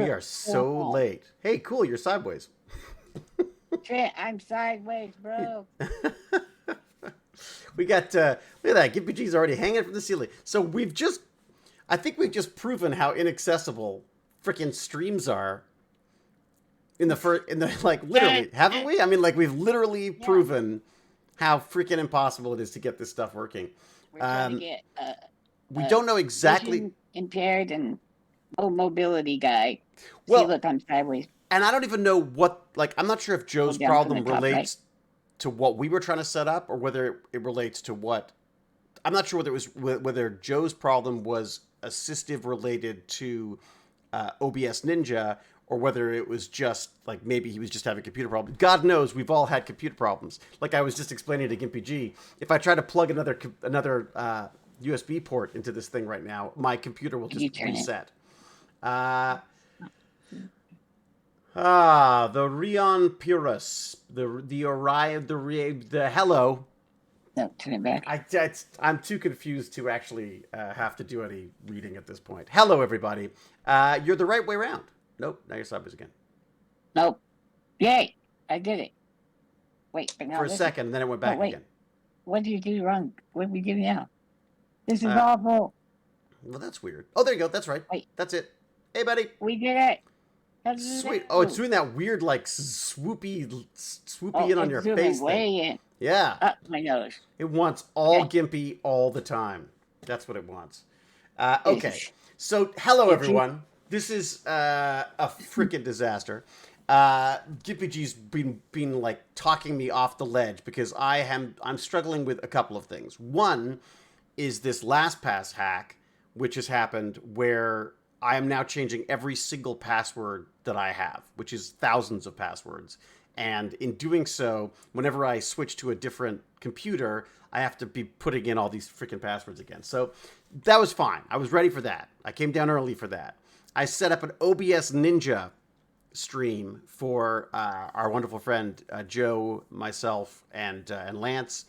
we are so late. Hey, cool, you're sideways. Trent, I'm sideways, bro. We got, look at that, GimpyG's already hanging from the ceiling. So I think we've just proven how inaccessible freaking streams are like, literally, haven't we? I mean, like, we've literally proven how freaking impossible it is to get this stuff working. We're trying to get we don't know exactly. Vision impaired and low mobility guy. Well, see, look, I'm sideways. And I don't even know what, like, I'm not sure if Joe's problem relates to what we were trying to set up or whether it relates to what. I'm not sure whether Joe's problem was assistive related to OBS Ninja or whether it was just like maybe he was just having computer problems. God knows we've all had computer problems. Like I was just explaining to GimpyG, if I try to plug another USB port into this thing right now, my computer will just reset. The Rion Purus, the Orion, the hello. No, turn it back. I'm too confused to actually have to do any reading at this point. Hello, everybody. You're the right way around. Nope, now you're sideways again. Nope. Yay, I did it. Wait, but now for a second, and then it went back again. What did you do wrong? What did we do now? This is awful. Well, that's weird. Oh, there you go. That's right. Wait. That's it. Hey, buddy. We did it. Sweet. Oh, it's doing that weird, like, swoopy in on your face way thing. In. Yeah. Up my nose. It wants all Gimpy all the time. That's what it wants. Okay. So, hello, everyone. This is a freaking disaster. GimpyG's been like talking me off the ledge because I'm struggling with a couple of things. One is this LastPass hack, which has happened where I am now changing every single password that I have, which is thousands of passwords. And in doing so, whenever I switch to a different computer, I have to be putting in all these freaking passwords again. So that was fine. I was ready for that. I came down early for that. I set up an OBS Ninja stream for our wonderful friend Joe, myself, and Lance.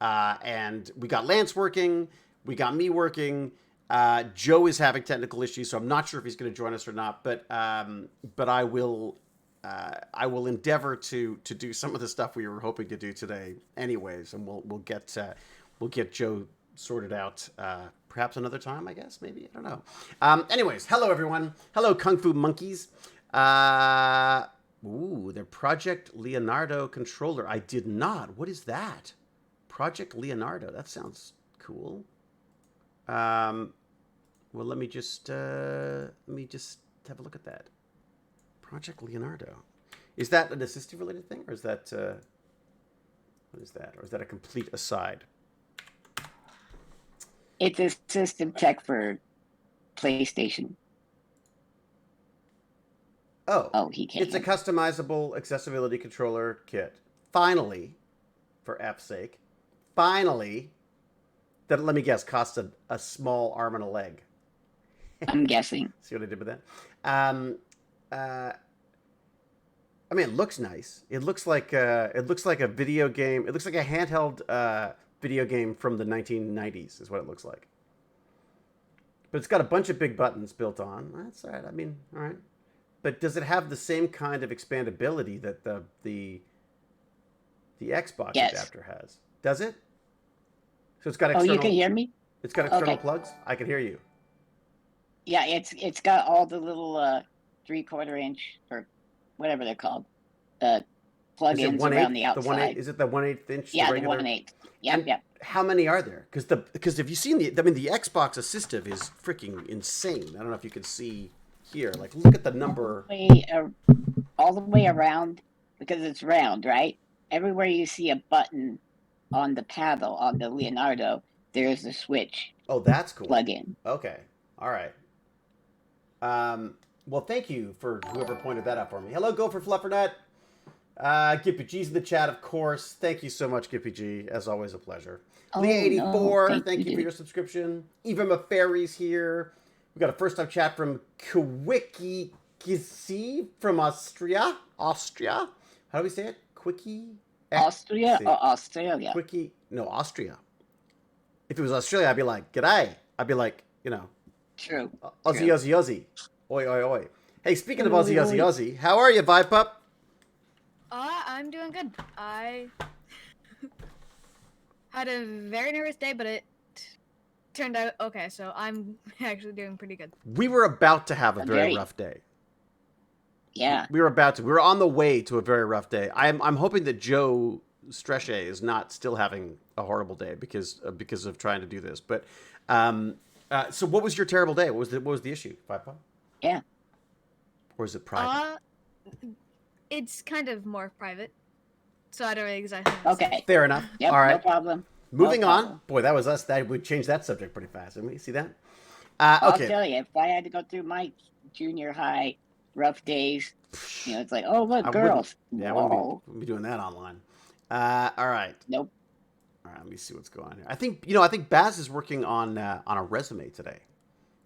And we got Lance working. We got me working. Joe is having technical issues, so I'm not sure if he's going to join us or not. But I will endeavor to do some of the stuff we were hoping to do today, anyways. And we'll get Joe sorted out perhaps another time, I guess, maybe. I don't know. Anyways, hello everyone. Hello Kung Fu Monkeys. Their Project Leonardo controller. I did not. What is that? Project Leonardo. That sounds cool. Well, let me just have a look at that. Project Leonardo. Is that an assistive related thing, or is that what is that, or is that a complete aside? It's assistive tech for PlayStation. Oh, he can't. It's a customizable accessibility controller kit. Finally, for F's sake, finally, that, let me guess, cost a small arm and a leg. I'm guessing. See what I did with that? I mean, it looks nice. It looks like a video game. It looks like a handheld video game from the 1990s is what it looks like. But it's got a bunch of big buttons built on. That's all right. I mean, all right. But does it have the same kind of expandability that the Xbox adapter has? Does it? So it's got external. Oh, you can hear me? It's got external plugs? I can hear you. Yeah, it's got all the little 3/4 inch or whatever they're called plug-ins around the outside. Is it the 1/8 inch? Yeah, the 1/8. Yeah. How many are there? Because if you've seen the Xbox assistive is freaking insane. I don't know if you can see here. Like, look at the number. All the way around, because it's round, right? Everywhere you see a button on the paddle on the Leonardo, there's a switch. Oh, that's cool. Plug in. Okay. All right. Well, thank you for whoever pointed that out for me. Hello, Gopher Fluffernut. GimpyG's in the chat, of course. Thank you so much, GimpyG. As always, a pleasure. Leah84, thank you for your subscription. Eva Mafari's here. We got a first-time chat from Quickie Kissy from Austria. How do we say it? Quickie? Austria or Australia? Quickie. No, Austria. If it was Australia, I'd be like, g'day. I'd be like, you know. True. Aussie. Oi. Hey, speaking of Aussie, how are you, Vibe Pup? I'm doing good. I had a very nervous day, but it turned out okay, so I'm actually doing pretty good. We were about to have a very rough day. Yeah. We were on the way to a very rough day. I'm hoping that Joe Strechet is not still having a horrible day because of trying to do this. But so what was your terrible day? What was the issue, Vibe Pup? Yeah. Or is it private? It's kind of more private, so I don't really exactly know. Okay. Fair enough. Yep, All right. no problem. Moving on. Boy, that was us. We changed that subject pretty fast, didn't we? See that? I'll Okay. tell you, if I had to go through my junior high rough days, it's like, oh, look, girls. I wouldn't be doing that online. All right. Nope. All right, let me see what's going on here. I think Baz is working on a resume today.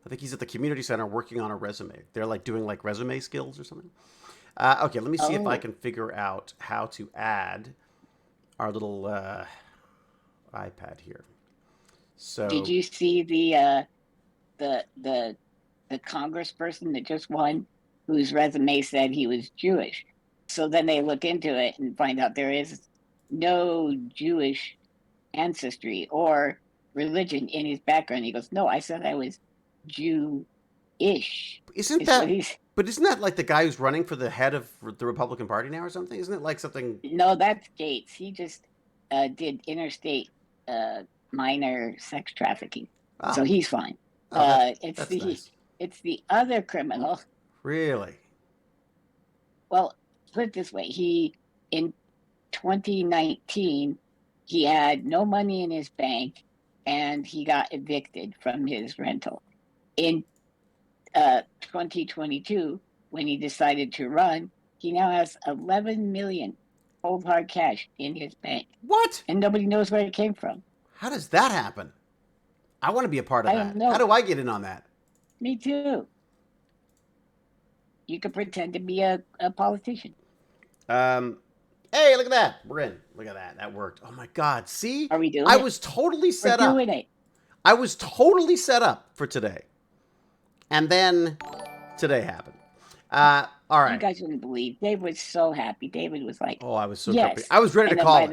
I think he's at the community center working on a resume. They're like doing like resume skills or something. Okay, let me see if I can figure out how to add our little iPad here. So, did you see the congressperson that just won, whose resume said he was Jewish? So then they look into it and find out there is no Jewish ancestry or religion in his background. He goes, "No, I said I was Jew-ish." Isn't that like the guy who's running for the head of the Republican Party now or something? Isn't it like something? No, that's Gates. He just did interstate minor sex trafficking, so he's fine. It's the other criminal. Really? Well, put it this way: in 2019, he had no money in his bank, and he got evicted from his rental. In 2022, when he decided to run, he now has 11 million cold hard cash in his bank. What? And nobody knows where it came from. How does that happen? I want to be a part of that. Don't know. How do I get in on that? Me too. You could pretend to be a politician. Hey, look at that. We're in. Look at that. That worked. Oh my God. See? Are we doing I it? was totally set up. We're doing it. I was totally set up for today. And then today happened. All right. You guys wouldn't believe. Dave was so happy. David was like, oh, I was so yes. happy. I was ready to call it.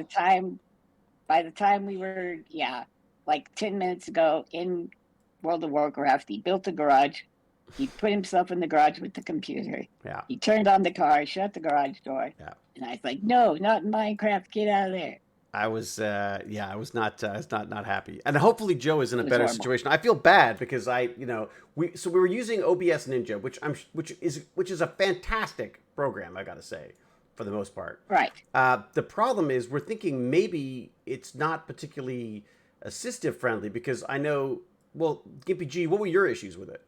By the time we were, like 10 minutes ago in World of Warcraft, he built a garage. He put himself in the garage with the computer. Yeah. He turned on the car, shut the garage door. Yeah. And I was like, no, not in Minecraft. Get out of there. I was not happy. And hopefully Joe is in a better situation. I feel bad because we were using OBS Ninja, which is a fantastic program, I got to say, for the most part. Right. The problem is we're thinking maybe it's not particularly assistive friendly because I know, well, GimpyG, what were your issues with it?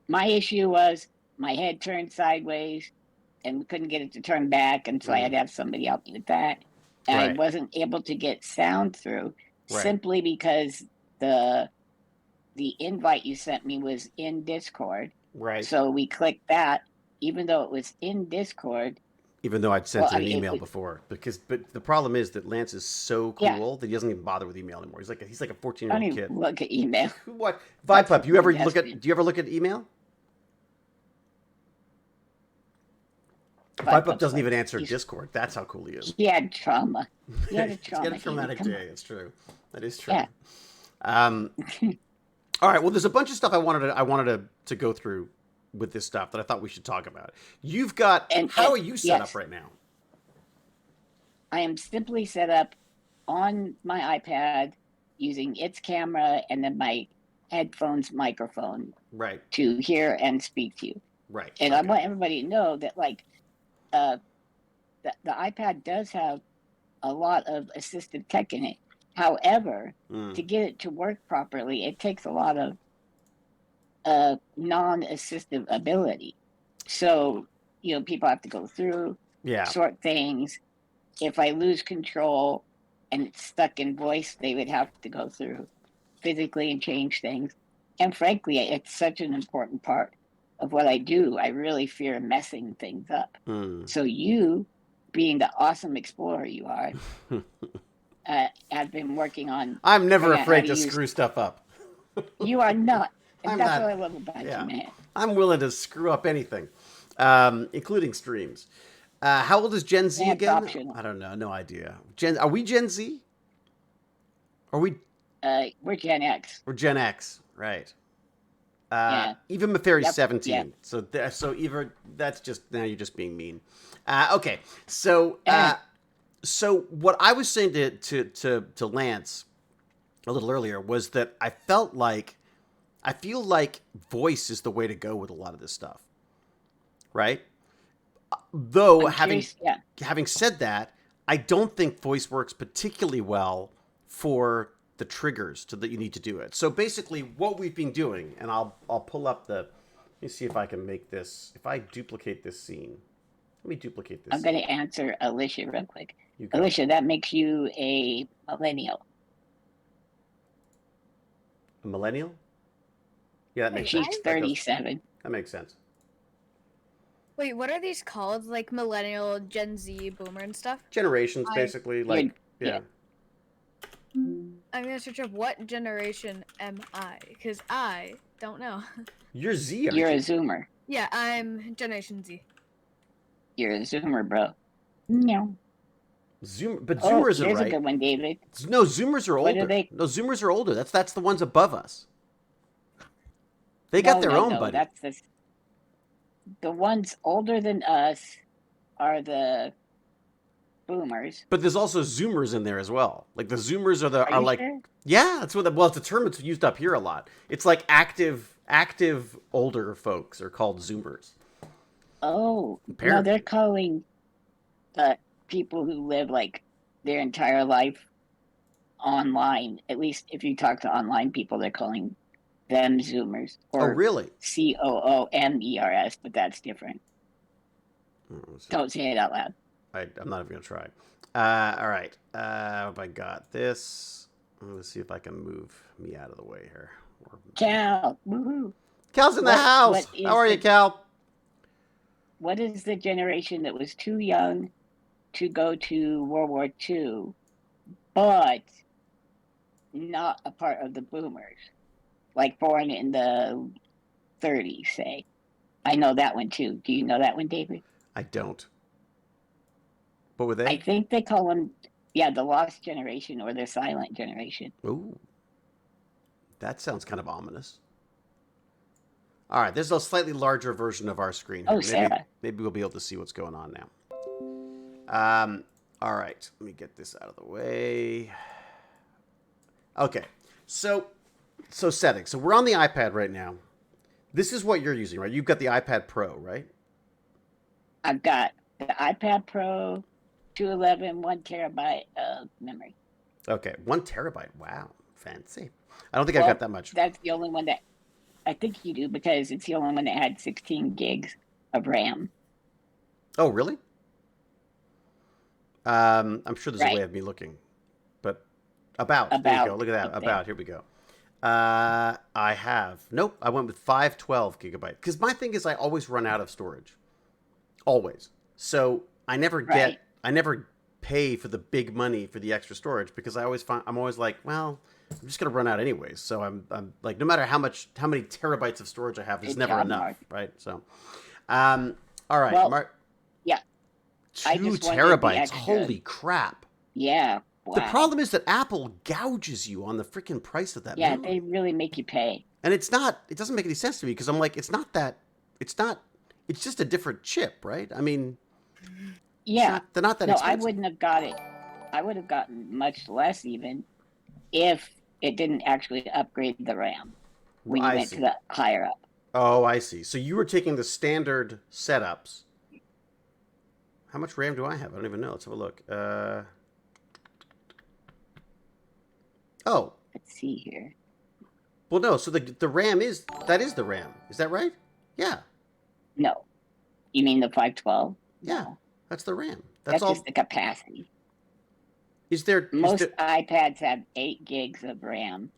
My issue was my head turned sideways and we couldn't get it to turn back, and so I had to have somebody help me with that. And I wasn't able to get sound through simply because the invite you sent me was in Discord. Right. So we clicked that, even though it was in Discord. Even though I'd sent an email before, but the problem is that Lance is so cool that he doesn't even bother with email anymore. He's like a 14-year-old kid. Look at email. What? Vibe Pup, do you ever look at email? Vibe Pup doesn't even answer Discord. That's how cool he is. He had trauma. He had a traumatic day. It's true. That is true. Yeah. All right. Well, there's a bunch of stuff I wanted to go through with this stuff that I thought we should talk about. You've got. How are you set up right now? I am simply set up on my iPad using its camera and then my headphones microphone. Right. To hear and speak to you. Right. And I want everybody to know that the iPad does have a lot of assistive tech in it. However, to get it to work properly, it takes a lot of non-assistive ability. So, people have to go through, sort things. If I lose control and it's stuck in voice, they would have to go through physically and change things. And frankly, it's such an important part of what I do. I really fear messing things up. So you, being the awesome explorer you are, have been working on. I'm never afraid to screw stuff up. You are not. And that's what I love about you, man. I'm willing to screw up anything, including streams. How old is Gen Z That's again? optional. I don't know. No idea. Are we Gen Z? Are we? We're Gen X. We're Gen X, right? Yeah. Eva Maferi's Yep, 17. yep. So Eva, that's just now you're just being mean. Okay, so so what I was saying to Lance a little earlier was that I feel like voice is the way to go with a lot of this stuff, right? Though having said that, I don't think voice works particularly well for the triggers that you need to do it. So basically, what we've been doing, and I'll pull up the. Let me see if I can make this. If I duplicate this scene, let me duplicate this. I'm going to answer Alicia real quick. Alicia, that makes you a millennial. A millennial? Yeah, that makes She's sense. 37. That makes sense. Wait, what are these called? Like millennial, Gen Z, boomer, and stuff? Generations, basically. Like, yeah. I'm gonna search up what generation am I, because I don't know. You're Z. You're a Zoomer. Yeah, I'm Generation Z. You're a Zoomer, bro. No. But Zoomers are right. There's a good one, David. No, Zoomers are older. What are they? No, Zoomers are older. That's the ones above us. They got their own, buddy. That's the ones older than us are the boomers. But there's also Zoomers in there as well. Like the Zoomers are like, sure? yeah, that's what. Well, it's a term that's used up here a lot. It's like active older folks are called Zoomers. Oh, Apparently. no, they're calling people who live like their entire life online. At least if you talk to online people, they're calling them Zoomers. Or really? COOMERS, but that's different. Don't say it out loud. I'm not even gonna try. All right. If I got this, let's see if I can move me out of the way here. Cal, woohoo! Cal's in the house. How are you, Cal? What is the generation that was too young to go to World War II, but not a part of the boomers? Like born in the 30s, say. I know that one too. Do you know that one, David? I don't. What were they? I think they call them, the lost generation or the silent generation. Ooh. That sounds kind of ominous. All right, there's a slightly larger version of our screen here. Oh, Sarah. Maybe we'll be able to see what's going on now. All right, let me get this out of the way. Okay, so settings. So we're on the iPad right now. This is what you're using, right? You've got the iPad Pro, right? I've got the iPad Pro, 211, 1 terabyte of memory. Okay, 1 terabyte. Wow, fancy. I don't think I've got that much. That's the only one that I think you do, because it's the only one that had 16 gigs of RAM. Oh, really? I'm sure there's a way of me looking, but there you go. Look at that. Here we go. I went with 512 gigabyte because my thing is I always run out of storage, always. So I never pay for the big money for the extra storage because I'm always like, well, I'm just gonna run out anyways. So I'm like, no matter how many terabytes of storage I have, it's never enough, right? So, all right, well, 2 terabytes. Holy crap! Yeah. Wow. The problem is that Apple gouges you on the freaking price of that. Yeah, memory. they really make you pay. And it doesn't make any sense to me because I'm like, it's just a different chip, right? I mean, yeah, they're not that expensive. I wouldn't have got it. I would have gotten much less even if it didn't actually upgrade the RAM when you went to the higher up. Oh, I see. So you were taking the standard setups. How much RAM do I have? I don't even know. Let's have a look. Oh. Let's see here. Well, no. So the RAM is the RAM. Is that right? Yeah. No. You mean the 512? Yeah. No. That's the RAM. That's just the capacity. Most iPads have 8 gigs of RAM,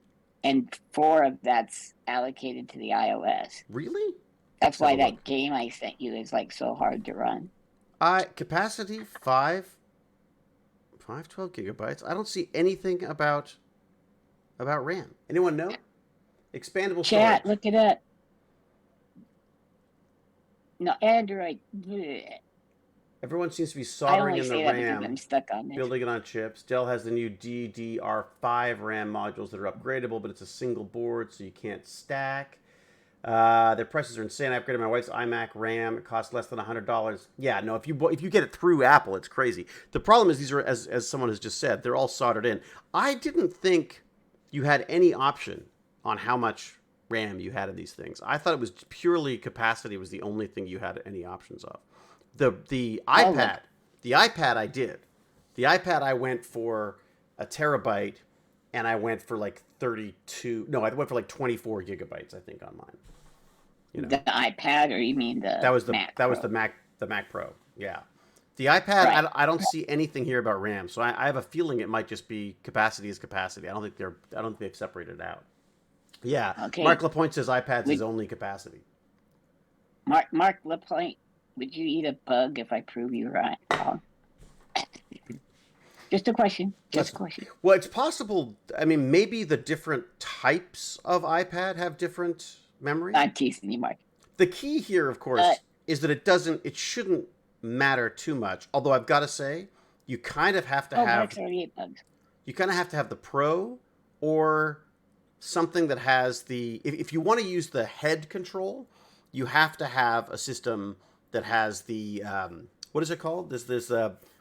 and 4 of that's allocated to the iOS. Really? That's why that game I sent you is like so hard to run. Capacity 512 gigabytes. I don't see anything about RAM. Anyone know? Expandable Chat, storage. look it up. No, Android. Bleh. Everyone seems to be I soldering only in the say that because I'm RAM, stuck on this. building it on chips. Dell has the new DDR5 RAM modules that are upgradable, but it's a single board, so you can't stack. Their prices are insane. I upgraded my wife's iMac RAM. It costs less than $100. Yeah, no, if you get it through Apple, it's crazy. The problem is these are, as someone has just said, they're all soldered in. I didn't think you had any option on how much RAM you had in these things. I thought it was purely capacity was the only thing you had any options of. The iPad, the iPad I did. The iPad I went for a terabyte, and I went for like 32. No, I went for like 24 gigabytes. I think on mine. You know, The iPad, or you mean the Mac that was Pro? the Mac Pro. Yeah, the iPad. Right. I don't see anything here about RAM, so I have a feeling it might just be capacity is capacity. I don't think they've separated it out. Yeah, Okay. Mark Lapointe says iPads is only capacity. Mark Lapointe, would you eat a bug if I prove you right? Just a question. Just a question. Well, it's possible. I mean, maybe the different types of iPad have different memory. I'm teasing you, Mark. The key here, of course, is that it shouldn't matter too much. Although I've got to say, you kind of have to have. Mark's already ate bugs. You kind of have to have the Pro or something that has the. If you want to use the head control, you have to have a system that has the. What is it called? There's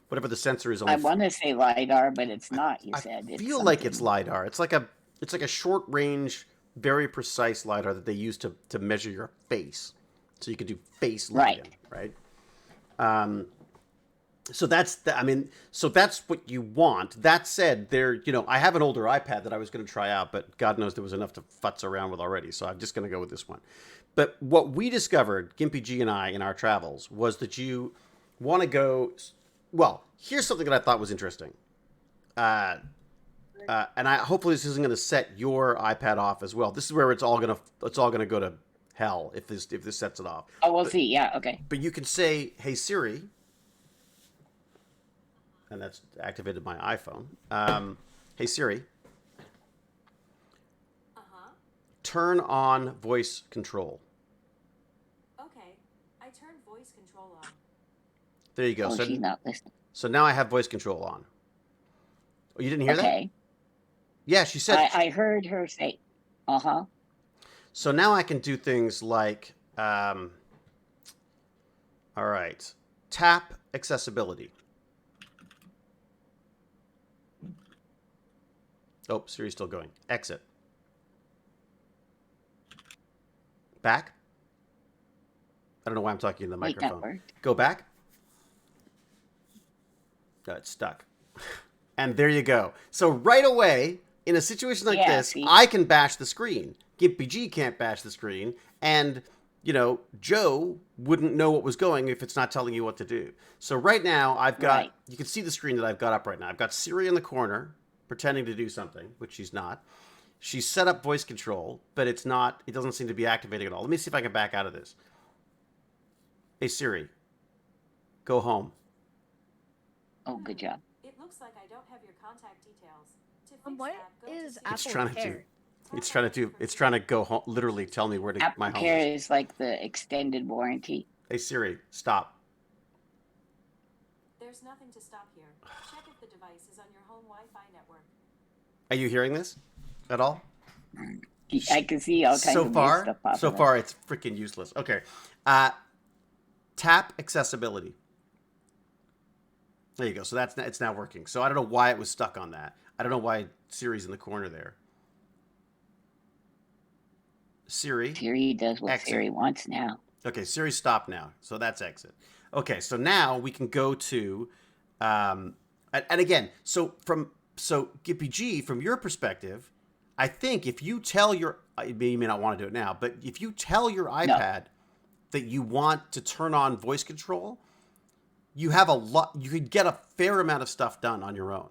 whatever the sensor is on. I want to say LiDAR, but it's not. You said. I feel like it's LiDAR. It's like a short range, very precise LiDAR that they use to measure your face, so you can do face lighting, right? So that's what you want. That said, I have an older iPad that I was going to try out, but God knows there was enough to futz around with already, so I'm just going to go with this one. But what we discovered, GimpyG and I, in our travels, was that you want to go. Well, here's something that I thought was interesting. And hopefully this isn't going to set your iPad off as well. This is where it's all going to go to hell if this sets it off. Oh, we'll see. Yeah, okay. But you can say, "Hey Siri," and that's activated my iPhone. Hey Siri, turn on voice control. Okay, I turned voice control on. There you go. Oh, she's not listening. So now I have voice control on. Oh, you didn't hear that? Okay. Yeah, she said. I heard her say, So now I can do things like, all right, tap accessibility. Oh, Siri's still going. Exit. Back. I don't know why I'm talking in the microphone. Go back. No, it's stuck. And there you go. So right away, in a situation like this, I can bash the screen. GimpyG can't bash the screen. And, Joe wouldn't know what was going if it's not telling you what to do. So right now, I've got, you can see the screen that I've got up right now. I've got Siri in the corner, pretending to do something, which she's not. She's set up voice control, but it doesn't seem to be activating at all. Let me see if I can back out of this. Hey, Siri, go home. Oh, good job. It looks like I don't have your contact details. To fix What that, go is to Apple Care? It's trying to go home, literally tell me where Apple my home Care is like the extended warranty. Hey, Siri, stop. There's nothing to stop here. Check if the device is on your home Wi-Fi network. Are you hearing this at all? I can see all kinds of weird stuff popping So up. far, it's freaking useless. Okay. Tap accessibility. There you go. So it's now working. So I don't know why it was stuck on that. I don't know why Siri's in the corner there. Siri does what exit. Siri wants now. Okay, Siri stop now. So that's exit. Okay, so now we can go to, and again, so GimpyG, from your perspective, I think if you tell you may not want to do it now, but if you tell your iPad that you want to turn on voice control, you could get a fair amount of stuff done on your own.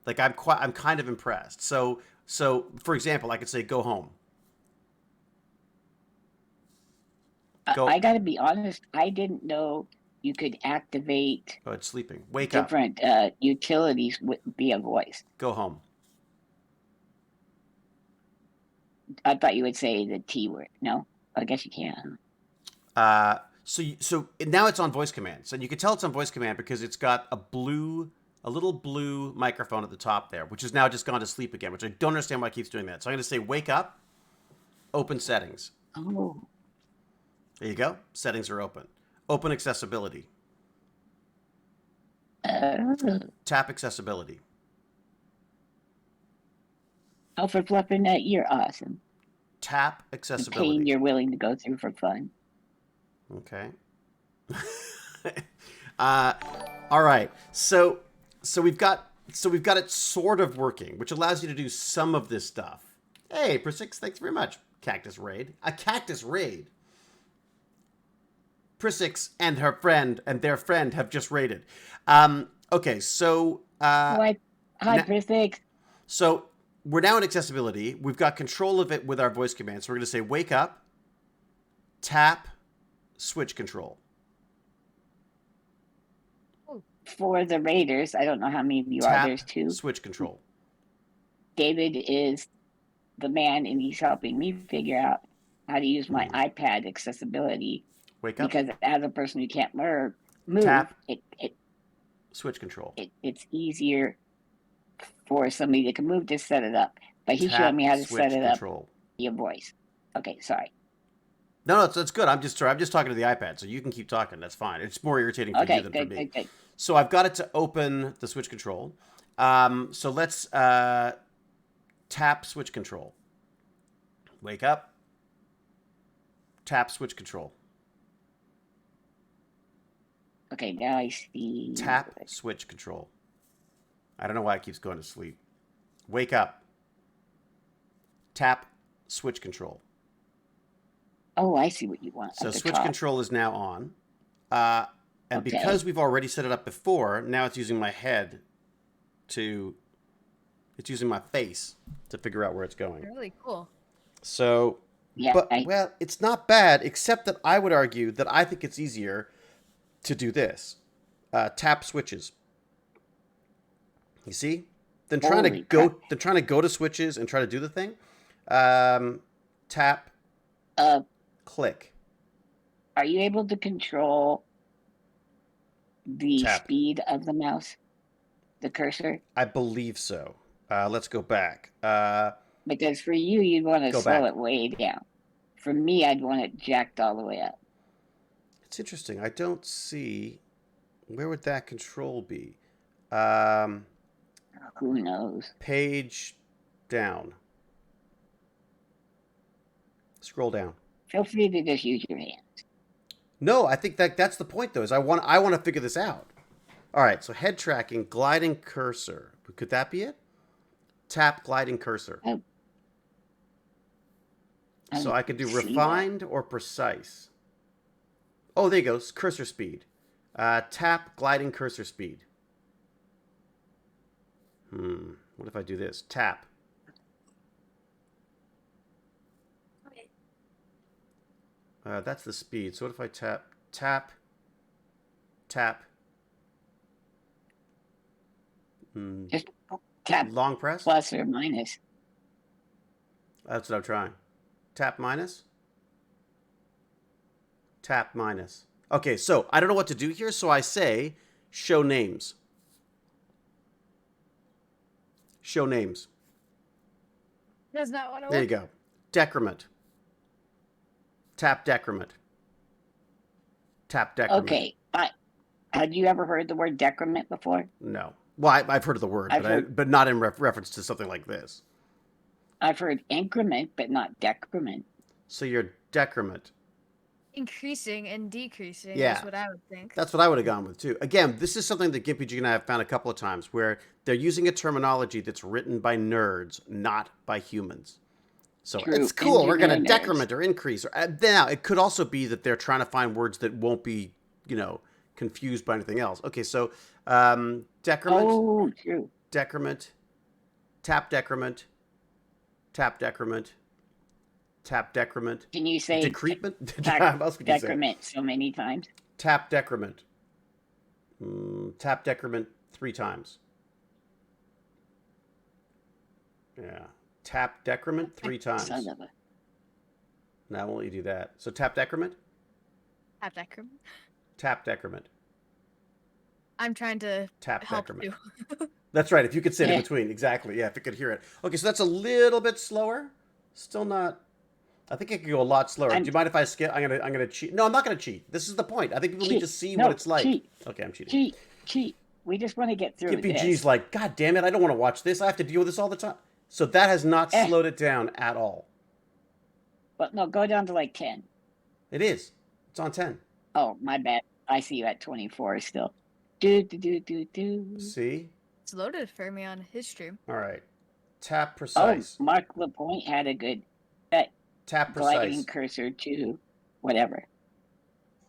Like I'm kind of impressed. So for example, I could say go home. I got to be honest. I didn't know you could activate. Oh, it's sleeping. Wake up. Different utilities via voice. Go home. I thought you would say the T word. No, I guess you can. So now it's on voice command. So you can tell it's on voice command because it's got a little blue microphone at the top there, which has now just gone to sleep again, which I don't understand why it keeps doing that. So I'm going to say wake up, open settings. Oh. There you go. Settings are open. Open accessibility. Tap accessibility. Oh, for fluffing that, you're awesome. Tap The accessibility. pain you're willing to go through for fun. Okay. All right. So we've got it sort of working, which allows you to do some of this stuff. Hey, Prisix, thanks very much. Cactus raid. A cactus raid. Prisix and her friend and their friend have just raided. Okay, so Hi, Prisix. So we're now in accessibility. We've got control of it with our voice command. So we're going to say wake up, tap, switch control. For the raiders, I don't know how many of you Tap, are. There's two. Switch control. David is the man, and he's helping me figure out how to use my iPad accessibility. Wake up. Because as a person who can't move, Tap. it Switch control. It's easier for somebody that can move to set it up. But he Tap, showed me how to switch set it control. up via voice. Okay, sorry. No, that's good. I'm just talking to the iPad, so you can keep talking. That's fine. It's more irritating for you than for me. Good. So I've got it to open the switch control. So let's tap switch control. Wake up. Tap switch control. Okay, now I see. Tap switch control. I don't know why it keeps going to sleep. Wake up. Tap switch control. Oh, I see what you want. So switch control is now on. And because we've already set it up before, now it's using my head it's using my face to figure out where it's going. Really cool. So, yeah, well, it's not bad, except that I would argue that I think it's easier to do this. Tap switches. You see? Then trying to go to switches and try to do the thing. Tap. Click. Are you able to control the speed of the mouse? The cursor? I believe so. Let's go back. Because for you, you'd want to slow it way down. For me, I'd want it jacked all the way up. It's interesting. I don't see... Where would that control be? Who knows? Page down. Scroll down. Feel free to just use your hands. No, I think that's the point, though, is I want to figure this out. All right, so head tracking, gliding cursor. Could that be it? Tap gliding cursor. So I could do refined or precise. Oh, there you go. Cursor speed. Tap gliding cursor speed. What if I do this? Tap. Okay. That's the speed. So what if I tap? Just tap. Long press? Plus or minus. That's what I'm trying. Tap minus? Tap minus. Okay, so I don't know what to do here, so I say show names. Show names. Does not want to. There you go. Decrement. Tap decrement. Tap decrement. Okay. Had you ever heard the word decrement before? No. Well, I've heard of the word, but not in reference to something like this. I've heard increment, but not decrement. So you're decrement. Increasing and decreasing is what I would think. That's what I would have gone with, too. Again, this is something that GimpyG and I have found a couple of times where they're using a terminology that's written by nerds, not by humans. So it's cool. We're going to decrement or increase. Now, it could also be that they're trying to find words that won't be, confused by anything else. Okay, so decrement. Oh, true. Decrement. Tap decrement. Tap decrement. Tap decrement. Can you say decrement? Decrement so many times? Tap decrement. Tap decrement 3 times. Yeah. Tap decrement 3 times. Son of a... Now I won't let you do that. So tap decrement. Tap decrement. Tap decrement. I'm trying to Tap help decrement. you. That's right. If you could sit in Yeah. between. Exactly. Yeah, if you could hear it. Okay, so that's a little bit slower. Still not. I think it could go a lot slower. Do you mind if I skip? I'm gonna cheat. No, I'm not gonna cheat. This is the point. I think people need to see what it's like. Cheat. Okay, I'm cheating. Cheat. We just want to get through GimpyG's this. like, God damn it, I don't want to watch this. I have to deal with this all the time. So that has not slowed it down at all. But no, go down to like 10. It is. It's on 10. Oh, my bad. I see you at 24 still. Do. See? It's loaded for me on his stream. All right. Tap Oh, precise. Mark Lapointe had a good Tap gliding precise. cursor to whatever.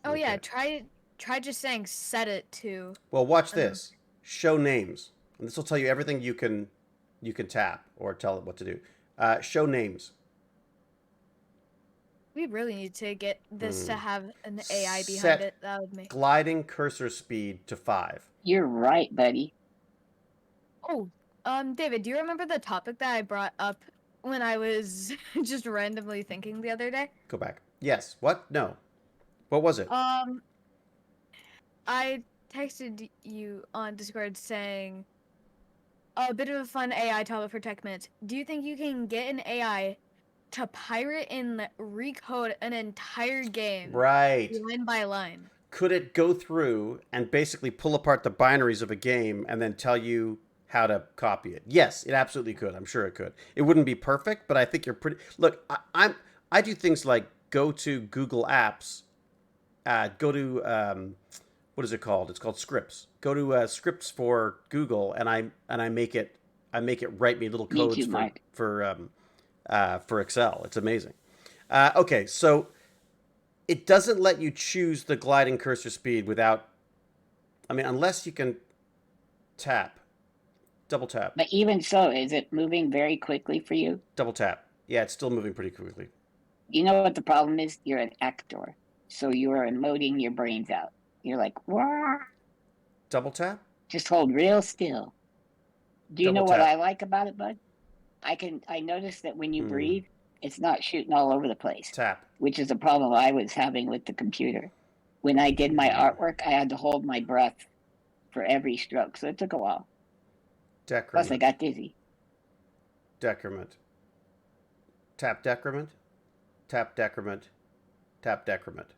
Oh yeah, Okay. try just saying set it to. Well, watch this. Show names. And this will tell you everything you can tap or tell it what to do. Show names. We really need to get this to have an AI behind Set it. That would make. gliding cursor speed to 5. You're right, buddy. Oh, David, do you remember the topic that I brought up when I was just randomly thinking the other day? Go back. Yes. What? No. What was it? I texted you on Discord saying a bit of a fun AI topic for Tech Minutes. Do you think you can get an AI to pirate and recode an entire game Right. line by line? Could it go through and basically pull apart the binaries of a game and then tell you how to copy it? Yes, it absolutely could. I'm sure it could. It wouldn't be perfect, but I think you're pretty. Look, I do things like go to Google Apps, go to what is it called? It's called Scripts. Go to Scripts for Google, and I make it write me little codes for Excel. It's amazing. Okay, so it doesn't let you choose the gliding cursor speed without. I mean, unless you can tap, double tap. But even so, is it moving very quickly for you? Double tap. Yeah, it's still moving pretty quickly. You know what the problem is? You're an actor, so you are emoting your brains out. You're like, wah. Double tap. Just hold real still. Do you know what I like about it, bud? I noticed that when you breathe, it's not shooting all over the place. Tap. Which is a problem I was having with the computer. When I did my artwork, I had to hold my breath for every stroke, so it took a while. Decrement. Plus, I got dizzy. Decrement. Tap decrement. Tap decrement. Tap decrement.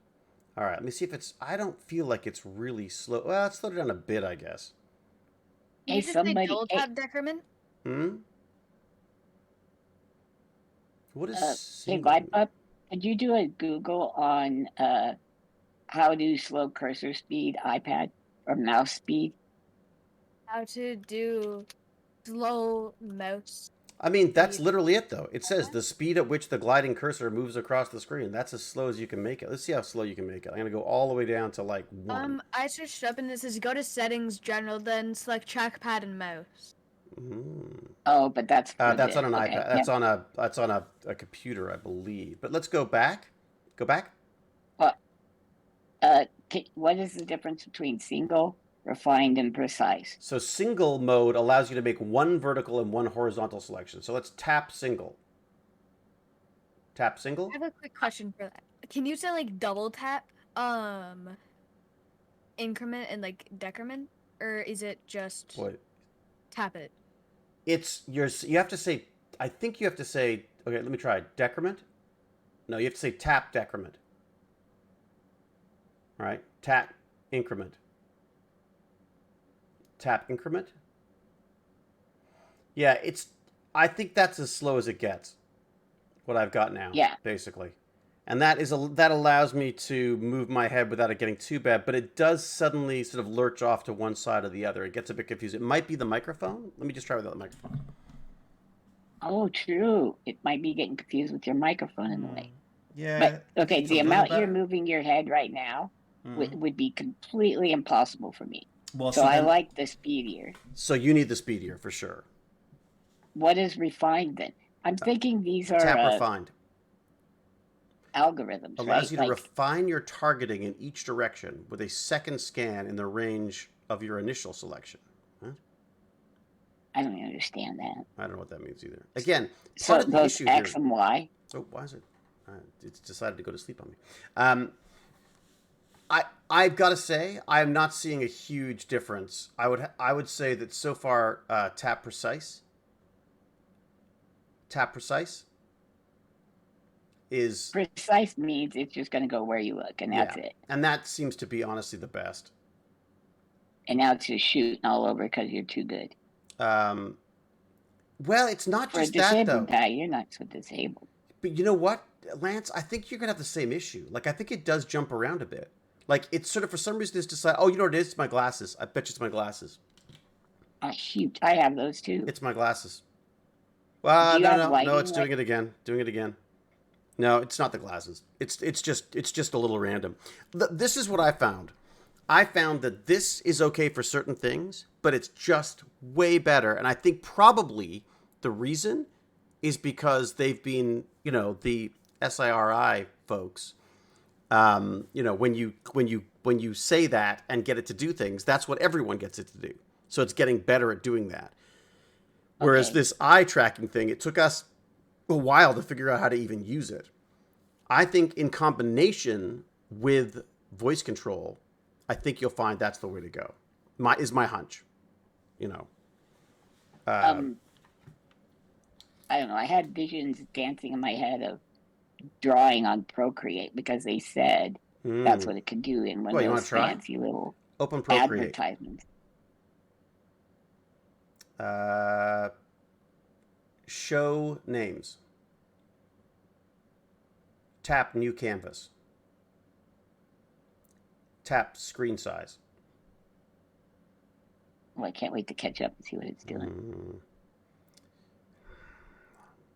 All right, let me see if it's. I don't feel like it's really slow. Well, it's slowed down a bit, I guess. Can you just say double tap decrement? What is? Hey, Vibe, could you do a Google on how to slow cursor speed iPad or mouse speed? How to do slow mouse. I mean, that's literally it, though. It says the speed at which the gliding cursor moves across the screen. That's as slow as you can make it. Let's see how slow you can make it. I'm going to go all the way down to, like, 1. I switched up and it says go to settings, general, then select trackpad and mouse. Oh, but that's on an iPad. That's on a computer, I believe. But let's go back. Go back. What is the difference between single, refined, and precise? So single mode allows you to make one vertical and one horizontal selection. So let's tap single. Tap single. I have a quick question for that. Can you say like double tap, increment and like decrement, or is it just tap it? You have to say. I think you have to say. Okay, let me try decrement. No, you have to say tap decrement. All right, tap increment. Tap increment. Yeah, I think that's as slow as it gets. What I've got now. Yeah. Basically, and that allows me to move my head without it getting too bad. But it does suddenly sort of lurch off to one side or the other. It gets a bit confused. It might be the microphone. Let me just try without the microphone. Oh, true. It might be getting confused with your microphone in the way. Yeah. But okay, the amount you're moving your head right now would be completely impossible for me. Well, so I like the speedier. So you need the speedier for sure. What is refined then? I'm thinking these are tap refined. Algorithms. Allows you to refine your targeting in each direction with a second scan in the range of your initial selection. Huh? I don't understand that. I don't know what that means either. Again, so part of the those issue X here. and Y. Oh, why is it? It's decided to go to sleep on me. I've got to say, I am not seeing a huge difference. I would say that so far, tap precise is Precise means it's just going to go where you look, and that's it. And that seems to be honestly the best. And now it's just shooting all over because you're too good. Well, it's not For just a that, though. disabled guy, you're not so disabled. But you know what, Lance? I think you're going to have the same issue. Like, I think it does jump around a bit. Like, it's sort of, for some reason, it's just like, oh, you know what it is? It's my glasses. I bet you it's my glasses. Oh, shoot. I have those, too. It's my glasses. Well, no, it's doing like... it again. Doing it again. No, it's not the glasses. It's just a little random. This is what I found. I found that this is okay for certain things, but it's just way better. And I think probably the reason is because they've been, the SIRI folks, when you say that and get it to do things, that's what everyone gets it to do. So it's getting better at doing that. Whereas this eye tracking thing, it took us a while to figure out how to even use it. I think in combination with voice control, I think you'll find that's the way to go. My hunch, I don't know. I had visions dancing in my head of drawing on Procreate because they said that's what it could do in one of those fancy little Open Procreate advertisements. Show names. Tap new canvas. Tap screen size. Well, I can't wait to catch up and see what it's doing.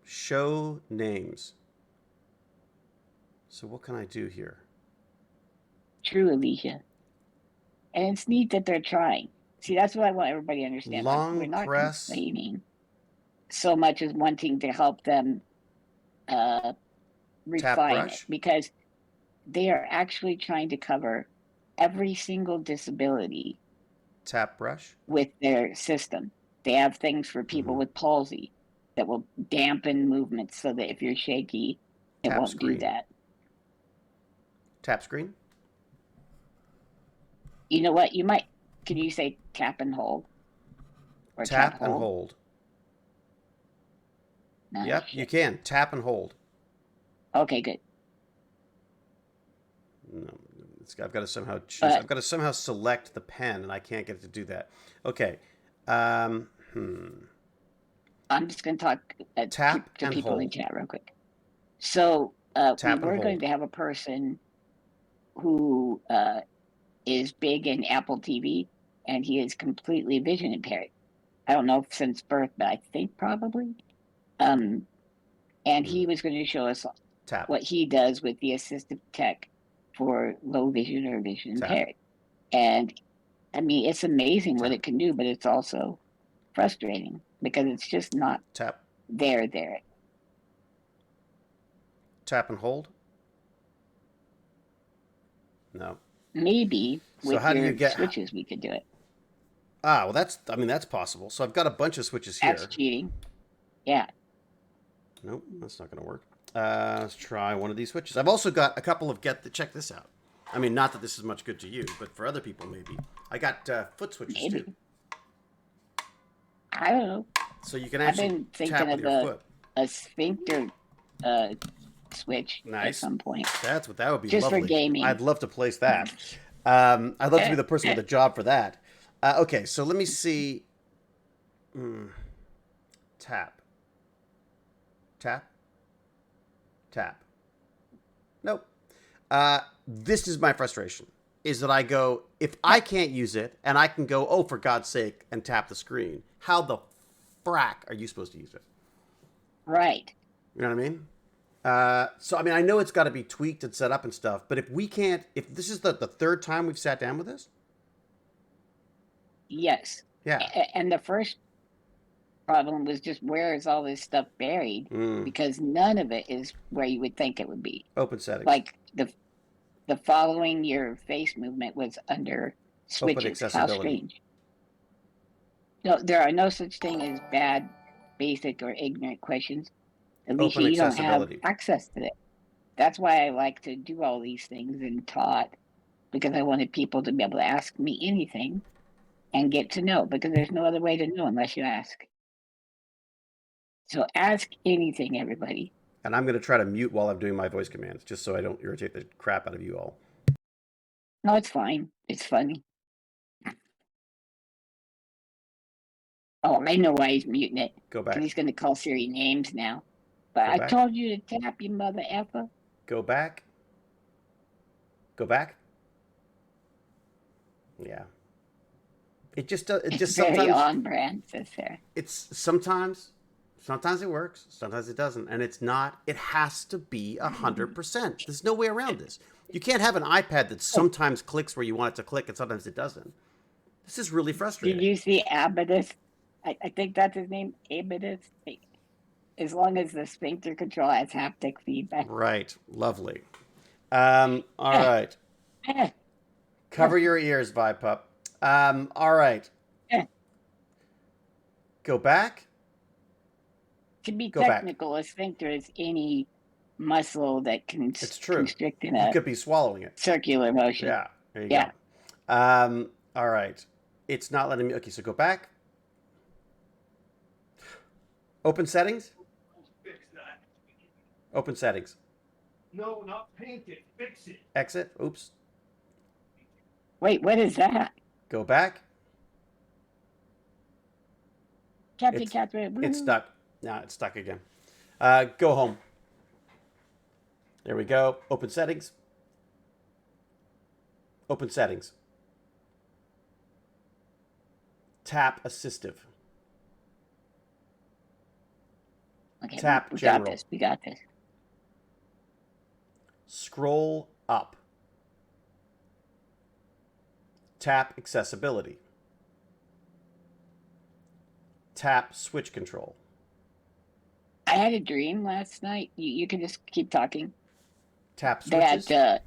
Show names. So what can I do here? True, Alicia. And it's neat that they're trying. See, that's what I want everybody to understand. We're not complaining so much as wanting to help them refine it, because they are actually trying to cover every single disability. Tap brush with their system. They have things for people with palsy that will dampen movements so that if you're shaky, it won't do that. Tap screen. You know what? Can you say tap and hold? Or tap and hold. No, yep, you can. Tap and hold. Okay, good. No, I've got to somehow choose. I've got to somehow select the pen, and I can't get it to do that. Okay. I'm just going to talk to people hold. in chat real quick. So we're going to have a person who is big in Apple TV, and he is completely vision impaired. I don't know if since birth, but I think probably. And he was going to show us what he does with the assistive tech for low vision or vision impaired. And I mean, it's amazing what it can do, but it's also frustrating because it's just not there. Tap and hold? No. Maybe with your switches we could do it. Ah, well, that's possible. So I've got a bunch of switches here. That's cheating. Yeah. Nope, that's not going to work. Let's try one of these switches. I've also got a couple of check this out. I mean, not that this is much good to you, but for other people, maybe. I got foot switches, too. I don't know. So you can actually tap with your foot. A sphincter switch at some point. That would be just lovely. For gaming. I'd love to place that. I'd love to be the person with a job for that. Okay, so let me see. Tap. Nope. This is my frustration, is that I go, if I can't use it, and I can go, oh, for God's sake, and tap the screen, how the frack are you supposed to use it? Right. You know what I mean? So, I mean, I know it's got to be tweaked and set up and stuff, but if this is the third time we've sat down with this? Yes. Yeah. And the first problem was just where is all this stuff buried? Because none of it is where you would think it would be. Open settings. Like the following your face movement was under switches. Open accessibility. How strange. No, there are no such thing as bad, basic, or ignorant questions. At least you don't have access to it. That's why I like to do all these things and taught because I wanted people to be able to ask me anything and get to know, because there's no other way to know unless you ask. So ask anything, everybody. And I'm going to try to mute while I'm doing my voice commands, just so I don't irritate the crap out of you all. No, it's fine. It's funny. Oh, I know why he's muting it. Go back. Because he's going to call Siri names now. But Go I back. told you to tap, you mother effer. Go back. Go back. Yeah. It just Very sometimes on brand, says Sarah. it's sometimes it works, sometimes it doesn't, and it's not. It has to be 100%. There's no way around this. You can't have an iPad that sometimes clicks where you want it to click and sometimes it doesn't. This is really frustrating. Did you see Abadus? I think that's his name, Abadus. As long as the sphincter control has haptic feedback. Right. Lovely. All right. Cover your ears, Vipup. All right. Go back. To be Go back. technical, a sphincter is any muscle that can It's true. constrict in You a could be swallowing it. circular motion. Yeah. There you Yeah. go. All right. It's not letting me. Okay, so go back. Open settings. Fix that. Open settings. No, not paint it. Fix it. Exit. Oops. Wait, what is that? Go back. Captain Catherine. It's stuck. Now it's stuck again. Go home. There we go. Open settings. Open settings. Tap assistive. Okay, Tap we general. got this. We got this. Scroll up. Tap accessibility. Tap switch control. I had a dream last night. You can just keep talking. Tap switches. That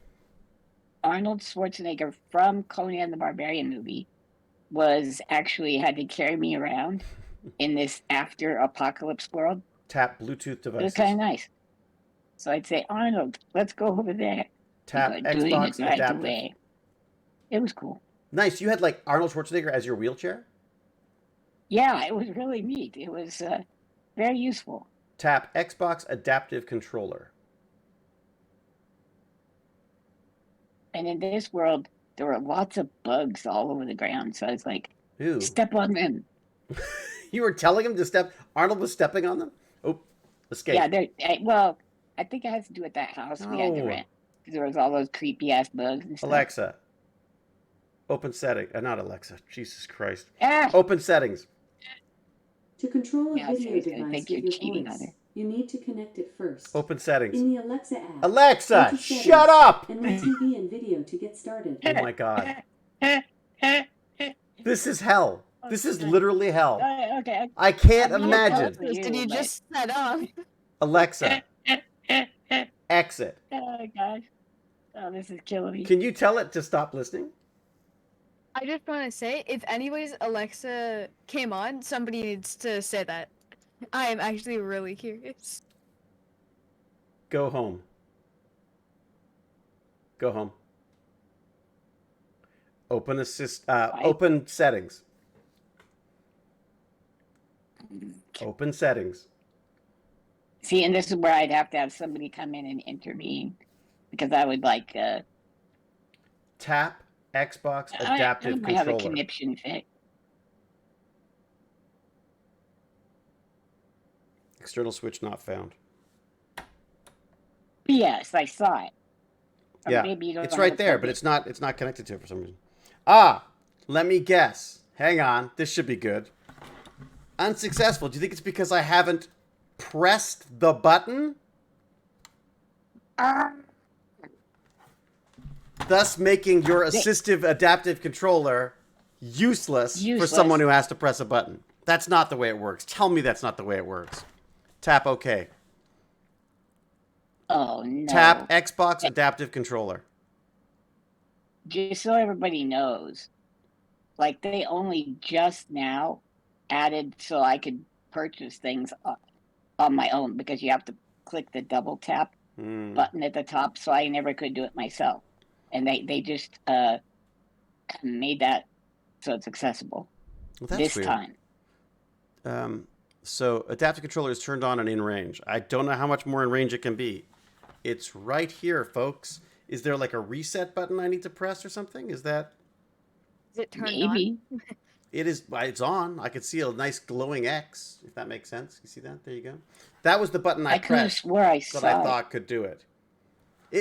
Arnold Schwarzenegger from Conan the Barbarian movie was actually had to carry me around in this after apocalypse world. Tap Bluetooth It was devices. kind of nice. So I'd say, Arnold, let's go over there. Tap He'd go, doing Xbox it right adaptive. away. It was cool. Nice. You had like Arnold Schwarzenegger as your wheelchair? Yeah, it was really neat. It was very useful. Tap Xbox adaptive controller. And in this world, there were lots of bugs all over the ground. So I was like, Ooh. step on them. You were telling him to step. Arnold was stepping on them? Oh, escape. Yeah, well, I think it has to do with that house we had to No. rent. Because there was all those creepy ass bugs and stuff. Alexa. Open setting. Not Alexa. Jesus Christ. Ah! Open settings. To control a Yeah, so video he's gonna device think with you're your cheating on voice, her. you need to connect it first. Open settings. In the Alexa app, Alexa, go to settings shut up! and then TV and video to get started. Oh my God. This is hell. This is literally hell. Okay. I can't I'm gonna imagine. tell you, Did you but- just set off? Alexa, exit. Oh gosh. Oh, this is killing me. Can you tell it to stop listening? I just want to say, if anybody's Alexa came on, somebody needs to say that. I am actually really curious. Go home. Go home. Open open settings. Open settings. See, and this is where I'd have to have somebody come in and intervene, because I would like. Tap Xbox adaptive I might have a controller. conniption fit. External switch not found. Yes, I saw it. Or Yeah, maybe you don't it's know how right to there, click but it. it's not connected to it for some reason. Ah, let me guess. Hang on, this should be good. Unsuccessful. Do you think it's because I haven't pressed the button? Thus making your assistive adaptive controller useless for Useless. someone who has to press a button. That's not the way it works. Tell me that's not the way it works. Tap OK. Oh no. Tap Xbox adaptive controller. Just so everybody knows, like they only just now added so I could purchase things on my own, because you have to click the double tap button at the top, so I never could do it myself. and they just made that so it's accessible Well, that's this weird. time. So adaptive controller is turned on and in range. I don't know how much more in range it can be. It's right here, folks. Is there like a reset button I need to press or something? Is that? Is it turned Maybe. on? It is. It's on. I can see a nice glowing X, if that makes sense. You see that? There you go. That was the button I I could have pressed swore I that saw I it. thought could do it.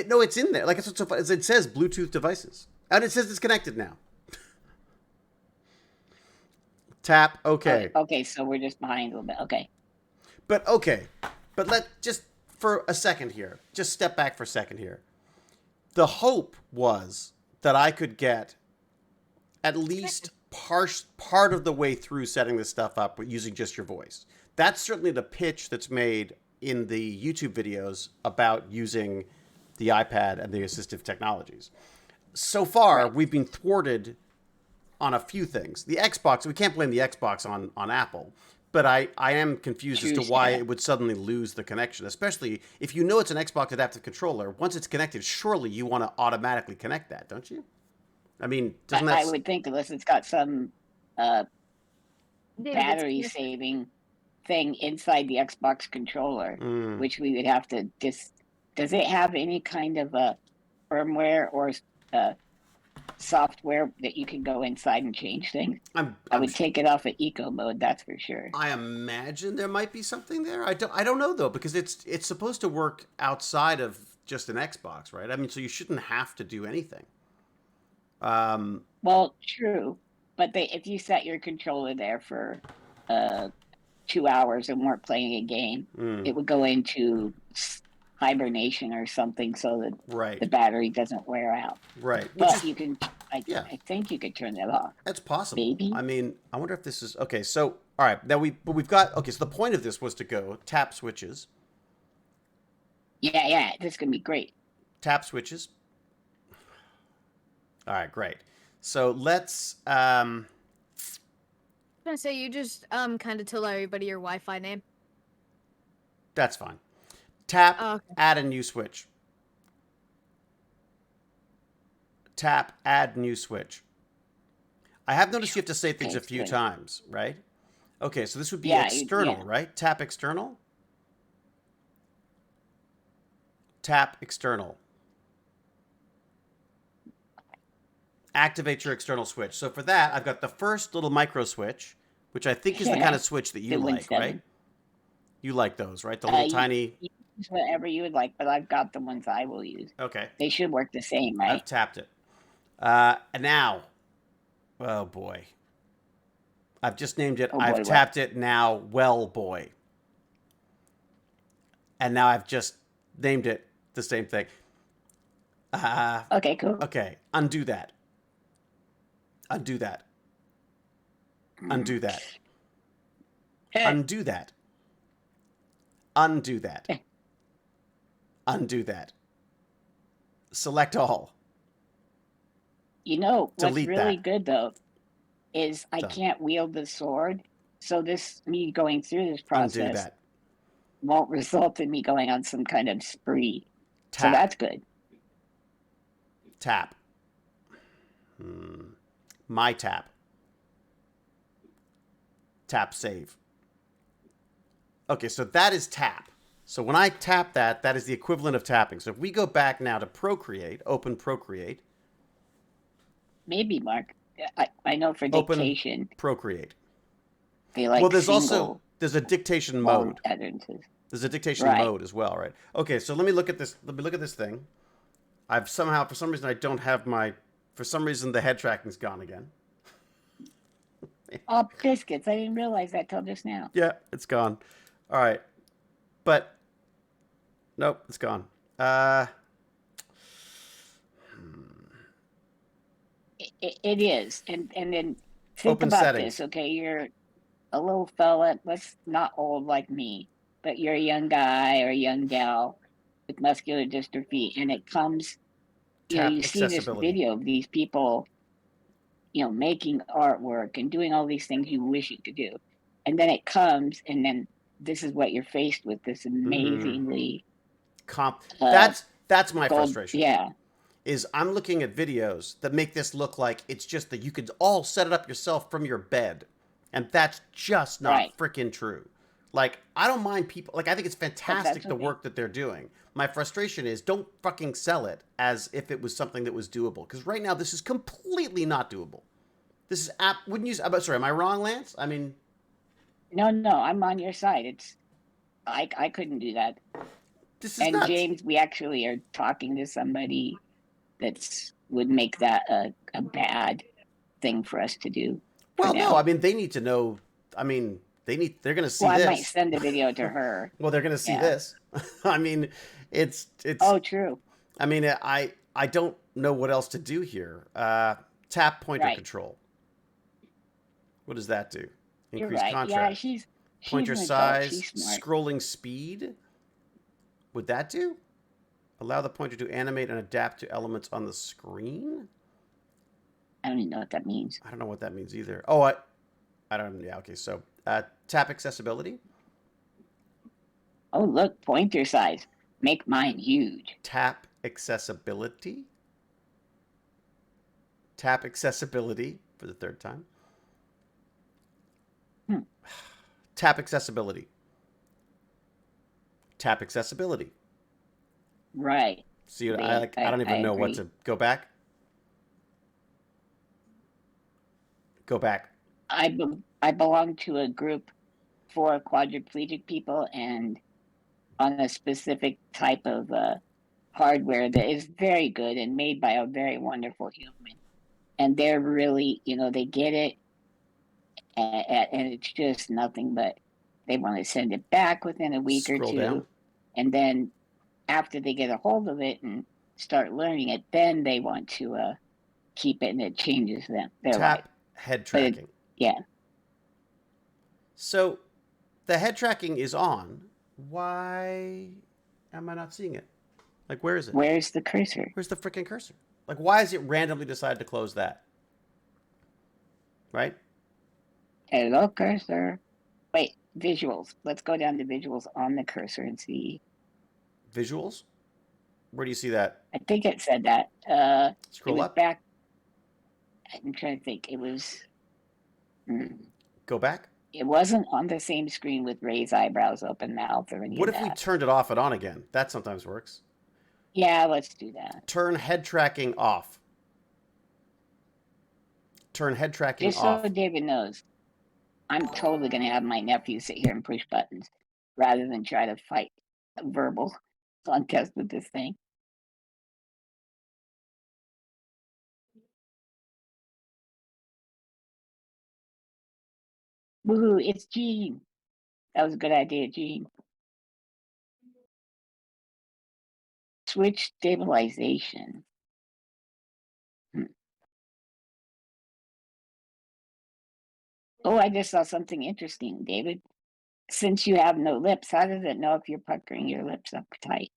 No, it's in there. Like it's so it says Bluetooth devices, and it says it's connected now. Tap. Okay. Okay, so we're just behind a little bit. Okay. But okay. But let just for a second here. Just step back for a second here. The hope was that I could get at least part of the way through setting this stuff up using just your voice. That's certainly the pitch that's made in the YouTube videos about using the iPad and the assistive technologies. So far, we've been thwarted on a few things. The Xbox, we can't blame the Xbox on Apple, but I am confused as to why it would suddenly lose the connection, especially if you know it's an Xbox adaptive controller. Once it's connected, surely you want to automatically connect that, don't you? I mean, doesn't that... I would think unless it's got some battery saving thing inside the Xbox controller, which we would have to just... Does it have any kind of a firmware or software that you can go inside and change things? I would take it off of eco mode, that's for sure. I imagine there might be something there. I don't know though, because it's supposed to work outside of just an Xbox, right? I mean, so you shouldn't have to do anything. Well, true, but if you set your controller there for 2 hours and weren't playing a game, it would go into hibernation or something so that the battery doesn't wear out. Right. But you can, I think you could turn that off. That's possible. Maybe. I mean, I wonder if this is okay. So, all right, now we've got okay. So the point of this was to go tap switches. Yeah, this is gonna be great. Tap switches. All right, great. So let's. I was gonna say you just kind of tell everybody your Wi-Fi name. That's fine. Tap, add a new switch. Tap, add new switch. I have noticed you have to say things a few times, right? Okay, so this would be external, right? Tap external. Tap external. Activate your external switch. So for that, I've got the first little micro switch, which I think is the kind of switch that you like, right? You like those, right? The little tiny... Use whatever you would like, but I've got the ones I will use. Okay. They should work the same, right? I've tapped it. And now, oh boy. I've just named it. I've tapped it now, well boy. And now I've just named it the same thing. Okay, cool. Okay, undo that. Undo that. Undo that. Undo that. Undo that. Undo that. Select all. You know, what's Delete really that. good, though, is I can't wield the sword. So me going through this process won't result in me going on some kind of spree. Tap. So that's good. Tap. My tap. Tap save. Okay, so that is tap. So when I tap that, that is the equivalent of tapping. So if we go back now to Procreate, open Procreate. Maybe, Mark. I know for dictation. Open Procreate. They like there's a dictation mode. Utterances. There's a dictation mode as well, right? Okay, so let me look at this. Let me look at this thing. I've somehow, for some reason, I don't have my. For some reason, the head tracking's gone again. Oh, biscuits! I didn't realize that till just now. Yeah, it's gone. All right, but nope, it's gone. It is, and then think Open about settings. this. Okay, you're a little fella. Let's not old like me, but you're a young guy or a young gal with muscular dystrophy, and it comes. You see this video of these people, making artwork and doing all these things you wish you could do, and then it comes, and then this is what you're faced with. This amazingly that's my frustration. Yeah. is I'm looking at videos that make this look like it's just that you could all set it up yourself from your bed. And that's just not Right. freaking true. Like, I don't mind people. Like, I think it's fantastic the okay. work that they're doing. My frustration is don't fucking sell it as if it was something that was doable. Because right now, this is completely not doable. This is wouldn't you? Sorry, am I wrong, Lance? I mean, No, I'm on your side. I couldn't do that. this is And nuts. James, we actually are talking to somebody would make that a bad thing for us to do. Well, now. no, I mean they need to know. I mean they're going to see Well, this. I might send a video to her. Well, they're going to see Yeah. this. I mean, it's. Oh, true. I mean, I don't know what else to do here. Tap pointer Right. control. What does that do? You're Increase right. contrast. Yeah, she's Pointer an adult. size, She's smart. scrolling speed. Would that do? Allow the pointer to animate and adapt to elements on the screen? I don't even know what that means. I don't know what that means either. Oh, I don't. Yeah. Okay. So, tap accessibility. Oh, look, pointer size. Make mine huge. Tap accessibility. Tap accessibility for the third time. Tap accessibility. Tap accessibility. Right. See, I don't even know what to go back. Go back. I belong to a group for quadriplegic people, and on a specific type of hardware that is very good and made by a very wonderful human. And they're really, they get it, and it's just nothing but they want to send it back within a week Scroll or two. down. And then after they get a hold of it and start learning it, then they want to keep it, and it changes their life. Tap head tracking. Yeah. So the head tracking is on. Why am I not seeing it? Like, where is it? Where's the cursor? Where's the freaking cursor? Like, why is it randomly decided to close that? Right? Hello, cursor. Wait, visuals. Let's go down to visuals on the cursor and see. Visuals? Where do you see that? I think it said that. Scroll it was up. back. I'm trying to think. It was. Go back. It wasn't on the same screen with raised eyebrows, open mouth, or any What of if that. we turned it off and on again? That sometimes works. Yeah, let's do that. Turn head tracking off. Turn head tracking Just off. so David knows, I'm totally going to have my nephew sit here and push buttons rather than try to fight a verbal contest with this thing. Woohoo, it's Gene. That was a good idea, Gene. Switch stabilization. Oh, I just saw something interesting, David. Since you have no lips, how does it know if you're puckering your lips up tight?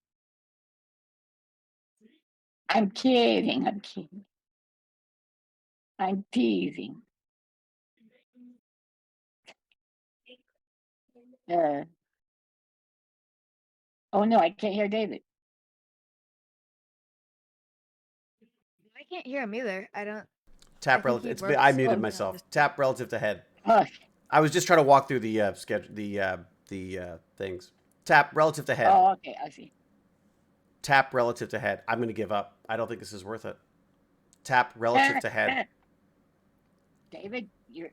I'm kidding. I'm teasing. Oh no, I can't hear David. I can't hear him either. I don't. Tap I think relative. he It's works I muted on myself. this. Tap relative to head. Hush. I was just trying to walk through the schedule, the things. Tap relative to head. Oh, okay, I see. Tap relative to head. I'm going to give up. I don't think this is worth it. Tap relative to head. David, you're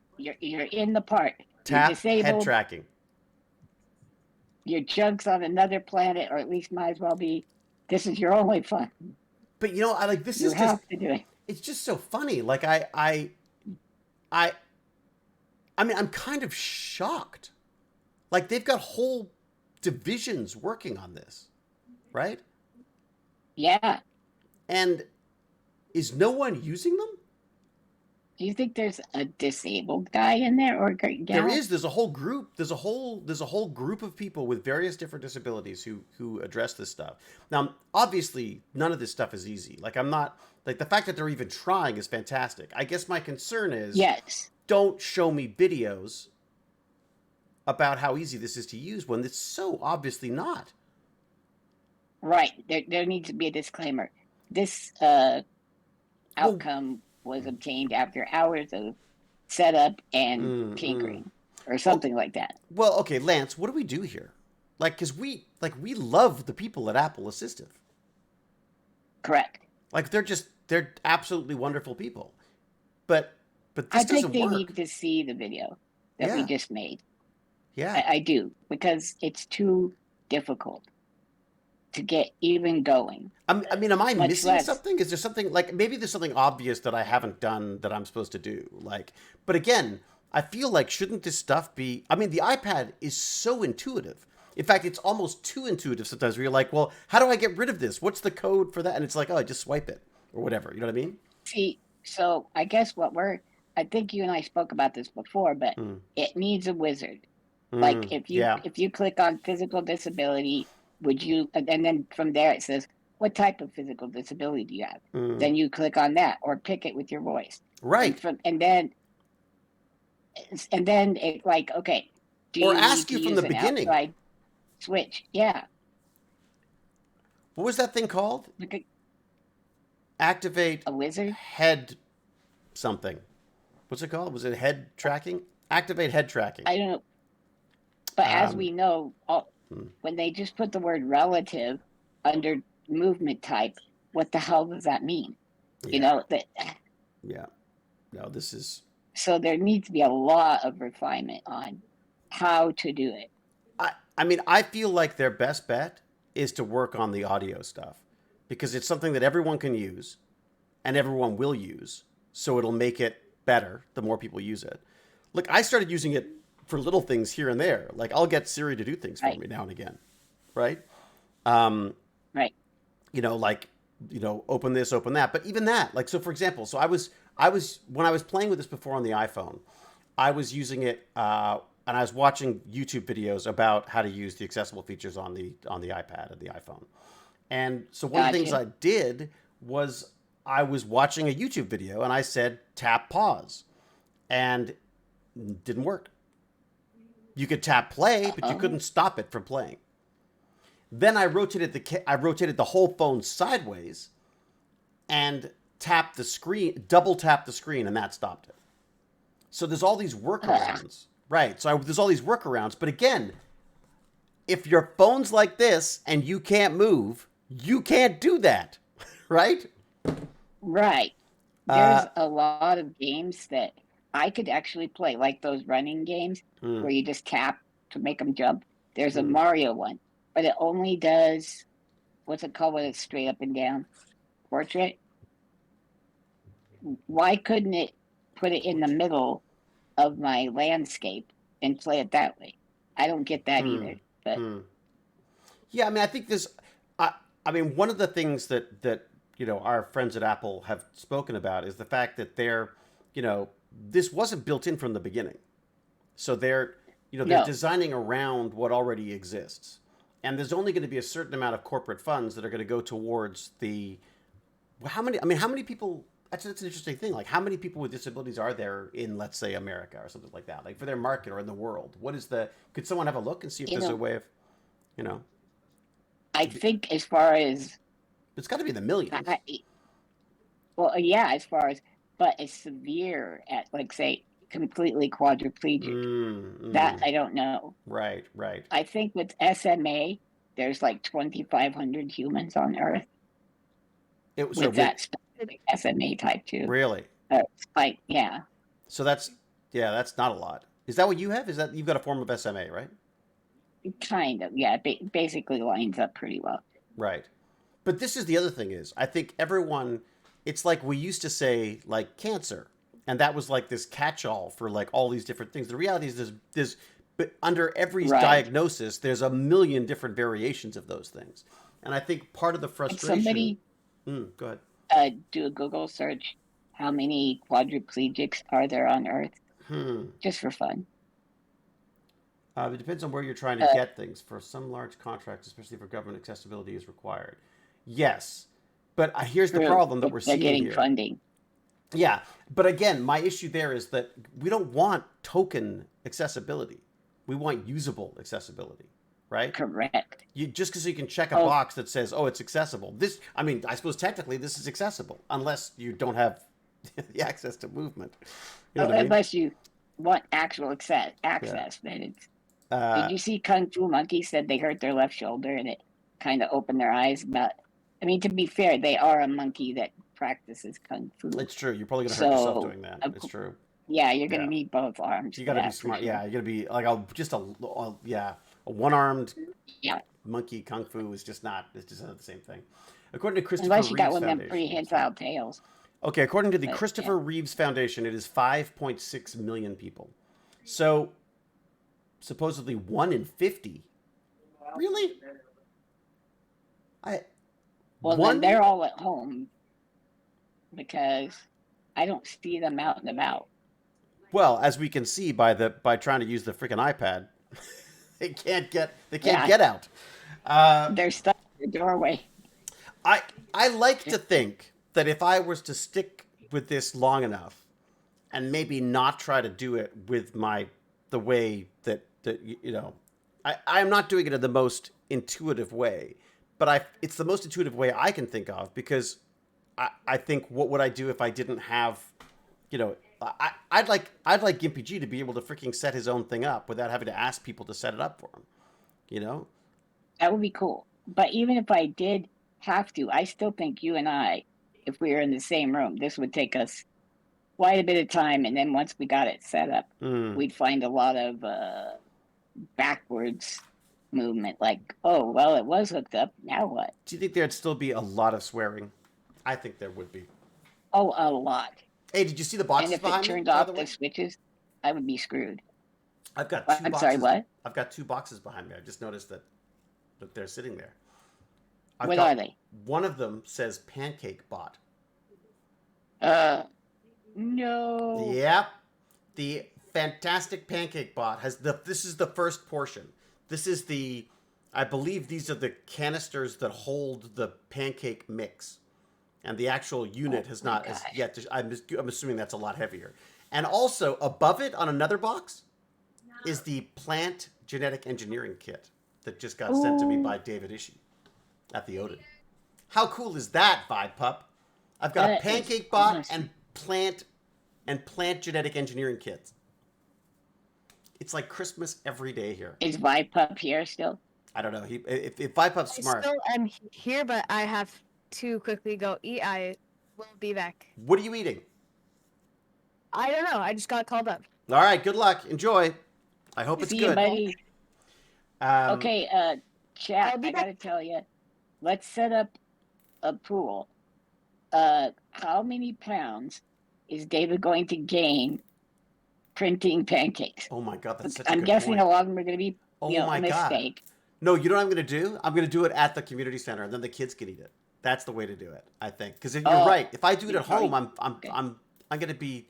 in the part. Tap You're disabled. head tracking. Your junk's on another planet, or at least might as well be. This is your only fun. But you know, I like this You is have just to do it. it's just so funny. Like I mean, I'm kind of shocked. Like they've got whole divisions working on this, right? Yeah. And is no one using them? Do you think there's a disabled guy in there or gal? There is. There's a whole group. There's a whole group of people with various different disabilities who address this stuff. Now, obviously, none of this stuff is easy. Like I'm not like the fact that they're even trying is fantastic. I guess my concern is Yes. don't show me videos about how easy this is to use when it's so obviously not. Right. There needs to be a disclaimer. this outcome was obtained after hours of setup and tinkering, or something like that. Well, okay, Lance, what do we do here? Like, because we love the people at Apple Assistive. Correct. Like, they're absolutely wonderful people. But this I doesn't think they work. need to see the video that we just made. Yeah. I do, because it's too difficult to get even going. I mean, am I Much missing less. something? Is there something, like, maybe there's something obvious that I haven't done that I'm supposed to do? Like, but again, I feel like, shouldn't this stuff be, I mean, the iPad is so intuitive. In fact, it's almost too intuitive sometimes where you're like, well, how do I get rid of this? What's the code for that? And it's like, oh, just swipe it or whatever. You know what I mean? See, so I guess I think you and I spoke about this before, but it needs a wizard. Like if you click on physical disability, would you, and then from there it says, what type of physical disability do you have? Then you click on that or pick it with your voice. Right. And then it's like, okay, do or you ask need you to from use the an beginning. outside switch? Yeah. What was that thing called? Like Activate a wizard? head something. What's it called? Was it head tracking? Activate head tracking. I don't know. But as we know, when they just put the word relative under movement type, what the hell does that mean? Yeah. You know, that. Yeah. No, this is. So there needs to be a lot of refinement on how to do it. I mean, I feel like their best bet is to work on the audio stuff because it's something that everyone can use and everyone will use. So it'll make it better the more people use it. Look, I started using it for little things here and there. Like I'll get Siri to do things for me now and again. Right. Right. You know, like, you know, open this, open that. But even that, like, so for example, so I was, when I was playing with this before on the iPhone, I was using it, and I was watching YouTube videos about how to use the accessible features on the iPad and the iPhone. And so one of the things I did was I was watching a YouTube video and I said, tap pause, and it didn't work. You could tap play, but you couldn't stop it from playing. Then I rotated the whole phone sideways and tapped the screen, double tapped the screen, and that stopped it. So there's all these workarounds. Right. So there's all these workarounds. But again, if your phone's like this and you can't move, you can't do that. Right? Right. There's a lot of games that I could actually play, like those running games where you just tap to make them jump. There's a Mario one, but it only does, what's it called when it's straight up and down? Portrait? Why couldn't it put it in the middle of my landscape and play it that way? I don't get that either. But yeah, I mean, I think this. I mean, one of the things that you know our friends at Apple have spoken about is the fact that they're, you know, this wasn't built in from the beginning, so they're designing around what already exists, and there's only going to be a certain amount of corporate funds that are going to go towards the. How many people? That's an interesting thing. Like, how many people with disabilities are there in, let's say, America or something like that? Like, for their market or in the world, what is the? Could someone have a look and see if there's a way of, you know? I think as far as it's got to be in the millions. Well, yeah, as far as, but it's severe at, like, say, completely quadriplegic. That I don't know. Right. I think with SMA, there's like 2,500 humans on Earth with that specific SMA type 2. Really? Like, yeah. So that's not a lot. Is that what you have? Is that you've got a form of SMA, right? Kind of, yeah. Basically lines up pretty well. Right. But this is the other thing is, I think everyone, it's like we used to say, like, cancer. And that was like this catch-all for like all these different things. The reality is there's but under every diagnosis, there's a million different variations of those things. And I think part of the frustration... Somebody go ahead. Do a Google search. How many quadriplegics are there on Earth? Just for fun. It depends on where you're trying to get things. For some large contracts, especially for government, accessibility is required. Yes, but here's the problem that we're seeing here. They're getting funding. Yeah, but again, my issue there is that we don't want token accessibility. We want usable accessibility. right? Correct. You just because you can check a Oh. box that says, "Oh, it's accessible." This, I mean, I suppose technically this is accessible unless you don't have the access to movement. You know what I mean? Unless you want actual access, then it's. Did you see Kung Fu Monkey said they hurt their left shoulder and it kind of opened their eyes? But I mean, to be fair, they are a monkey that practices Kung Fu. It's true. You're probably gonna hurt yourself doing that. of It's cou- true. Yeah, you're gonna Yeah. need both arms. You for got to be that, for smart. sure. Yeah, you got to be like a one-armed Yeah. monkey kung fu is just not. It's just not the same thing. According to Christopher Unless you got Reeves one of them Foundation. prehensile tails. Okay, according to the But, Christopher Reeves Foundation, it is 5.6 million people. So supposedly 1 in 50. Really? Well, then they're all at home because I don't see them out and about. Well, as we can see by trying to use the freaking iPad, they can't get out. They're stuck in the doorway. I like to think that if I was to stick with this long enough and maybe not try to do it with the way that you know, I'm not doing it in the most intuitive way, but it's the most intuitive way I can think of, because I think, what would I do if I didn't have, you know, I'd like GimpyG to be able to freaking set his own thing up without having to ask people to set it up for him, you know? That would be cool. But even if I did have to, I still think you and I, if we were in the same room, this would take us quite a bit of time. And then once we got it set up, we'd find a lot of backwards movement. Like, oh, well, it was hooked up. Now what? Do you think there'd still be a lot of swearing? I think there would be. Oh, a lot. Hey, did you see the boxes And if behind it me, turned by off the the way? switches, I would be screwed. I've got 2 I'm boxes. sorry, what? I've got 2 boxes behind me. I just noticed that they're sitting there. What are they? One of them says Pancake Bot. No. Yep. The fantastic Pancake Bot this is the first portion. This is I believe these are the canisters that hold the pancake mix. And the actual unit has not as yet. I'm assuming that's a lot heavier. And also above it on another box is the plant genetic engineering kit that just got sent to me by David Ishii at the Odin. How cool is that, Vibe Pup? I've got a Pancake Bot awesome. and plant genetic engineering kits. It's like Christmas every day here. Is Vibe Pup here still? I don't know. If Vibe Pup's smart. I still am here, but I have to quickly go eat. I will be back. What are you eating? I don't know. I just got called up. All right. Good luck. Enjoy. I hope it's See you, good. buddy. Okay, chat, I'll be I back. gotta tell you, let's set up a pool. How many pounds is David going to gain printing pancakes? Oh my God, that's such a I'm good guessing point. a lot of them are going to be Oh a my God. mistake. No, you know what I'm going to do? I'm going to do it at the community center, and then the kids can eat it. That's the way to do it, I think. Because you're right. If I do it at home, I'm going to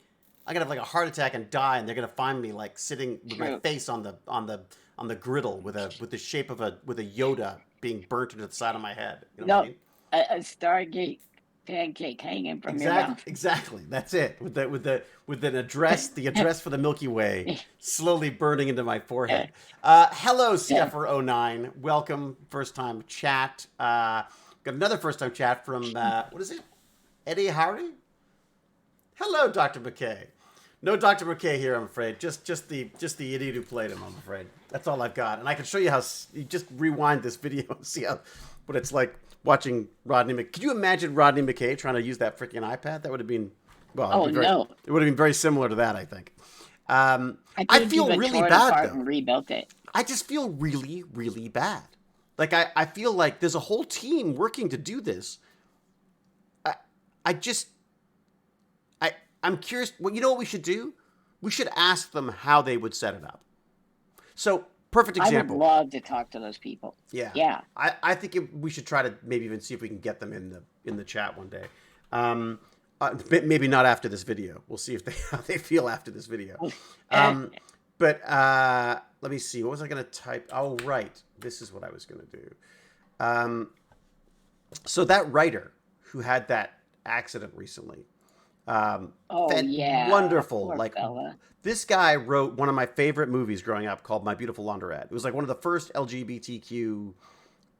have like a heart attack and die, and they're going to find me like sitting with my face on the griddle with the shape of a Yoda being burnt into the side of my head. You know what I mean? A Stargate pancake hanging from your mouth. Exactly. That's it. With an address, the address for the Milky Way slowly burning into my forehead. Hello, Steffer09. Welcome, first time chat. Got another first time chat from what is it? Eddie Hardy? Hello, Dr. McKay. No Dr. McKay here, I'm afraid. Just the idiot who played him, I'm afraid. That's all I've got. And I can show you how you just rewind this video and see what it's like watching Rodney McKay. Could you imagine Rodney McKay trying to use that freaking iPad? That would have been, well, no. It would have been very similar to that, I think. I feel really bad, though. And rebuilt it. I just feel really, really bad. Like, I feel like there's a whole team working to do this. I'm curious. Well, you know what we should do? We should ask them how they would set it up. So, perfect example. I would love to talk to those people. Yeah. Yeah. I think we should try to maybe even see if we can get them in the chat one day. Maybe not after this video. We'll see how they feel after this video. But let me see. What was I going to type? Oh, right. This is what I was going to do. So that writer who had that accident recently, Oh yeah, Wonderful. poor Like, fella. this guy wrote one of my favorite movies growing up called My Beautiful Laundrette. It was like one of the first LGBTQ,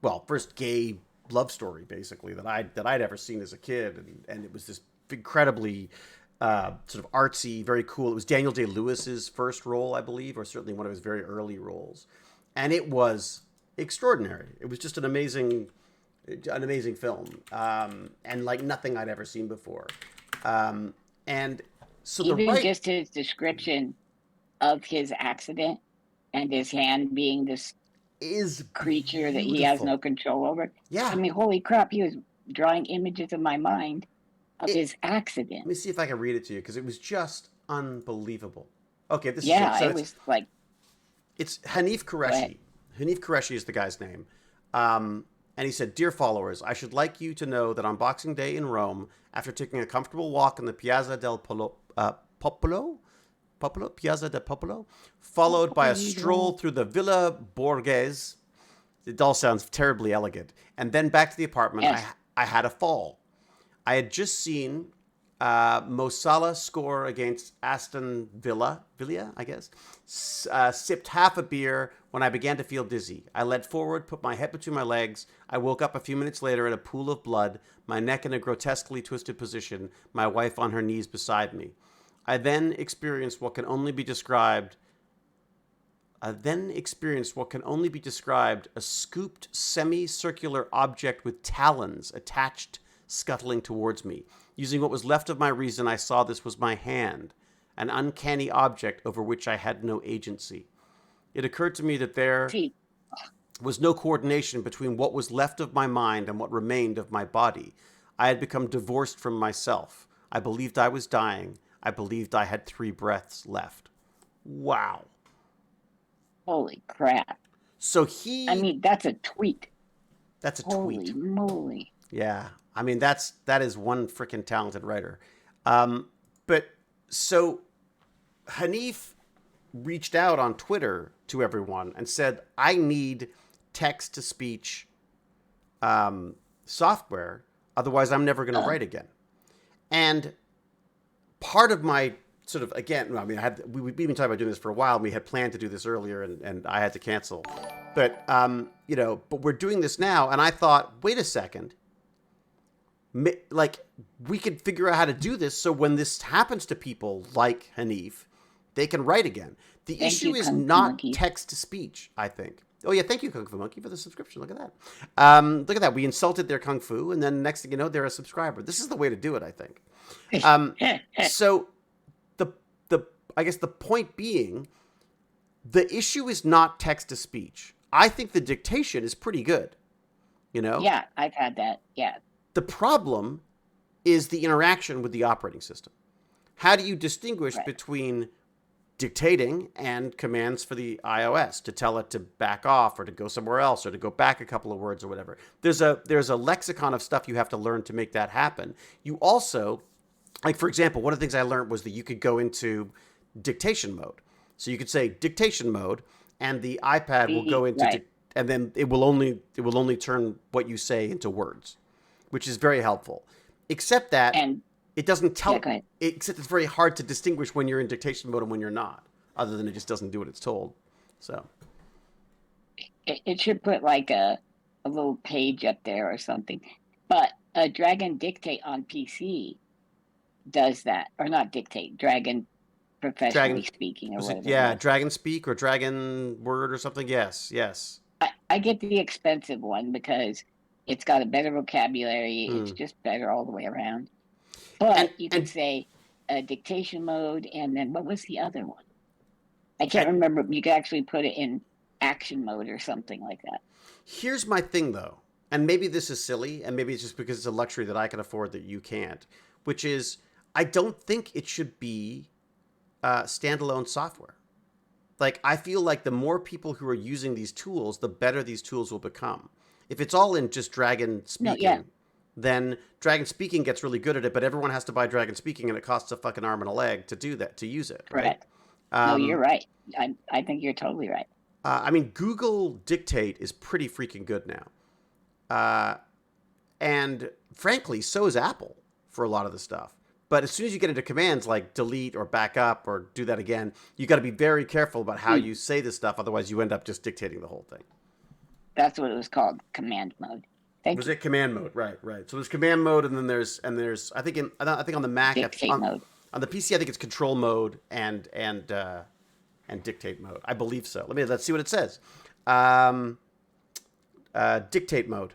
well, first gay love story basically that I'd ever seen as a kid, and it was this incredibly sort of artsy, very cool. It was Daniel Day-Lewis's first role, I believe, or certainly one of his very early roles, and it was extraordinary. It was just an amazing film, and like nothing I'd ever seen before. And so the Even right just his description of his accident and his hand being this is creature that he has beautiful. no control over. Yeah. I mean, holy crap, he was drawing images in my mind of his Let accident. me see if I can read it to you because it was just unbelievable. Okay, this Yeah, is it. So it was like, it's Hanif Qureshi. Hanif Qureshi is the guy's name. And he said, "Dear followers, I should like you to know that on Boxing Day in Rome, after taking a comfortable walk in the Piazza del Popolo, Piazza del Popolo, followed by a stroll through the Villa Borghese, it all sounds terribly elegant, and then back to the apartment, yes. I had a fall. I had just seen Mo Salah score against Aston Villa, I guess. Sipped half a beer when I began to feel dizzy. I leant forward, put my head between my legs. I woke up a few minutes later in a pool of blood, my neck in a grotesquely twisted position, my wife on her knees beside me. I then experienced what can only be described a scooped semicircular object with talons attached scuttling towards me. Using what was left of my reason, I saw this was my hand, an uncanny object over which I had no agency. It occurred to me that there was no coordination between what was left of my mind and what remained of my body. I had become divorced from myself. I believed I was dying. I believed I had 3 breaths left. Wow. Holy crap. So I mean, that's a tweet. That's a Holy tweet. moly. Yeah. I mean, that is one freaking talented writer. But so Hanif reached out on Twitter to everyone and said, I need text-to-speech software. Otherwise, I'm never going to write again. And part of my sort of, again, I mean, we've been talking about doing this for a while. And we had planned to do this earlier, and I had to cancel. But, but we're doing this now. And I thought, wait a second. Like, we could figure out how to do this so when this happens to people like Hanif, they can write again. The issue is not text-to-speech, I think. Oh, yeah, thank you, Kung Fu Monkey, for the subscription. Look at that. Look at that. We insulted their Kung Fu, and then next thing you know, they're a subscriber. This is the way to do it, I think. So I guess the point being, the issue is not text-to-speech. I think the dictation is pretty good, you know? Yeah, I've had that, yeah. The problem is the interaction with the operating system. How do you distinguish between dictating and commands for the iOS to tell it to back off or to go somewhere else or to go back a couple of words or whatever? There's a lexicon of stuff you have to learn to make that happen. You also, like, for example, one of the things I learned was that you could go into dictation mode. So you could say dictation mode, and the iPad will go into and then it will only turn what you say into words, which is very helpful. Except that it doesn't tell. Except it's very hard to distinguish when you're in dictation mode and when you're not. Other than it just doesn't do what it's told. So it should put like a little page up there or something. But Dragon Dictate on PC does that, or not Dictate, Dragon Professionally Speaking, or whatever. Yeah, Dragon Speak or Dragon Word or something. Yes. I get the expensive one because it's got a better vocabulary. It's just better all the way around. But you can say dictation mode, and then what was the other one? I can't remember. You can actually put it in action mode or something like that. Here's my thing, though, and maybe this is silly, and maybe it's just because it's a luxury that I can afford that you can't, which is I don't think it should be standalone software. Like, I feel like the more people who are using these tools, the better these tools will become. If it's all in just Dragon Speaking, then Dragon Speaking gets really good at it, but everyone has to buy Dragon Speaking, and it costs a fucking arm and a leg to do that, to use it. Correct. Right? No, you're right. I think you're totally right. I mean, Google Dictate is pretty freaking good now. And frankly, so is Apple for a lot of the stuff. But as soon as you get into commands like delete or back up or do that again, you got to be very careful about how you say this stuff. Otherwise, you end up just dictating the whole thing. That's what it was called, command mode. Was it command mode? Right. So there's command mode, and then there's I think on the Mac, dictate mode. On the PC, I think it's control mode and dictate mode. I believe so. Let's see what it says. Dictate mode.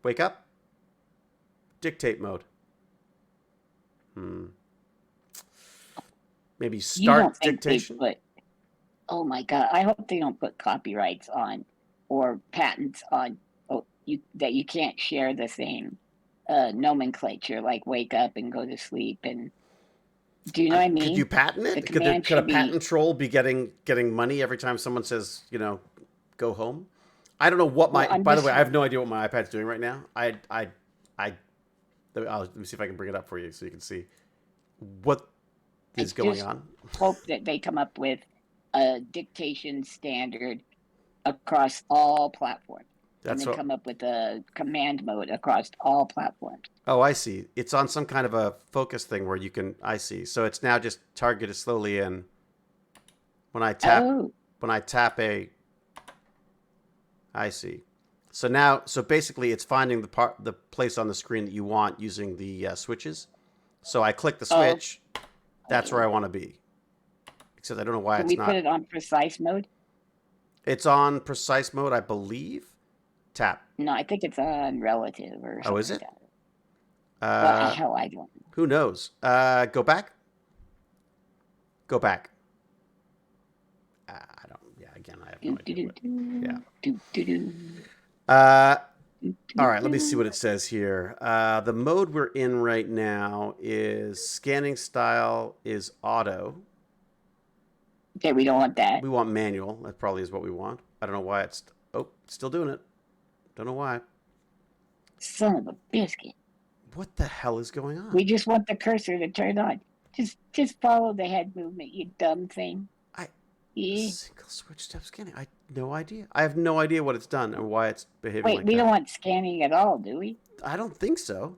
Wake up. Dictate mode. Maybe start dictation. Oh my God! I hope they don't put copyrights on or patents on that you can't share the same nomenclature, like wake up and go to sleep. And do you know what I mean? Could you patent it? Could a patent troll be getting money every time someone says, go home? I don't know what by the way, I have no idea what my iPad's doing right now. Let me see if I can bring it up for you so you can see what is going on. Hope that they come up with a dictation standard across all platforms. Come up with a command mode across all platforms. Oh, I see. It's on some kind of a focus thing where you can. I see. So it's now just targeted slowly in. When I tap a. I see. So basically, it's finding the place on the screen that you want using the switches. So I click the switch. That's where I want to be. Except I don't know why it's not. Can we put it on precise mode? It's on precise mode, I believe. Tap. No, I think it's on relative or something. Oh, is it? Hell, I don't know. Who knows? Go back. Go back. I don't. Yeah, again, I have no idea. All right, let me see what it says here. The mode we're in right now is scanning style is auto. Okay, we don't want that. We want manual. That probably is what we want. I don't know why it's still doing it. Don't know why. Son of a biscuit. What the hell is going on? We just want the cursor to turn on. Just follow the head movement, you dumb thing. Single switch step scanning. I have no idea. I have no idea what it's done and why it's behaving like that. Wait, we don't want scanning at all, do we? I don't think so.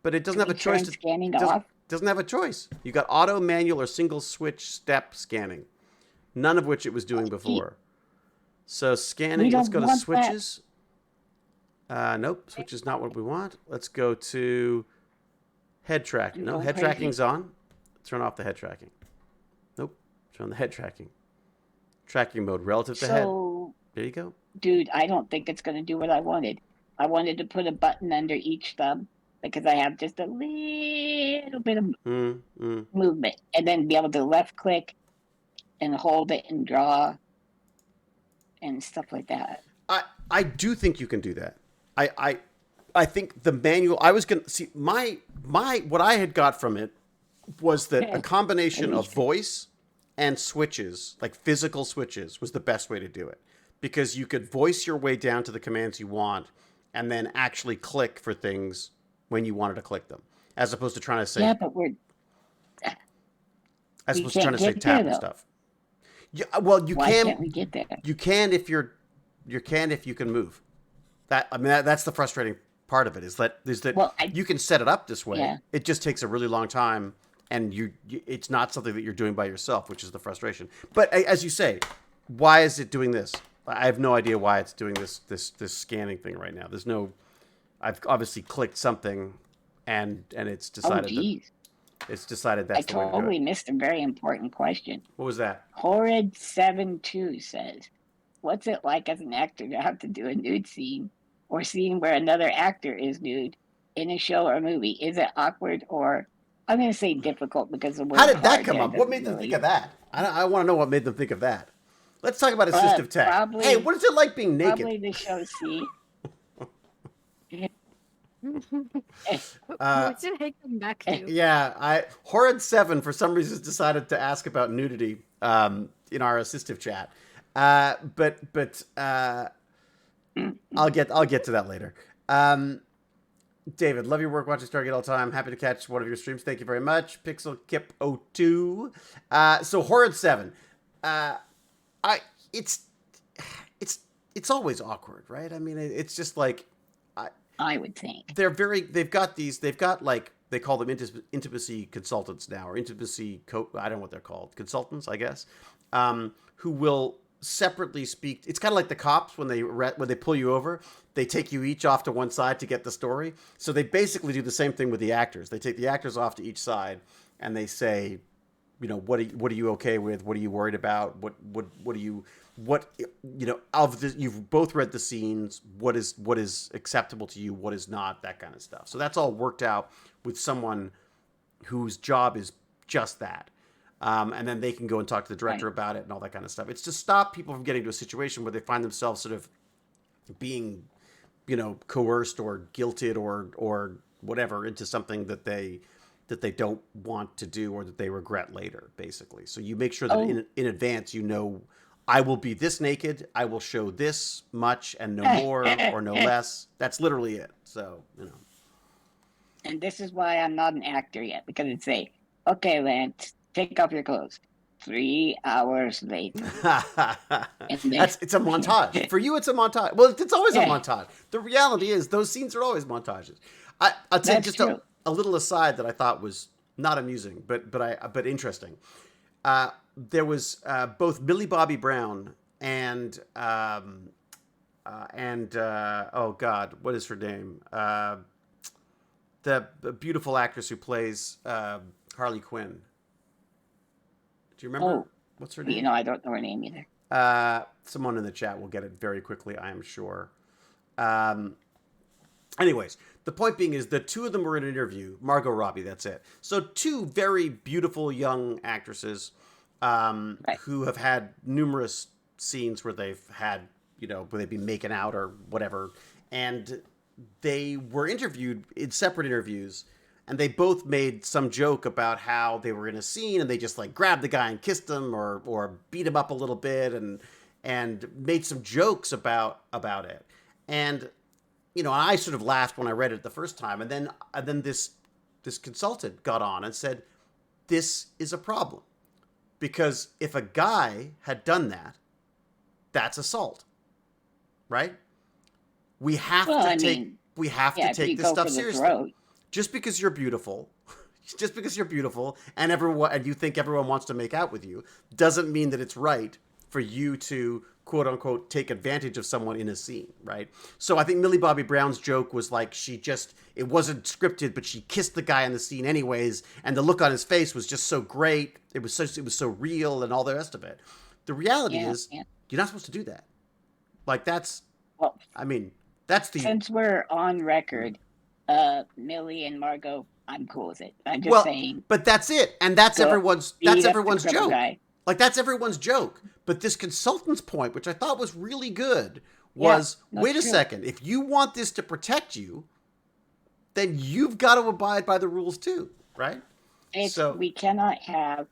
But it doesn't have a choice. Scanning off? Doesn't have a choice. You got auto, manual, or single switch step scanning. None of which it was doing before. So scanning. Let's go to switches. Nope, switch is not what we want. Let's go to head tracking. No, head tracking's on. Turn off the head tracking. Nope, turn on the head tracking. Tracking mode relative to head. There you go. Dude, I don't think it's going to do what I wanted. I wanted to put a button under each thumb because I have just a little bit of movement, and then be able to left click and hold it and draw and stuff like that. I do think you can do that. I think the manual. I was gonna see my what I had got from it was that a combination of voice and switches, like physical switches, was the best way to do it, because you could voice your way down to the commands you want and then actually click for things when you wanted to click them, as opposed to trying to say as opposed to trying to say tap and stuff. Yeah, well, Why can't we get there? You can if you can move. That's the frustrating part of it is that you can set it up this way. Yeah. It just takes a really long time, and it's not something that you're doing by yourself, which is the frustration. But as you say, why is it doing this? I have no idea why it's doing this scanning thing right now. I've obviously clicked something, and it's decided. It's decided that's the way to do it. I totally missed a very important question. What was that? Horrid72 says, "What's it like as an actor to have to do a nude scene or scene where another actor is nude in a show or movie? Is it awkward or, I'm going to say difficult because the word." How did that come up? What made them think of that? I want to know what made them think of that. Let's talk about assistive tech. Hey, what is it like being naked? Probably the show scene. What's it taking back to? Yeah, Horrid7 for some reason decided to ask about nudity in our assistive chat. But I'll get to that later. David, love your work watching Stargate all the time. Happy to catch one of your streams. Thank you very much. Pixel Kip 02. So Horrid7. It's always awkward, right? I mean, it's just like I would think. they've got like, they call them intimacy consultants now, or I don't know what they're called, consultants, I guess, who will separately speak. It's kind of like the cops when they pull you over, they take you each off to one side to get the story. So they basically do the same thing with the actors. They take the actors off to each side and they say, you know, what are you okay with? What are you worried about? You've both read the scenes. What is acceptable to you? What is not? That kind of stuff. So that's all worked out with someone whose job is just that. And then they can go and talk to the director about it and all that kind of stuff. It's to stop people from getting to a situation where they find themselves sort of being, you know, coerced or guilted or whatever into something that they don't want to do or that they regret later, basically. So you make sure that in advance, you know, I will be this naked, I will show this much and no more or no less. That's literally it. So, you know. And this is why I'm not an actor yet, because it'd say, okay, Lance, take off your clothes. 3 hours later. It's a montage. For you, it's a montage. Well, it's always a montage. The reality is those scenes are always montages. I'll tell you just a little aside that I thought was not amusing, but interesting. There was both Millie Bobby Brown and oh God, what is her name? The beautiful actress who plays Harley Quinn. Do you remember? What's her name? You know, I don't know her name either. Someone in the chat will get it very quickly, I am sure. Anyways, the point being is the two of them were in an interview. Margot Robbie, that's it. So two very beautiful young actresses who have had numerous scenes where they've had, you know, where they've been making out or whatever. And they were interviewed in separate interviews. And they both made some joke about how they were in a scene and they just like grabbed the guy and kissed him or beat him up a little bit and made some jokes about it. And, you know, I sort of laughed when I read it the first time. And then this consultant got on and said, this is a problem. Because if a guy had done that, that's assault. Right? We have to take this stuff seriously. Just because you're beautiful, and you think everyone wants to make out with you, doesn't mean that it's right for you to quote unquote take advantage of someone in a scene, right? So I think Millie Bobby Brown's joke was like it wasn't scripted, but she kissed the guy in the scene anyways, and the look on his face was just so great. It was so real and all the rest of it. The reality is you're not supposed to do that. Like that's the since we're on record. Millie and Margot, I'm cool with it. I'm just saying. But that's it. And that's everyone's joke. Guy. Like that's everyone's joke. But this consultant's point, which I thought was really good, was wait a second. If you want this to protect you, then you've got to abide by the rules too, right? We cannot have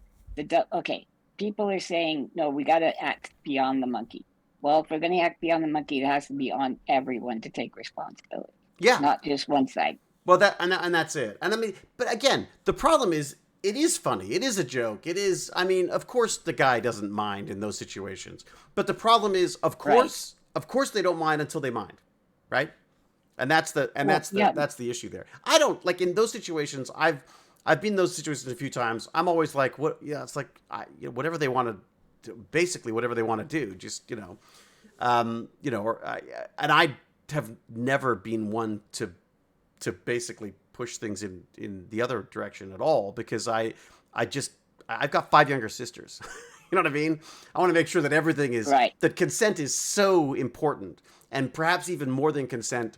people are saying, no, we got to act beyond the monkey. Well, if we're going to act beyond the monkey, it has to be on everyone to take responsibility. Yeah. Not just one side. Well, that's it. And I mean, but again, the problem is it is funny. It is a joke. It is, I mean, of course the guy doesn't mind in those situations. But the problem is, of course they don't mind until they mind. Right? And that's the issue there. I don't like in those situations. I've been in those situations a few times. I'm always like, it's like whatever they want to do, basically whatever they want to do, just, and I have never been one to basically push things in the other direction at all, because I've got 5 younger sisters. You know what I mean? I want to make sure that everything is that consent is so important, and perhaps even more than consent.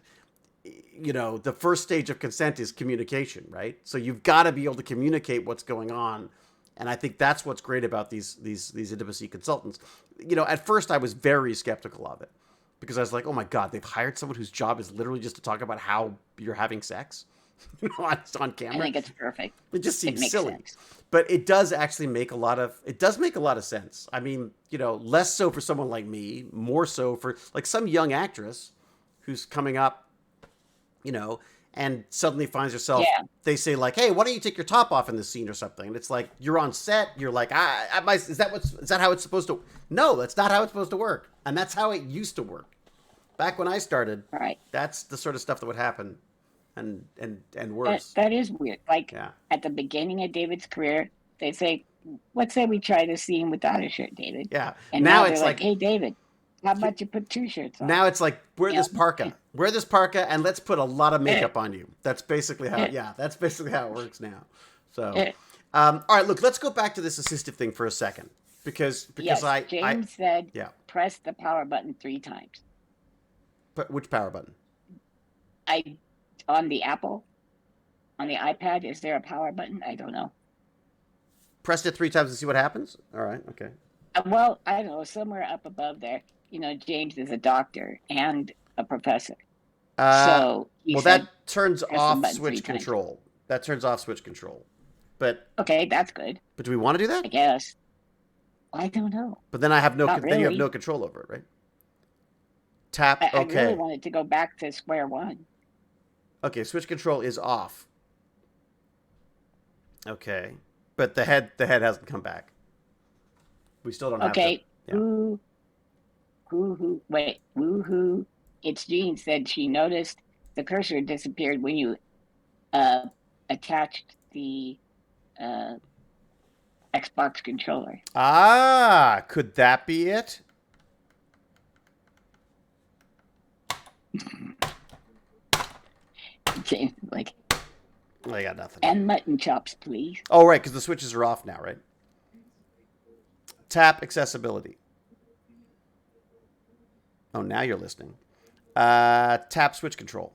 The first stage of consent is communication, right? So you've got to be able to communicate what's going on. And I think that's what's great about these intimacy consultants. At first I was very skeptical of it, because I was like, oh my God, they've hired someone whose job is literally just to talk about how you're having sex on camera. I think it's perfect. It just seems silly. Sense. But it does actually make a lot of sense. I mean, less so for someone like me, more so for like some young actress who's coming up, and suddenly finds herself, they say like, hey, why don't you take your top off in this scene or something? And it's like, you're on set. You're like, is that how it's supposed to? No, that's not how it's supposed to work. And that's how it used to work. Back when I started, Right. that's the sort of stuff that would happen, and That, worse. that is weird. Like Yeah. at the beginning of David's career, they say, let's say we try to see him without a shirt, David. Yeah. And Now now they're it's like, like hey, David, how about you put 2 shirts on? now it's like wear Yeah. this parka, and let's put a lot of makeup on you. That's basically how. Eh. Yeah, that's basically how it works now. So, Eh. all right, look, let's go back to this assistive thing for a second because Yes, I James said, yeah. press the power button 3 times. But which power button? On the Apple, on the iPad, is there a power button? I don't know. Press it 3 times and see what happens. All right, okay. Well, I don't know, somewhere up above there. You know, James is a doctor and a professor. So he well, said, that turns press the off button switch 3 times. control. That turns off switch control. But Okay, that's good, do we want to do I that? guess. I don't know. But then I have no. Not Then you have really. no control over it, right? Tap. I Okay. really wanted to go back to square one. Okay. Switch control is off. Okay, but the head hasn't come back. We still don't have Okay, to. Yeah. woohoo. It's Jean said she noticed the cursor disappeared when you attached the Xbox controller. Ah, could that be it? James is like, I got nothing. and mutton chops, please. Oh, right, because the switches are off now, right? Tap accessibility. Oh, now you're listening. Tap switch control.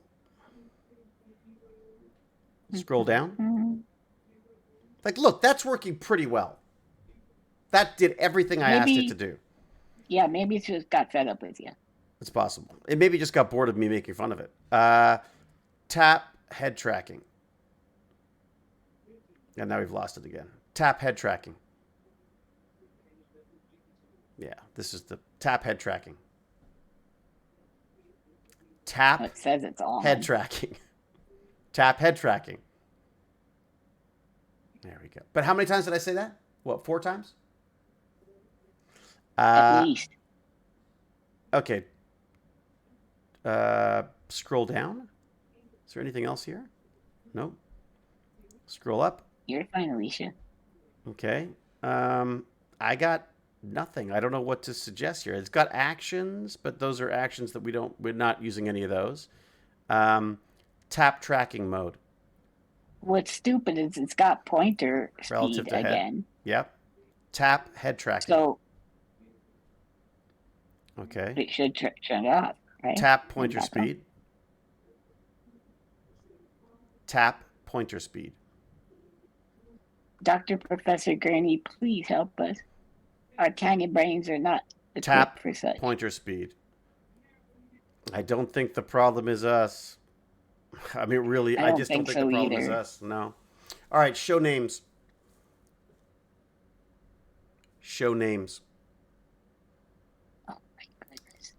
Scroll down. Like, look, that's working pretty well. That did everything I asked it to do. Yeah, maybe it just got fed up with you. It's possible. It maybe just got bored of me making fun of it. Tap head tracking. And now we've lost it again. Tap head tracking. Yeah, this is the tap head tracking. Tap It says it's on. head tracking. Tap head tracking. There we go. But how many times did I say that? What, 4 times? At least. Okay. Scroll down. Is there anything else here? Nope. Scroll up. You're fine, Alicia. Okay. I got nothing. I don't know what to suggest here. It's got actions, but those are actions that we're not using any of those. Tap tracking mode. What's stupid is it's got pointer Relative speed to head. again. Yep. Tap head tracking. So Okay. it should turn it off, right? Tap pointer Back on. speed. Tap pointer speed. Dr. Professor Gurney, please help us. Our tiny brains are not equipped Tap for such. pointer speed. I don't think the problem is us. I mean, really, I I don't just don't think think the so problem is either. us. No. All right, show names. Show names. Oh my goodness.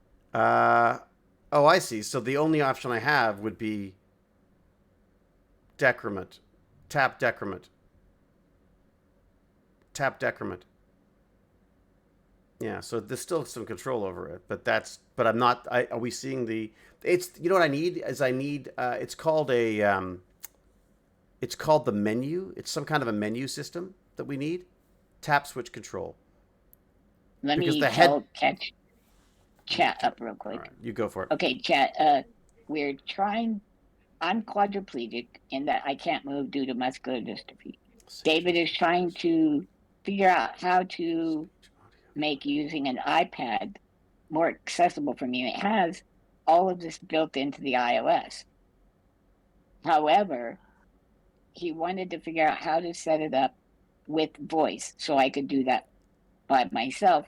Oh, I see. So the only option I have would be decrement. Tap decrement. Tap decrement. Yeah, so there's still some control over it, but I'm not. Are we seeing the? It's, you know what I need is it's called the menu. It's some kind of a menu system that we need. Tap switch control. Let Because me the head- catch chat up real quick. All right, you go for it. Okay, chat. I'm quadriplegic in that I can't move due to muscular dystrophy. David is trying to figure out how to make using an iPad more accessible for me. It has all of this built into the iOS. However, he wanted to figure out how to set it up with voice so I could do that by myself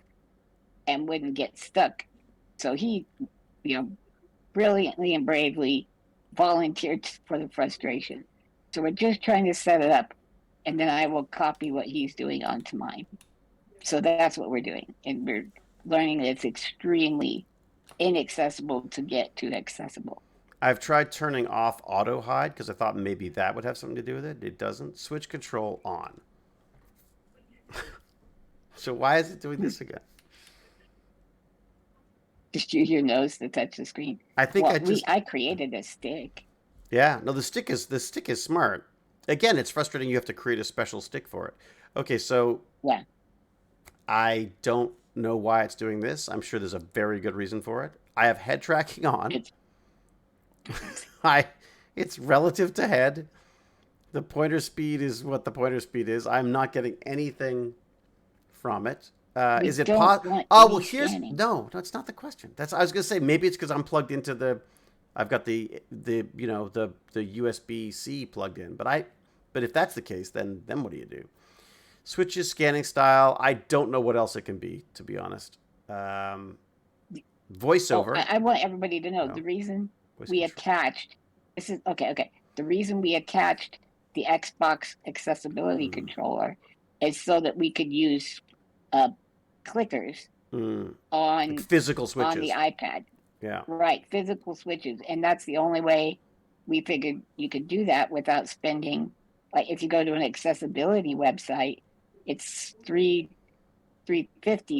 and wouldn't get stuck. So he, brilliantly and bravely volunteered for the frustration. So we're just trying to set it up, and then I will copy what he's doing onto mine. So that's what we're doing. And we're learning that it's extremely inaccessible to get to accessible. I've tried turning off auto hide because I thought maybe that would have something to do with it. It doesn't. Switch control on. So why is it doing this again? Just use your nose to touch the screen. I think Well, I created a stick. Yeah, no, the stick is smart. Again, it's frustrating. You have to create a special stick for it. Okay, so Yeah. I don't know why it's doing this. I'm sure there's a very good reason for it. I have head tracking on. It's It's relative to head. The pointer speed is what the pointer speed is. I'm not getting anything from it. We Is it don't possible? want Oh, any well, here's scanning. no, it's not the question. I was gonna say maybe it's because I'm plugged into the. I've got the USB-C plugged in, but if that's the case, then what do you do? Switches, scanning style. I don't know what else it can be, to be honest. Voiceover. I want everybody to know No. the reason Voice we control. attached. This is okay. The reason we attached the Xbox accessibility Mm. controller is so that we could use clickers Like on physical switches. on the iPad. Yeah. Right, physical switches, and that's the only way we figured you could do that without spending. Like if you go to an accessibility website, it's $350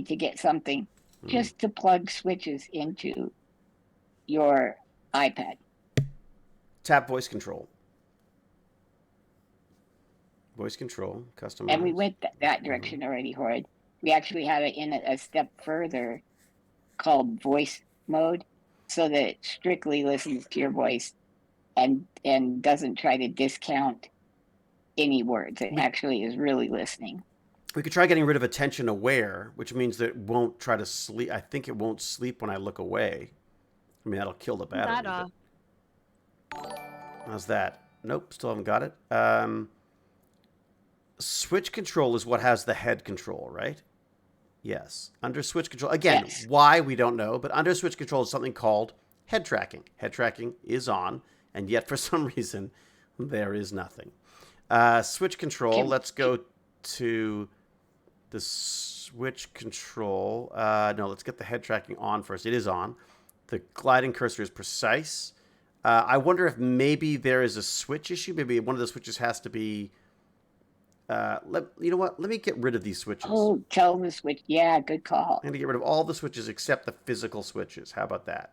to get something just to plug switches into your iPad. Tap voice control. Voice control, customize. And we went that direction already, Horrid. We actually had it in a step further called voice mode, so that it strictly listens to your voice and doesn't try to discount any words. It actually is really listening. We could try getting rid of attention aware, which means that it won't try to sleep. I think it won't sleep when I look away. I mean, that'll kill the battery. How's that? Nope, still haven't got it. Switch control is what has the head control, right? Yes. Under switch control, again, Yes. why we don't know, but under switch control is something called head tracking. Head tracking is on, and yet for some reason, there is nothing. Switch control, let's go to the switch control. No, let's get the head tracking on first. It is on. The gliding cursor is precise. I wonder if maybe there is a switch issue. Maybe one of the switches has to be... you know what? Let me get rid of these switches. Oh, tell the switch. Yeah, good call. I'm going to get rid of all the switches except the physical switches. How about that?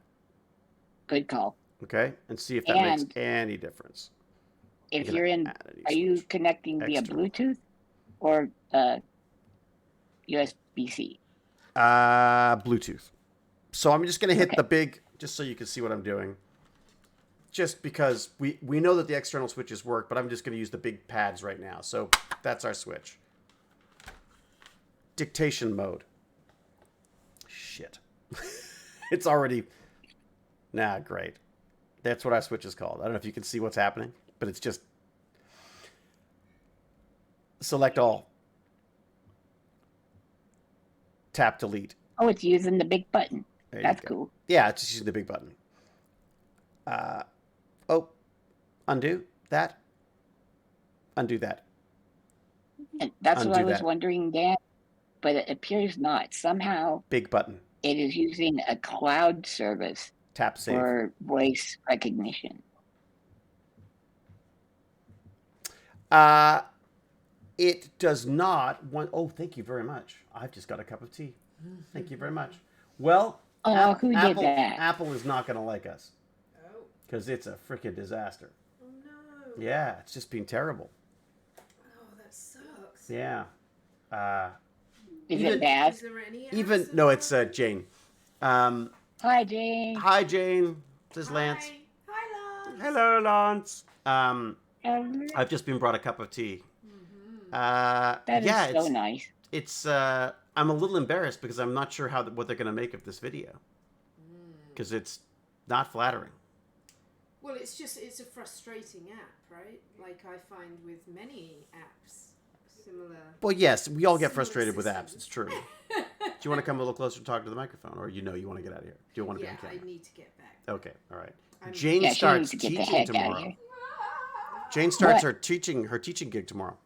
Good call. Okay? And see if that makes any difference. If I'm you're gonna in, add a new are you switch. connecting via External. Bluetooth or USB-C? Bluetooth. So I'm just going to hit Okay. the big, just so you can see what I'm doing. Just because we know that the external switches work, but I'm just going to use the big pads right now. So that's our switch. Dictation mode. Shit. It's already... Nah, great. That's what our switch is called. I don't know if you can see what's happening, but it's just... Select all. Tap delete. Oh, it's using the big button. There you That's go. cool. Yeah, it's just using the big button. Undo that. Undo that. And that's what Undo I was that. wondering, Dan. But it appears not. Somehow Big button. it is using a cloud service Tap save. for voice recognition. It does not want... Oh, thank you very much. I've just got a cup of tea. Thank you very much. Well, Oh, who did that? Apple is not going to like us Oh. because it's a freaking disaster. Oh no. Yeah, it's just been terrible. Oh, that sucks. Yeah. Is even- it bad? Is there any Even... apps No, in it's there? Jane. Hi, Jane. Hi, Jane. This is Lance. Hi. Hi, Lance. Hello, Lance. That I've just been brought a cup of tea. is Yeah, so nice. it's I'm a little embarrassed because I'm not sure what they're going to make of this video because it's not flattering. Well, it's a frustrating app, right? Like I find with many apps, similar. Well, yes, we all get Similar frustrated with systems. apps. It's true. Do you want to come a little closer and talk to the microphone, or you want to get out of here? Do you want to Yeah, be on I camera? need to get back. Okay, all right. I'm- Jane Yeah, she starts needs to get the teaching heck out of tomorrow. here. Jane starts What? her teaching gig tomorrow.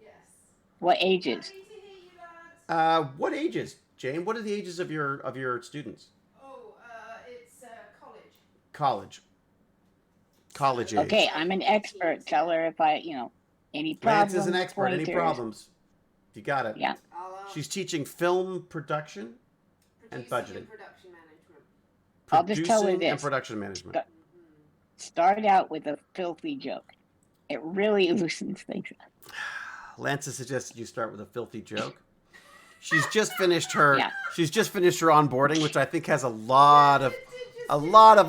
Yes. What ages? Happy to hear you, Lance. What ages, Jane? What are the ages of your students? Oh, it's college. College age. Okay, I'm an expert. Tell her if any problems. Lance is an expert. Any pointers. problems? You got it. Yeah. I'll, She's teaching film production and producing budgeting. production management. I'll just tell her Producing and this. production management. Start out with a filthy joke. It really loosens things up. Lance has suggested you start with a filthy joke. She's just finished her. Yeah. She's just finished her onboarding, which I think has a lot of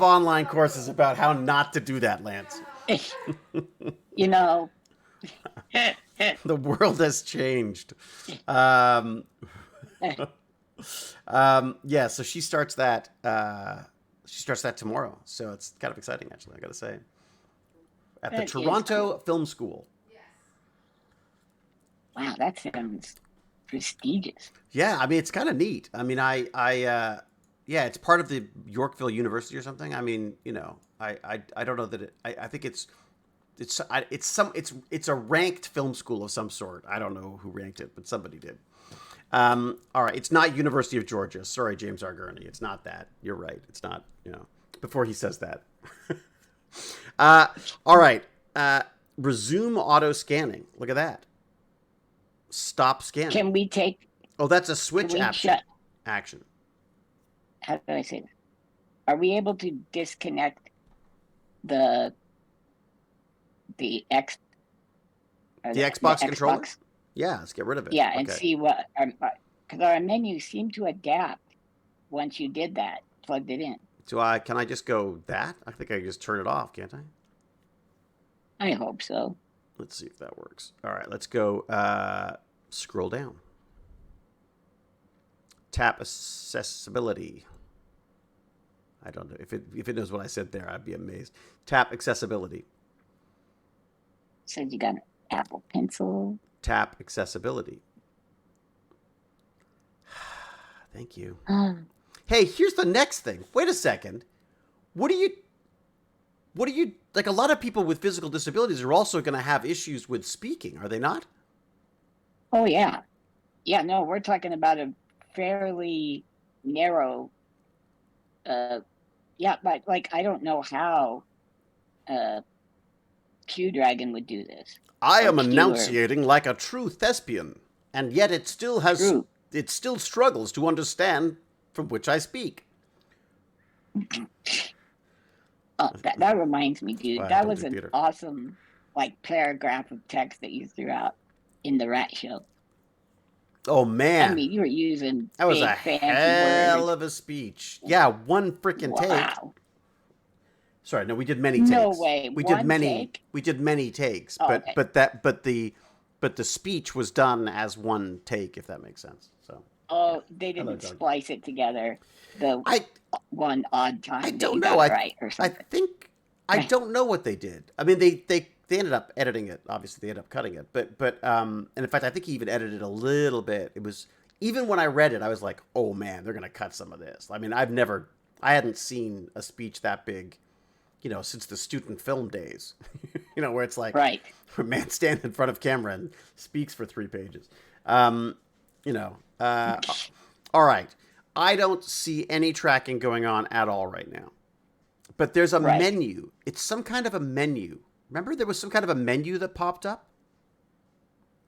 online courses about how not to do that, Lance. You know. The world has changed. Yeah, so she starts that. She starts that tomorrow, so it's kind of exciting, actually. I gotta say, at the That is Toronto cool. Film School. Wow, that sounds prestigious. Yeah, I mean it's kind of neat. I mean, yeah, it's part of the Yorkville University or something. I mean, you know, I don't know that it. I think it's a ranked film school of some sort. I don't know who ranked it, but somebody did. All right, it's not University of Georgia. Sorry, James R. Gurney. It's not that. You're right. It's not. You know, before he says that. All right. Resume auto scanning. Look at that. Stop scanning. Can we take? Oh, that's a switch action. How do I say this? Are we able to disconnect the Xbox controller? Yeah, let's get rid of it. Yeah, and see what, because our menu seemed to adapt once you did that, plugged it in. So can I just go that? I think I can just turn it off, can't I? I hope so. Let's see if that works. All right, let's go scroll down. Tap accessibility. I don't know. If it knows what I said there, I'd be amazed. Tap accessibility. Said you got an Apple Pencil. Tap accessibility. Thank you. Hey, here's the next thing. Wait a second. What do you like? A lot of people with physical disabilities are also going to have issues with speaking, are they not? Oh yeah, yeah. No, we're talking about a fairly narrow. Yeah, but like I don't know how Q Dragon would do this. I am enunciating like a true thespian, and yet it still struggles to understand from which I speak. Oh, that reminds me, dude. Wow, that was an awesome paragraph of text that you threw out in the Rat Show. Oh man! I mean, you were using that was a fancy hell words. of a speech. Yeah, one freaking take. Sorry, no, we did many takes. No way. We One did many. take? We did many takes, Oh, but okay. but the speech was done as one take, if that makes sense. So. Oh, they didn't splice it together. One odd time. I don't know. Or something. I don't know what they did. I mean, they ended up editing it. Obviously, they ended up cutting it. But and in fact, I think he even edited it a little bit. It was even when I read it, I was like, oh man, they're gonna cut some of this. I mean, I hadn't seen a speech that big, you know, since the student film days. You know, where it's like, right, a man stands in front of camera and speaks for 3 pages. You know, all right. I don't see any tracking going on at all right now. But there's a menu. It's some kind of a menu. Remember there was some kind of a menu that popped up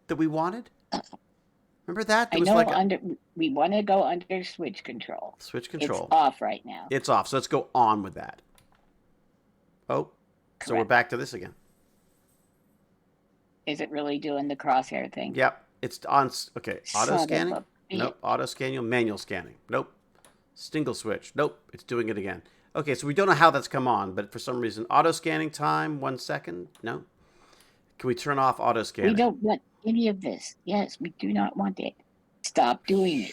that we wanted? Remember that? I know we want to go under switch control. Switch control. It's off right now. It's off. So let's go on with that. Oh, so we're back to this again. Is it really doing the crosshair thing? Yep. It's on. Okay. Auto scanning. Yeah. Nope. Auto scanning. Manual scanning. Nope. Single switch. Nope. It's doing it again. Okay, so we don't know how that's come on, but for some reason, auto scanning time, 1 second. No. Can we turn off auto scanning? We don't want any of this. Yes, we do not want it. Stop doing it.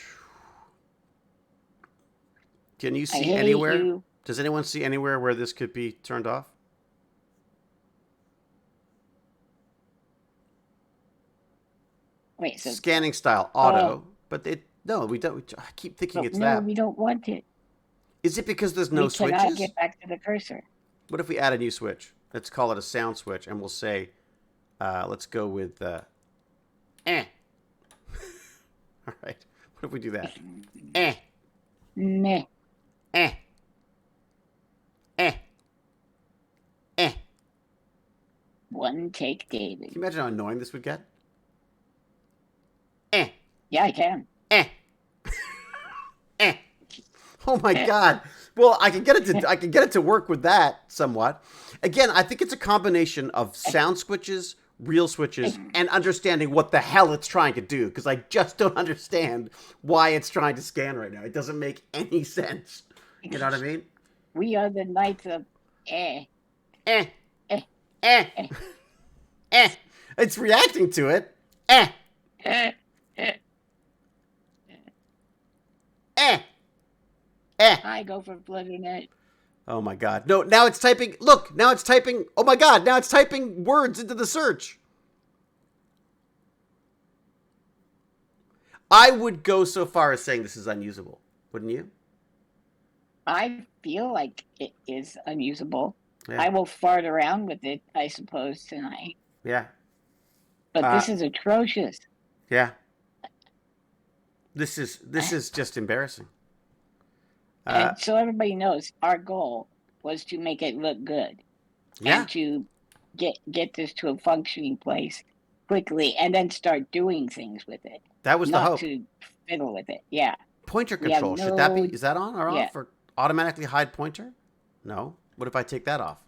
Can you see anywhere? Does anyone see anywhere where this could be turned off? Wait, so scanning style auto, but we don't. I keep thinking it's that. No, we don't want it. Is it because there's no switches? We cannot get back to the cursor. What if we add a new switch? Let's call it a sound switch, and we'll say, let's go with eh. All right. What if we do that? Eh. Meh. Eh. Eh. Eh. One take, David. Can you imagine how annoying this would get? Eh. Yeah, I can. Eh. Eh. Oh my God. Well, I can get it to work with that somewhat. Again, I think it's a combination of sound switches, real switches, and understanding what the hell it's trying to do. Because I just don't understand why it's trying to scan right now. It doesn't make any sense. You know what I mean? We are the knights of eh. Eh, Eh. eh, eh. It's reacting to it. Eh, Eh. Eh. eh, eh. I go for Flutternet. Oh my God. No, now it's typing. Look, now it's typing. Oh my God, now it's typing words into the search. I would go so far as saying this is unusable. Wouldn't you? I feel like it is unusable. Yeah. I will fart around with it, I suppose, tonight. Yeah. But this is atrocious. Yeah. This is just embarrassing. And so everybody knows our goal was to make it look good. Yeah. And to get this to a functioning place quickly and then start doing things with it. That was the Not hope. to fiddle with it. Yeah. Pointer We have control. Should that be? no- Is that on or Yeah. off? Or automatically hide pointer? No. What if I take that off?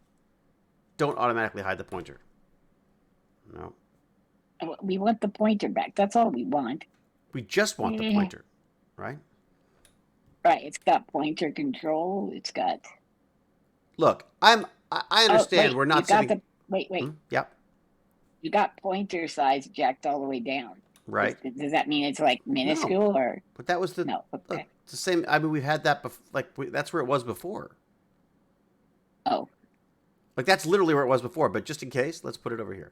Don't automatically hide the pointer. No. We want the pointer back. That's all we want. We just want the pointer, right? Right. It's got pointer control. It's got. Look, I understand wait, we're not you got sitting. wait. Yep. You got pointer size jacked all the way down. Right. Does that mean it's like minuscule or But that was the no? Okay. look, it's the same. I mean, we've had that that's where it was before. Oh. Like that's literally where it was before. But just in case, let's put it over here,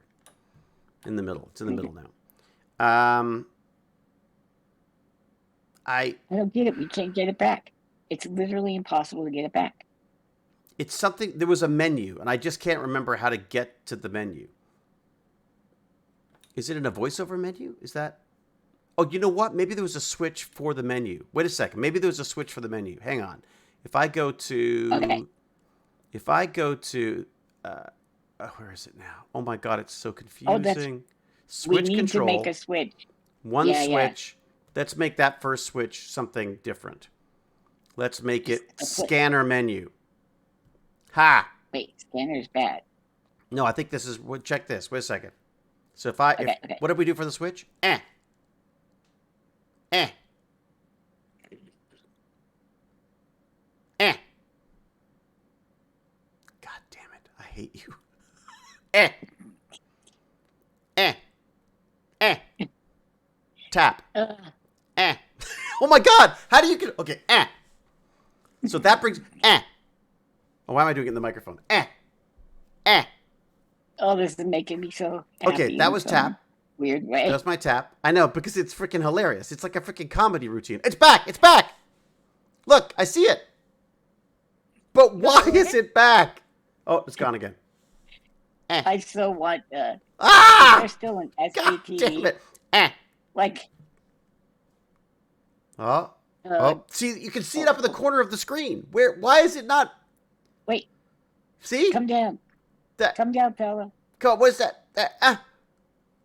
in the middle. It's in the middle now. I don't get it. We can't get it back. It's literally impossible to get it back. It's something. There was a menu, and I just can't remember how to get to the menu. Is it in a voiceover menu? Is that? Oh, you know what? Maybe there was a switch for the menu. Wait a second. Maybe there was a switch for the menu. Hang on. If I go to, Okay. where is it now? Oh my God, it's so confusing. Switch we need control. to make a switch. One Yeah, yeah. switch. Let's make that first switch something different. Let's make it A switch. scanner menu. Ha! Wait, scanner's bad. No, I think this is. Check this. Wait a second. So if Okay. what did we do for the switch? Eh. Eh. Eh. God damn it! I hate you. Eh. Eh. Eh. Tap. Eh. Oh my God! How do you get? Okay. Eh. So that brings eh. Oh, why am I doing it in the microphone? Eh. Eh. Oh, this is making me so happy. Okay, that in was some tap. Weird way. That's my tap. I know, because it's freaking hilarious. It's like a freaking comedy routine. It's back! It's back! Look, I see it. But why is it back? Oh, it's gone again. Eh. I so want. Ah! There's still an God SVT. damn it. Eh. Like. Oh. Oh. See, you can see it up in the corner of the screen. Why is it not? Wait. See? Come down. That. Come down, fella. What is that?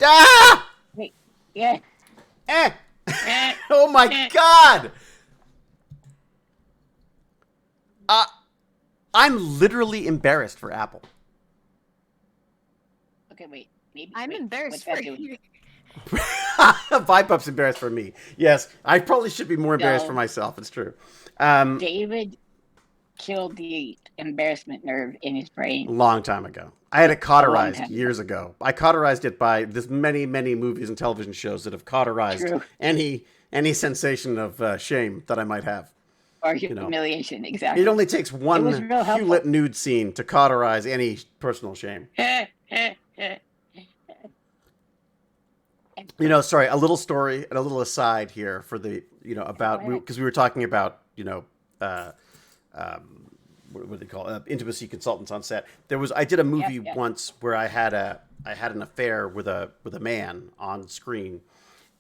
Ah! Wait. Yeah. Eh. Oh my God! I'm literally embarrassed for Apple. Okay, wait. Maybe. I'm wait, embarrassed what's for that doing? you. Vipup's embarrassed for me. Yes, I probably should be more embarrassed No. for myself. It's true. David killed the embarrassment nerve in his brain. Long time ago. I had it cauterized time years ago. I cauterized it by this many movies and television shows that have cauterized True. any sensation of shame that I might have. Or You know. humiliation, exactly. It only takes one was real helpful. Hewlett nude scene to cauterize any personal shame. You know, sorry, a little story and a little aside here for the, about, because we were talking about, what do they call it? Intimacy consultants on set. I did a movie Yeah. once where I had an affair with a man on screen,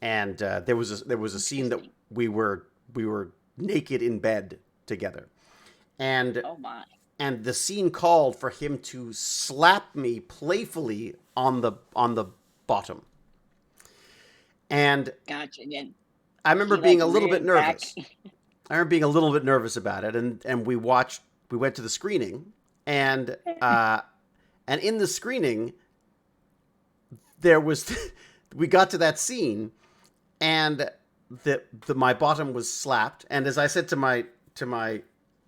and there was a scene that we were naked in bed together, and Oh my. and the scene called for him to slap me playfully on the bottom. And Gotcha. Then I remember he, being like, a little bit reared back. nervous. I remember being a little bit nervous about it, and we went to the screening, and in the screening, there was, we got to that scene, and my bottom was slapped, and as I said to my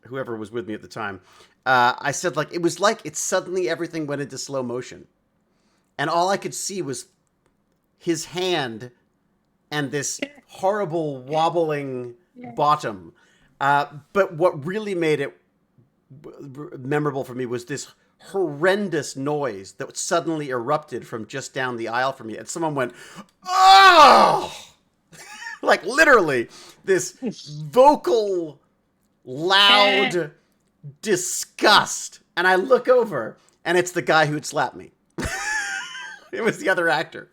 whoever was with me at the time, I said, like, it was like it suddenly everything went into slow motion, and all I could see was his hand and this horrible wobbling bottom. But what really made it memorable for me was this horrendous noise that suddenly erupted from just down the aisle from me. And someone went, "Oh!" Like literally this vocal, loud disgust. And I look over and it's the guy who had slapped me. It was the other actor.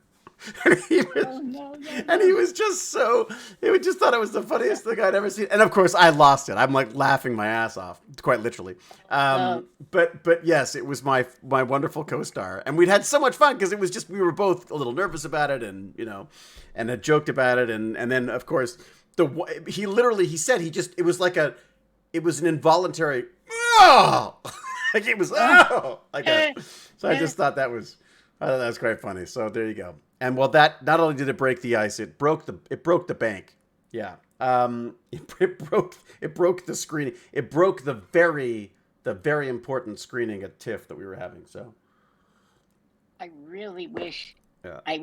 And he was just so, he just thought it was the funniest thing I'd ever seen. And of course I lost it. I'm like laughing my ass off, quite literally. But yes, it was my wonderful co-star. And we'd had so much fun because it was just, we were both a little nervous about it and, you know, and had joked about it. And then of course he said it was like it was an involuntary, oh, like it was, oh, okay. So I just thought that was quite funny. So there you go. And well, that not only did it break the ice, it broke the bank. Yeah. It broke the screening. It broke the very important screening at TIFF that we were having. So I really wish. Yeah. I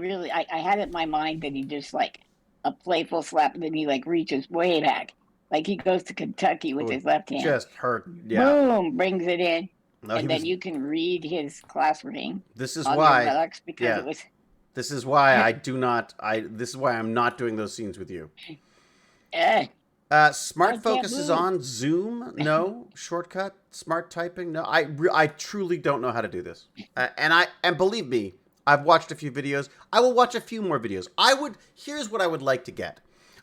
had it in my mind that he just like a playful slap, and then he like reaches way back, like he goes to Kentucky with his left hand. Just hurt. Yeah. Boom, brings it in. No, and then you can read his class ring. This is why. Because it was. This is why this is why I'm not doing those scenes with you. Smart Focus is on. Zoom, no. Shortcut, smart typing, no. I truly don't know how to do this. And believe me, I've watched a few videos. I will watch a few more videos. Here's what I would like to get.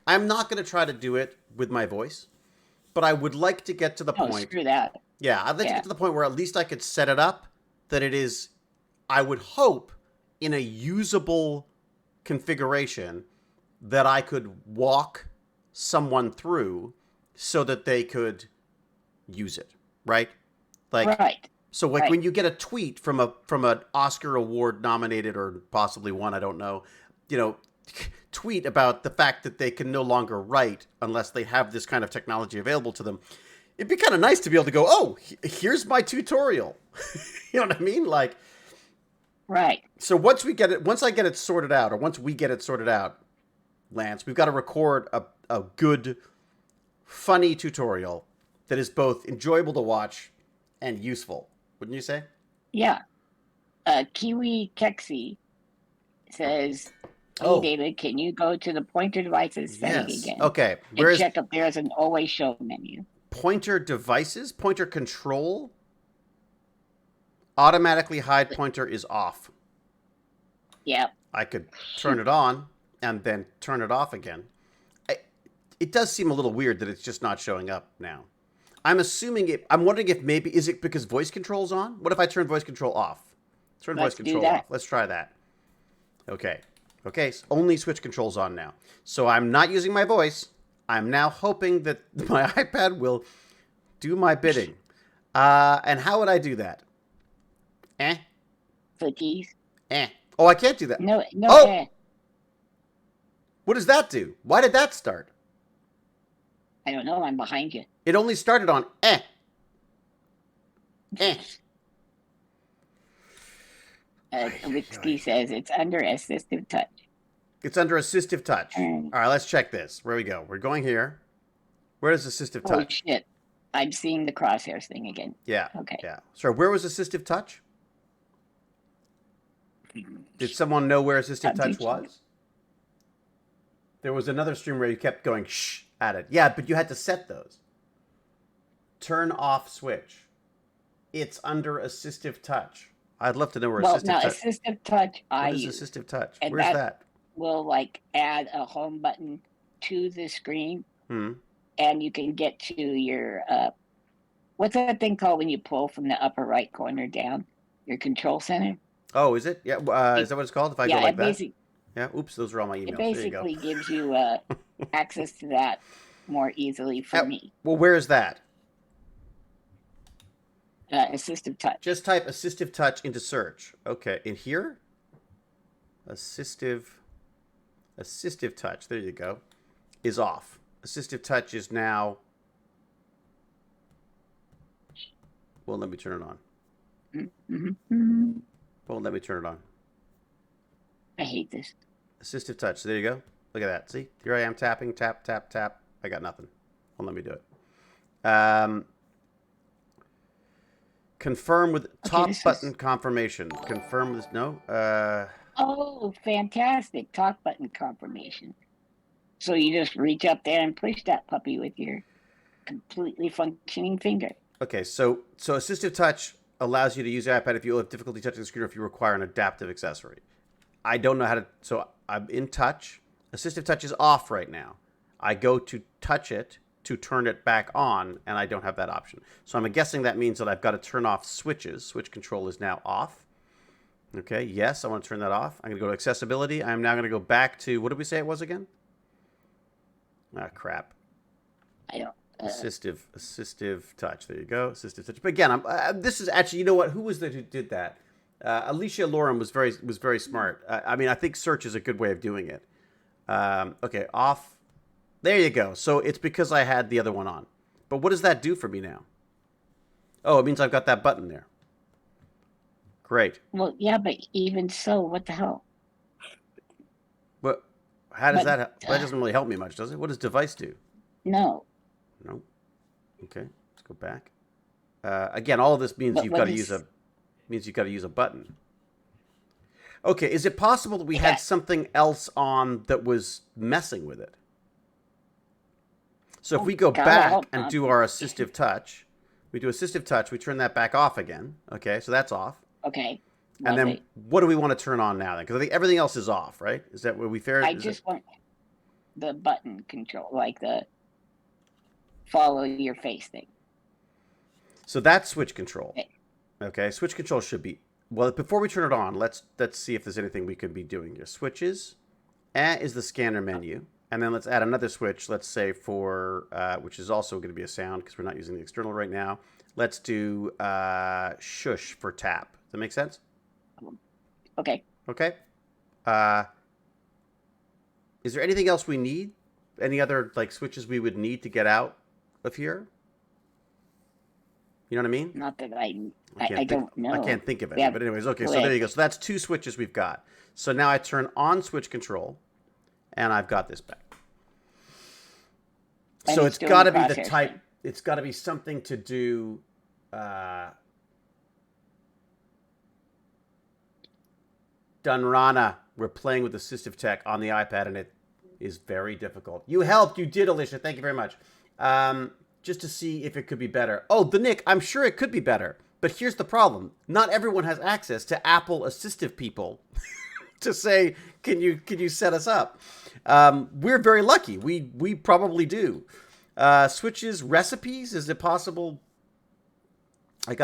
I'm not going to try to do it with my voice, but I would like to get to the point. Screw that. Yeah, I'd like to get to the point where at least I could set it up that it is, I would hope, in a usable configuration that I could walk someone through so that they could use it, right? Like, right. So like when you get a tweet from an Oscar Award nominated or possibly one, I don't know, you know, tweet about the fact that they can no longer write unless they have this kind of technology available to them. It'd be kind of nice to be able to go, oh, here's my tutorial. You know what I mean? Like, right. So once we get it, once we get it sorted out, Lance, we've got to record a good, funny tutorial that is both enjoyable to watch and useful. Wouldn't you say? Yeah. Kiwi Kexi says, "Hey David, can you go to the pointer devices setting again? Okay. And check if there's an always show menu. Pointer devices, pointer control. Automatically hide pointer is off. Yep. I could turn it on and then turn it off again. It does seem a little weird that it's just not showing up now. I'm wondering if maybe, is it because voice control's on? What if I turn voice control off? Turn voice control off. Let's try that. Okay. Okay, so only switch controls on now. So I'm not using my voice. I'm now hoping that my iPad will do my bidding. And how would I do that? Cookies. Oh, I can't do that. No. Oh! What does that do? Why did that start? I don't know. I'm behind you. It only started on Whiskey says it's under assistive touch. It's under assistive touch. All right, let's check this. Where we go? We're going here. Where is assistive touch? Oh, shit. I'm seeing the crosshairs thing again. Yeah. Okay. Yeah. Sorry, where was assistive touch? Did someone know where assistive touch was? There was another stream where you kept going shh at it. Yeah, but you had to set those. Turn off switch. It's under assistive touch. I'd love to know where assistive touch. Assistive touch What is assistive touch? Where's that? We'll like add a home button to the screen, and you can get to your what's that thing called when you pull from the upper right corner down? Your control center. Oh, is it? Yeah. Is that what it's called? If I go like that. Yeah. Oops, those are all my emails. It basically gives you access to that more easily for me. Well, where is that? Assistive touch. Just type assistive touch into search. Okay, in here? Assistive touch, there you go, is off. Assistive touch is now, well, let me turn it on. Mm-hmm. Well, let me turn it on. I hate this. Assistive touch, there you go. Look at that, see? Here I am tapping, tap, tap, tap. I got nothing. Well, let me do it. Confirm with top button confirmation. Confirm with, no? Oh, fantastic. Talk button confirmation. So you just reach up there and push that puppy with your completely functioning finger. Okay, so assistive touch allows you to use your iPad if you have difficulty touching the screen or if you require an adaptive accessory. I don't know how to, so I'm in touch. Assistive touch is off right now. I go to touch it to turn it back on, and I don't have that option. So I'm guessing that means that I've got to turn off switches. Switch control is now off. Okay, yes, I want to turn that off. I'm going to go to accessibility. I'm now going to go back to, what did we say it was again? Ah, crap. I don't. Assistive touch. There you go. Assistive touch. But again, this is actually, you know what? Who was it who did that? Alicia Loren was very smart. I mean, I think search is a good way of doing it. Okay, off. There you go. So it's because I had the other one on. But what does that do for me now? Oh, it means I've got that button there. Great. Well, yeah, but even so, what the hell? But how does that doesn't really help me much, does it? What does device do? No. No. Okay, let's go back. Again, all of this means you've got to use a button. Okay, is it possible that we had something else on that was messing with it? So if we go back and do our assistive touch, we do assistive touch, we turn that back off again. Okay, so that's off. Okay. And then what do we want to turn on now then? Because I think everything else is off, right? Is that what we fair? I just want the button control, like the follow your face thing. So that's switch control. Okay, switch control should be, well, before we turn it on, let's see if there's anything we could be doing here. Switches, is the scanner menu. And then let's add another switch, let's say for, which is also going to be a sound because we're not using the external right now. Let's do shush for tap. Does that make sense? Okay. Okay. Is there anything else we need? Any other like switches we would need to get out of here? You know what I mean? Not that I don't know. I can't think of any. But anyways, okay, so there you go. So that's two switches we've got. So now I turn on switch control, and I've got this back. And so it's got to be the type. It's got to be something to do. Dunrana, we're playing with assistive tech on the iPad, and it is very difficult. You helped. You did, Alicia. Thank you very much. Just to see if it could be better. Oh, the Nick, I'm sure it could be better. But here's the problem. Not everyone has access to Apple assistive people to say, can you set us up? We're very lucky. We probably do. Switches, recipes, is it possible? I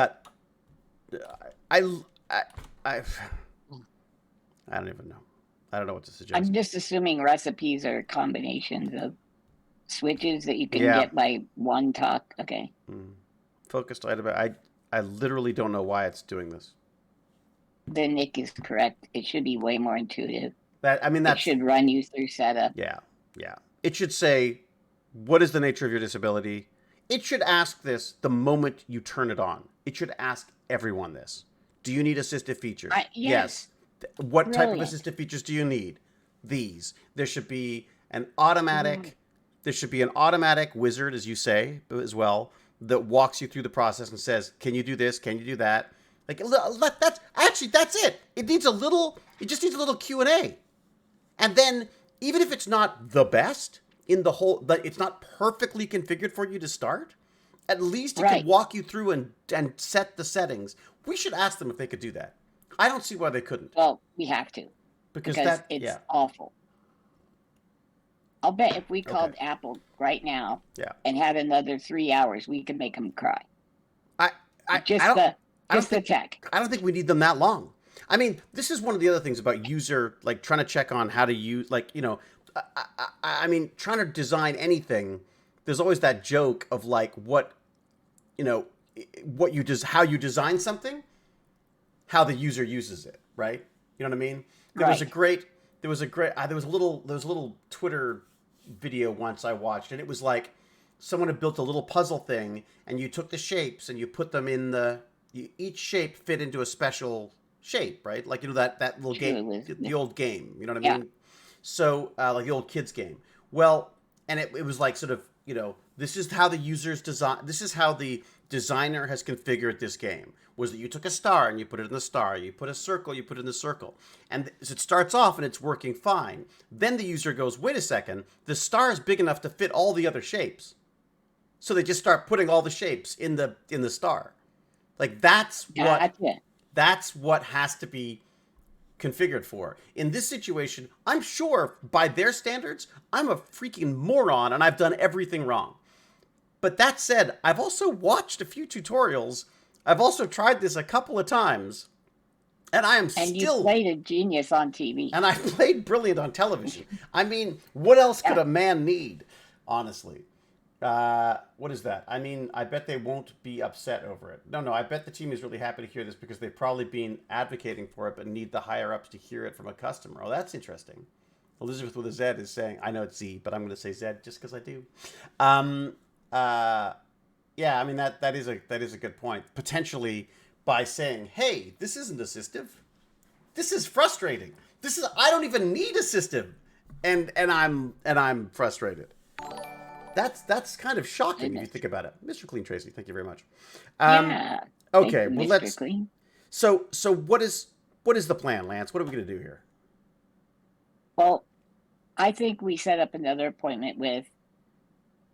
don't even know. I don't know what to suggest. I'm just assuming recipes are combinations of switches that you can get by one talk. Okay. Focused item. I literally don't know why it's doing this. The Nick is correct. It should be way more intuitive. That should run you through setup. Yeah. It should say, what is the nature of your disability? It should ask this the moment you turn it on. It should ask everyone this. Do you need assistive features? Yes. What type of assistive features do you need? These. There should be an automatic. There should be an automatic wizard, as you say, as well, that walks you through the process and says, "Can you do this? Can you do that?" Like that's it. It just needs a little Q&A, and then even if it's not the best in the whole, but it's not perfectly configured for you to start, at least it can walk you through and set the settings. We should ask them if they could do that. I don't see why they couldn't. Well, we have to. Because it's awful. I'll bet if we called Apple right now and had another 3 hours, we could make them cry. The tech. I don't think we need them that long. I mean, this is one of the other things about user, like trying to check on how to use, like, you know, I mean, trying to design anything, there's always that joke of like what, you know, what you just how you design something, how the user uses it, right? You know what I mean? There was a little Twitter video once I watched, and it was like someone had built a little puzzle thing, and you took the shapes and you put them in each shape fit into a special shape, right? Like, you know, that little game, the old game, you know what I mean? So, like the old kids game. Well, and it was like sort of, you know, this is how the user's design, this is how the designer has configured this game, was that you took a star and you put it in the star, you put a circle, you put it in the circle. And it starts off and it's working fine. Then the user goes, wait a second, the star is big enough to fit all the other shapes. So they just start putting all the shapes in the star. Like that's what has to be configured for. In this situation, I'm sure by their standards, I'm a freaking moron and I've done everything wrong. But that said, I've also watched a few tutorials. I've also tried this a couple of times, and you played a genius on TV. And I played brilliant on television. I mean, what else could a man need, honestly? What is that? I mean, I bet they won't be upset over it. No, I bet the team is really happy to hear this because they've probably been advocating for it, but need the higher-ups to hear it from a customer. Oh, that's interesting. Elizabeth with a Z is saying, I know it's Z, but I'm going to say Z just because I do. Yeah, I mean, that is a good point. Potentially by saying, hey, this isn't assistive. This is frustrating. I don't even need assistive. And I'm frustrated. That's kind of shocking if you think about it. Mr. Clean Tracy, thank you very much. Yeah. Okay, you, well Mr. Clean. So what is the plan, Lance? What are we going to do here? Well, I think we set up another appointment with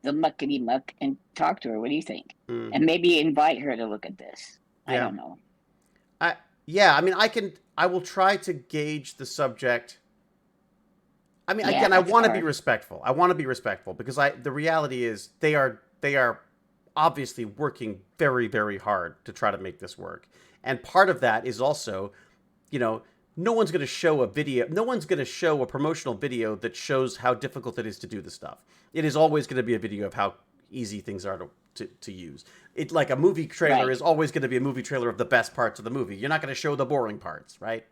the muckety muck and talk to her. What do you think? And maybe invite her to look at this. I don't know. I mean, I will try to gauge the subject. I mean, again, I want to be respectful. I want to be respectful because the reality is they are obviously working very, very hard to try to make this work. And part of that is also, you know, no one's going to show a video. No one's going to show a promotional video that shows how difficult it is to do the stuff. It is always going to be a video of how easy things are to use. It like a movie trailer is always going to be a movie trailer of the best parts of the movie. You're not going to show the boring parts, right?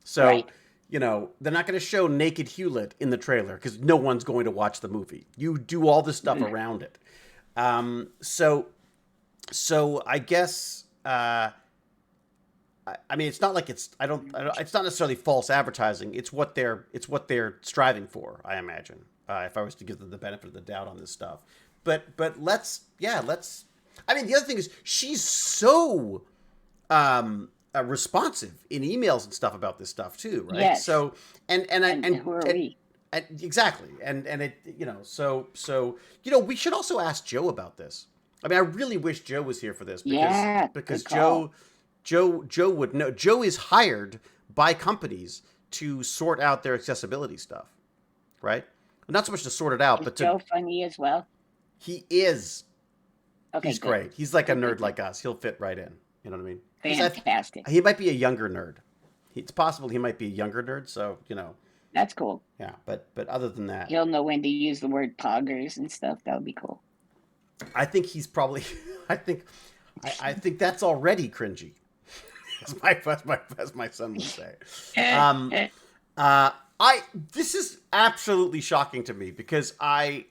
So, you know, they're not going to show naked Hewlett in the trailer because no one's going to watch the movie. You do all the stuff around it. So I guess. I mean, it's not like it's it's not necessarily false advertising. It's what they're striving for, I imagine. If I was to give them the benefit of the doubt on this stuff, but let's. I mean, the other thing is she's so responsive in emails and stuff about this stuff too, right? Yes. So and who are we? Exactly, and it, you know, so you know, we should also ask Joe about this. I mean, I really wish Joe was here for this because Joe would know. Joe is hired by companies to sort out their accessibility stuff, right? Not so much to sort it out, but to Joe funny as well. He is. Okay, he's great. He's like a nerd like us. He'll fit right in. You know what I mean? Fantastic. He might be a younger nerd. It's possible he might be a younger nerd. So, you know. That's cool. Yeah, but other than that, he'll know when to use the word poggers and stuff. That would be cool. I think he's probably. I think that's already cringy. as my son would say. This is absolutely shocking to me because I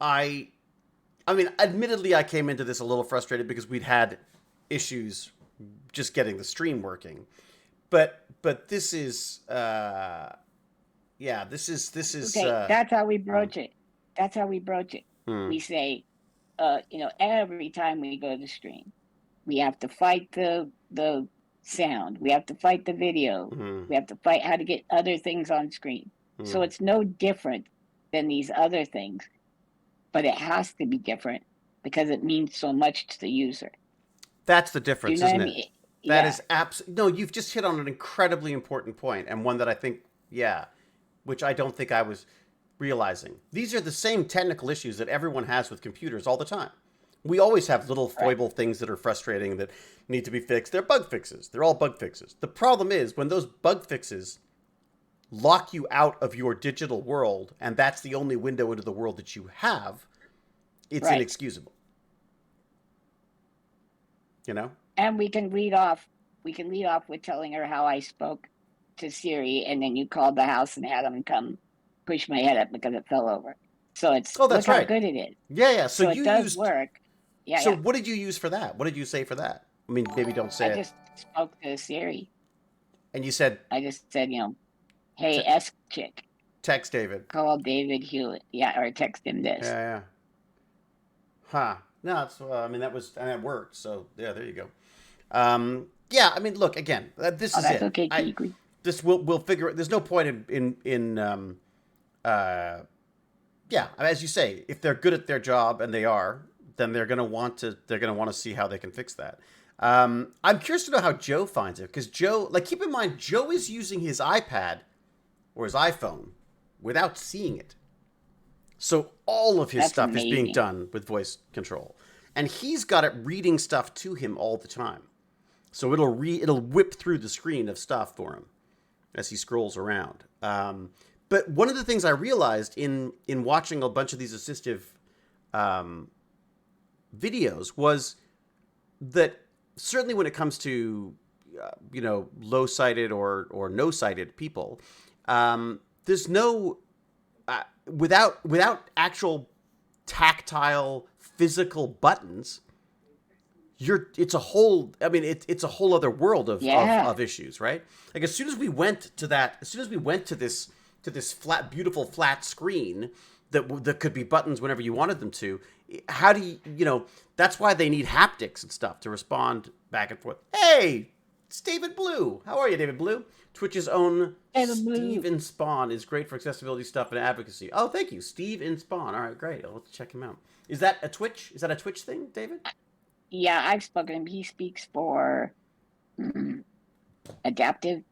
mean, admittedly, I came into this a little frustrated because we'd had issues just getting the stream working, but this is this is okay. That's how we broach it. That's how we broach it. We say, you know, every time we go to stream, we have to fight the sound. We have to fight the video. We have to fight how to get other things on screen. So it's no different than these other things, but it has to be different because it means so much to the user. That's the difference, you know isn't what I mean? it? That is absolutely... No, you've just hit on an incredibly important point, and one that I think, which I don't think I was realizing. These are the same technical issues that everyone has with computers all the time. We always have little foible things that are frustrating that need to be fixed. They're bug fixes. They're all bug fixes. The problem is when those bug fixes lock you out of your digital world, and that's the only window into the world that you have, it's Right. inexcusable. You know? And we can lead off with telling her how I spoke to Siri, and then you called the house and had them come push my head up because it fell over. So it's Oh, that's look right. how good it is. Yeah. So it you does used work. Yeah. So yeah. what did you use for that? What did you say for that? I mean, maybe don't say I it. just spoke to Siri. And you said I just said, hey, S chick, text David. call David Hewitt. Yeah, or text him this. Yeah. Huh. No, it's, I mean, that worked. So, yeah, there you go. Yeah, I mean, look, again, this is that's it. okay, Keegan. This we'll figure it. There's no point in yeah, as you say, if they're good at their job, and they are, then they're gonna want to see how they can fix that. I'm curious to know how Joe finds it, because Joe, like, keep in mind, Joe is using his iPad or his iPhone without seeing it. So all of his That's stuff is being amazing. done with voice control, and he's got it reading stuff to him all the time. So it'll whip through the screen of stuff for him as he scrolls around. But one of the things I realized in watching a bunch of these assistive videos was that certainly when it comes to low-sighted or no-sighted people, there's no without actual tactile physical buttons. It's a whole other world of issues, right? Like as soon as we went to this flat, beautiful flat screen that could be buttons whenever you wanted them to, how do you that's why they need haptics and stuff to respond back and forth. Hey, it's David Blue. How are you, David Blue? Twitch's own Steve in Spawn is great for accessibility stuff and advocacy. Oh, thank you, Steve in Spawn. All right, great. Let's check him out. Is that a Twitch? Is that a Twitch thing, David? Yeah, I've spoken to him. He speaks for adaptive.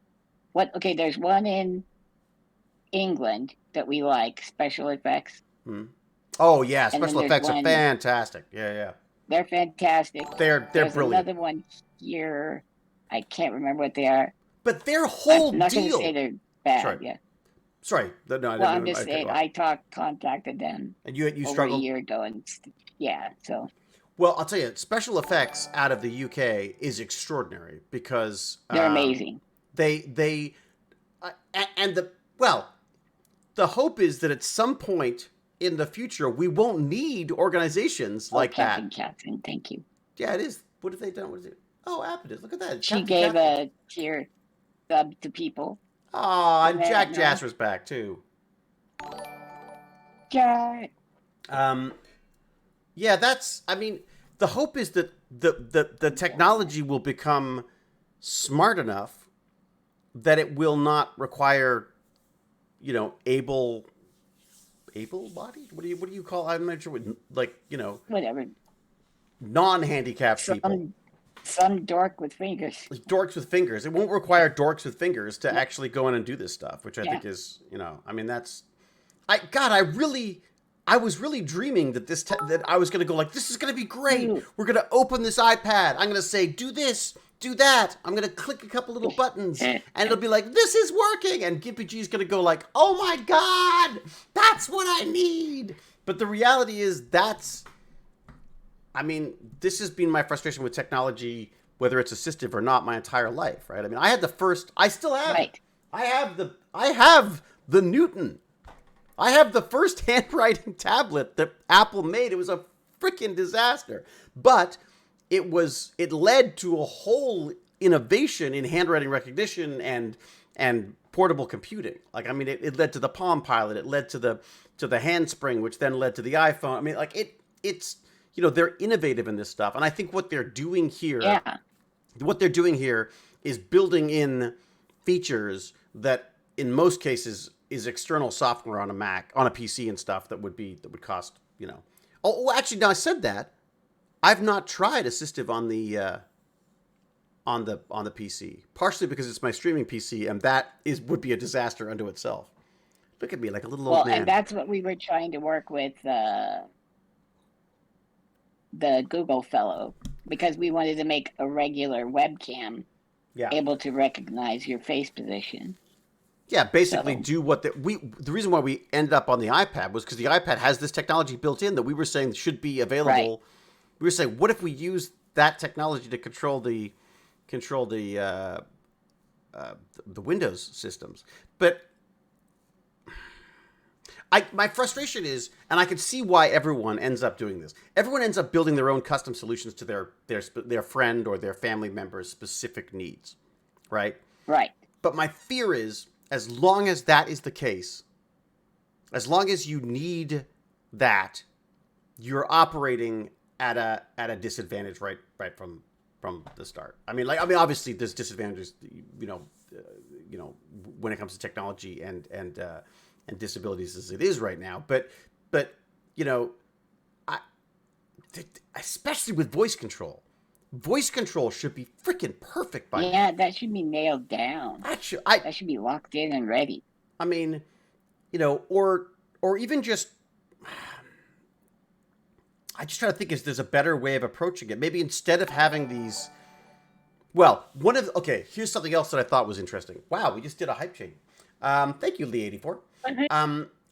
Okay, there's one in England that we like, special effects. Oh yeah, special effects are fantastic. Yeah. They're fantastic. They're There's brilliant. another one here. I can't remember what they are. But their whole I'm not deal. going to say they're bad. Sorry. Yeah. Sorry. No, I'm just saying. I contacted them. And you over struggled? a year ago, and so. Well, I'll tell you, special effects out of the UK is extraordinary because They're amazing. The hope is that at some point in the future we won't need organizations like that. Captain, thank you. Yeah, it is. What have they done? What is it? Oh, app it is. Look at that. She gave a tier sub to people. Oh, and Jack Jasper's back too. Jack. Yeah, the hope is that the technology will become smart enough that it will not require, able-bodied? What do you call? I'm not sure what, whatever. Non-handicapped people. Some dork with fingers. Dorks with fingers. It won't require dorks with fingers to actually go in and do this stuff, which I think is, that's. I was really dreaming that that I was going to go like, this is going to be great. We're going to open this iPad. I'm going to say, do this, do that. I'm going to click a couple little buttons, and it'll be like, this is working. And GimpyG's going to go like, oh my God, that's what I need. But the reality is this has been my frustration with technology, whether it's assistive or not, my entire life, right? I mean, I still have, right. I have the Newton. I have the first handwriting tablet that Apple made. It was a freaking disaster. But it led to a whole innovation in handwriting recognition and portable computing. Like, it led to the Palm Pilot. It led to the handspring, which then led to the iPhone. It's they're innovative in this stuff. And I think what they're doing here is building in features that in most cases is external software on a Mac, on a PC and stuff that would cost, Oh, actually, now I said that, I've not tried assistive on the PC, partially because it's my streaming PC, and that would be a disaster unto itself. Look at me like a little old man. And that's what we were trying to work with the Google fellow, because we wanted to make a regular webcam able to recognize your face position. Yeah, basically So- do what the reason why we ended up on the iPad was because the iPad has this technology built in that we were saying should be available. Right. We were saying, what if we use that technology to control the Windows systems? But my frustration is, and I can see why everyone ends up doing this. Everyone ends up building their own custom solutions to their friend or their family member's specific needs, right? Right. But my fear is, as long as that is the case, as long as you need that, you're operating at a disadvantage right from the start. I mean, obviously there's disadvantages, when it comes to technology and disabilities as it is right now. But especially with voice control. Voice control should be freaking perfect by now. Yeah, that should be nailed down. That should be locked in and ready. I mean, or even just, I just try to think, is there's a better way of approaching it? Maybe instead of having these, here's something else that I thought was interesting. Wow, we just did a hype chain. Thank you, Lee84.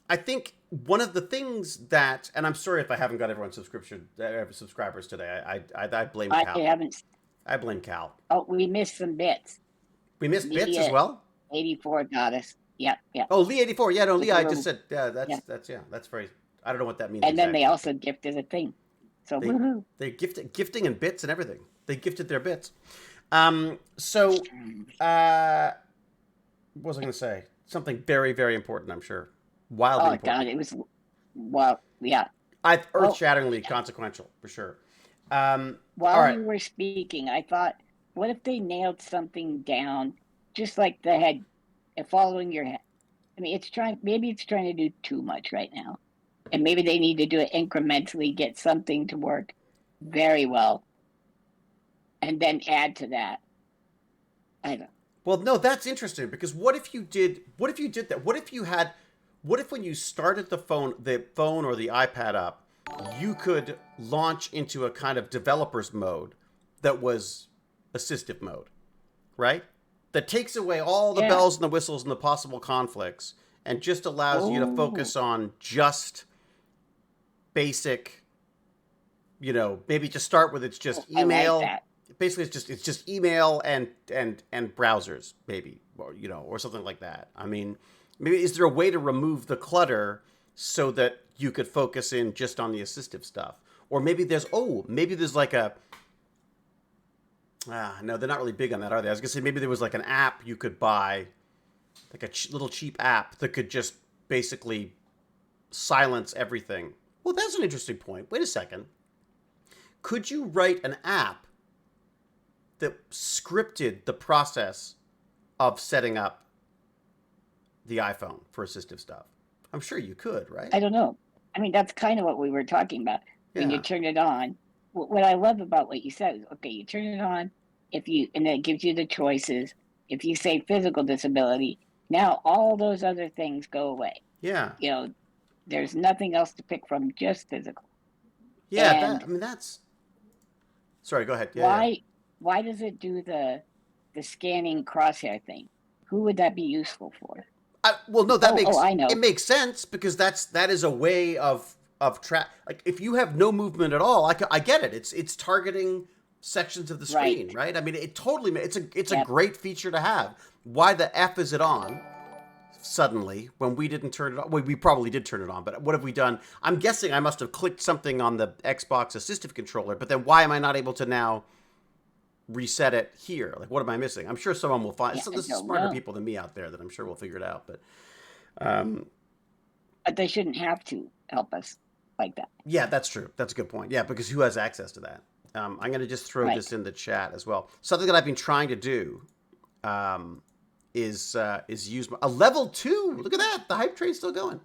I think one of the things that, and I'm sorry if I haven't got everyone's subscribers today. I blame Cal. I blame Cal. Oh, we missed some bits. We missed bits as well? 84 got us. Yep. Oh, Lee84. Yeah, no, Lee, I just said, that's very, I don't know what that means. And then they also gifted a thing. So woohoo. They gifting and bits and everything. They gifted their bits. What was I going to say? Something very, very important, I'm sure. Wildly important. God, it was, well, yeah. Earth-shatteringly consequential, for sure. While you were speaking, I thought, what if they nailed something down, just like the head, following your head? I mean, maybe it's trying to do too much right now. And maybe they need to do it incrementally, get something to work very well, and then add to that. I don't know. Well, no, that's interesting, because what if you did that? What if when you started the phone or the iPad up, you could launch into a kind of developer's mode that was assistive mode, right? That takes away all the bells and the whistles and the possible conflicts and just allows you to focus on just basic, maybe to start with, it's just email. Like that. Basically, it's just email and browsers, maybe, or something like that. I mean, maybe is there a way to remove the clutter so that you could focus in just on the assistive stuff? Or maybe there's like a, no, they're not really big on that, are they? I was gonna say maybe there was like an app you could buy, like a little cheap app that could just basically silence everything. Well, that's an interesting point. Wait a second. Could you write an app that scripted the process of setting up the iPhone for assistive stuff? I'm sure you could, right? I don't know. I mean, that's kind of what we were talking about. When you turn it on, what I love about what you said is, okay, you turn it on, and then it gives you the choices. If you say physical disability, now all those other things go away. Yeah. There's nothing else to pick from, just physical. Yeah, that's... Sorry, go ahead. Yeah, why does it do the scanning crosshair thing? Who would that be useful for? Well, no, I know. It makes sense, because that is a way of like, if you have no movement at all, I get it. It's targeting sections of the screen, right? I mean, it's a great feature to have. Why the F is it on suddenly when we didn't turn it on? Well, we probably did turn it on, but what have we done? I'm guessing I must have clicked something on the Xbox assistive controller, but then why am I not able to now reset it here? Like, what am I missing? I'm sure someone will find. So there's smarter people than me out there that I'm sure will figure it out. But they shouldn't have to help us like that. Yeah, that's true. That's a good point. Yeah, because who has access to that? I'm going to just throw this in the chat as well. Something that I've been trying to do is use a level 2. Look at that. The hype train's still going.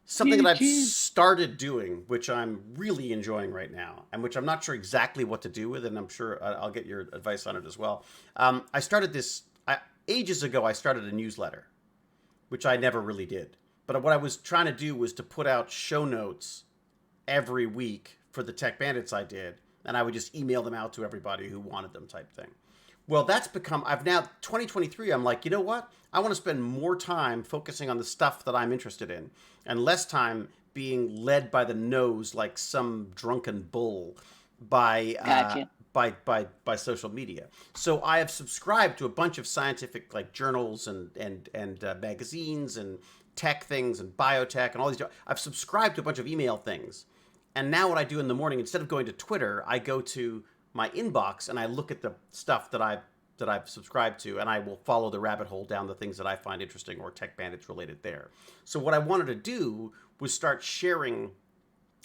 Something that I've started doing, which I'm really enjoying right now, and which I'm not sure exactly what to do with, and I'm sure I'll get your advice on it as well. I started this ages ago. I started a newsletter, which I never really did. But what I was trying to do was to put out show notes every week for the Tech Bandits I did, and I would just email them out to everybody who wanted them, type thing. Well, that's become, I've now, 2023, I'm like, you know what? I want to spend more time focusing on the stuff that I'm interested in and less time being led by the nose like some drunken bull by Gotcha. by social media. So I have subscribed to a bunch of scientific like journals and magazines and tech things and biotech and all these. I've subscribed to a bunch of email things, and now what I do in the morning, instead of going to Twitter, I go to my inbox and I look at the stuff that I've subscribed to, and I will follow the rabbit hole down the things that I find interesting or Tech Bandits related there. So what I wanted to do was start sharing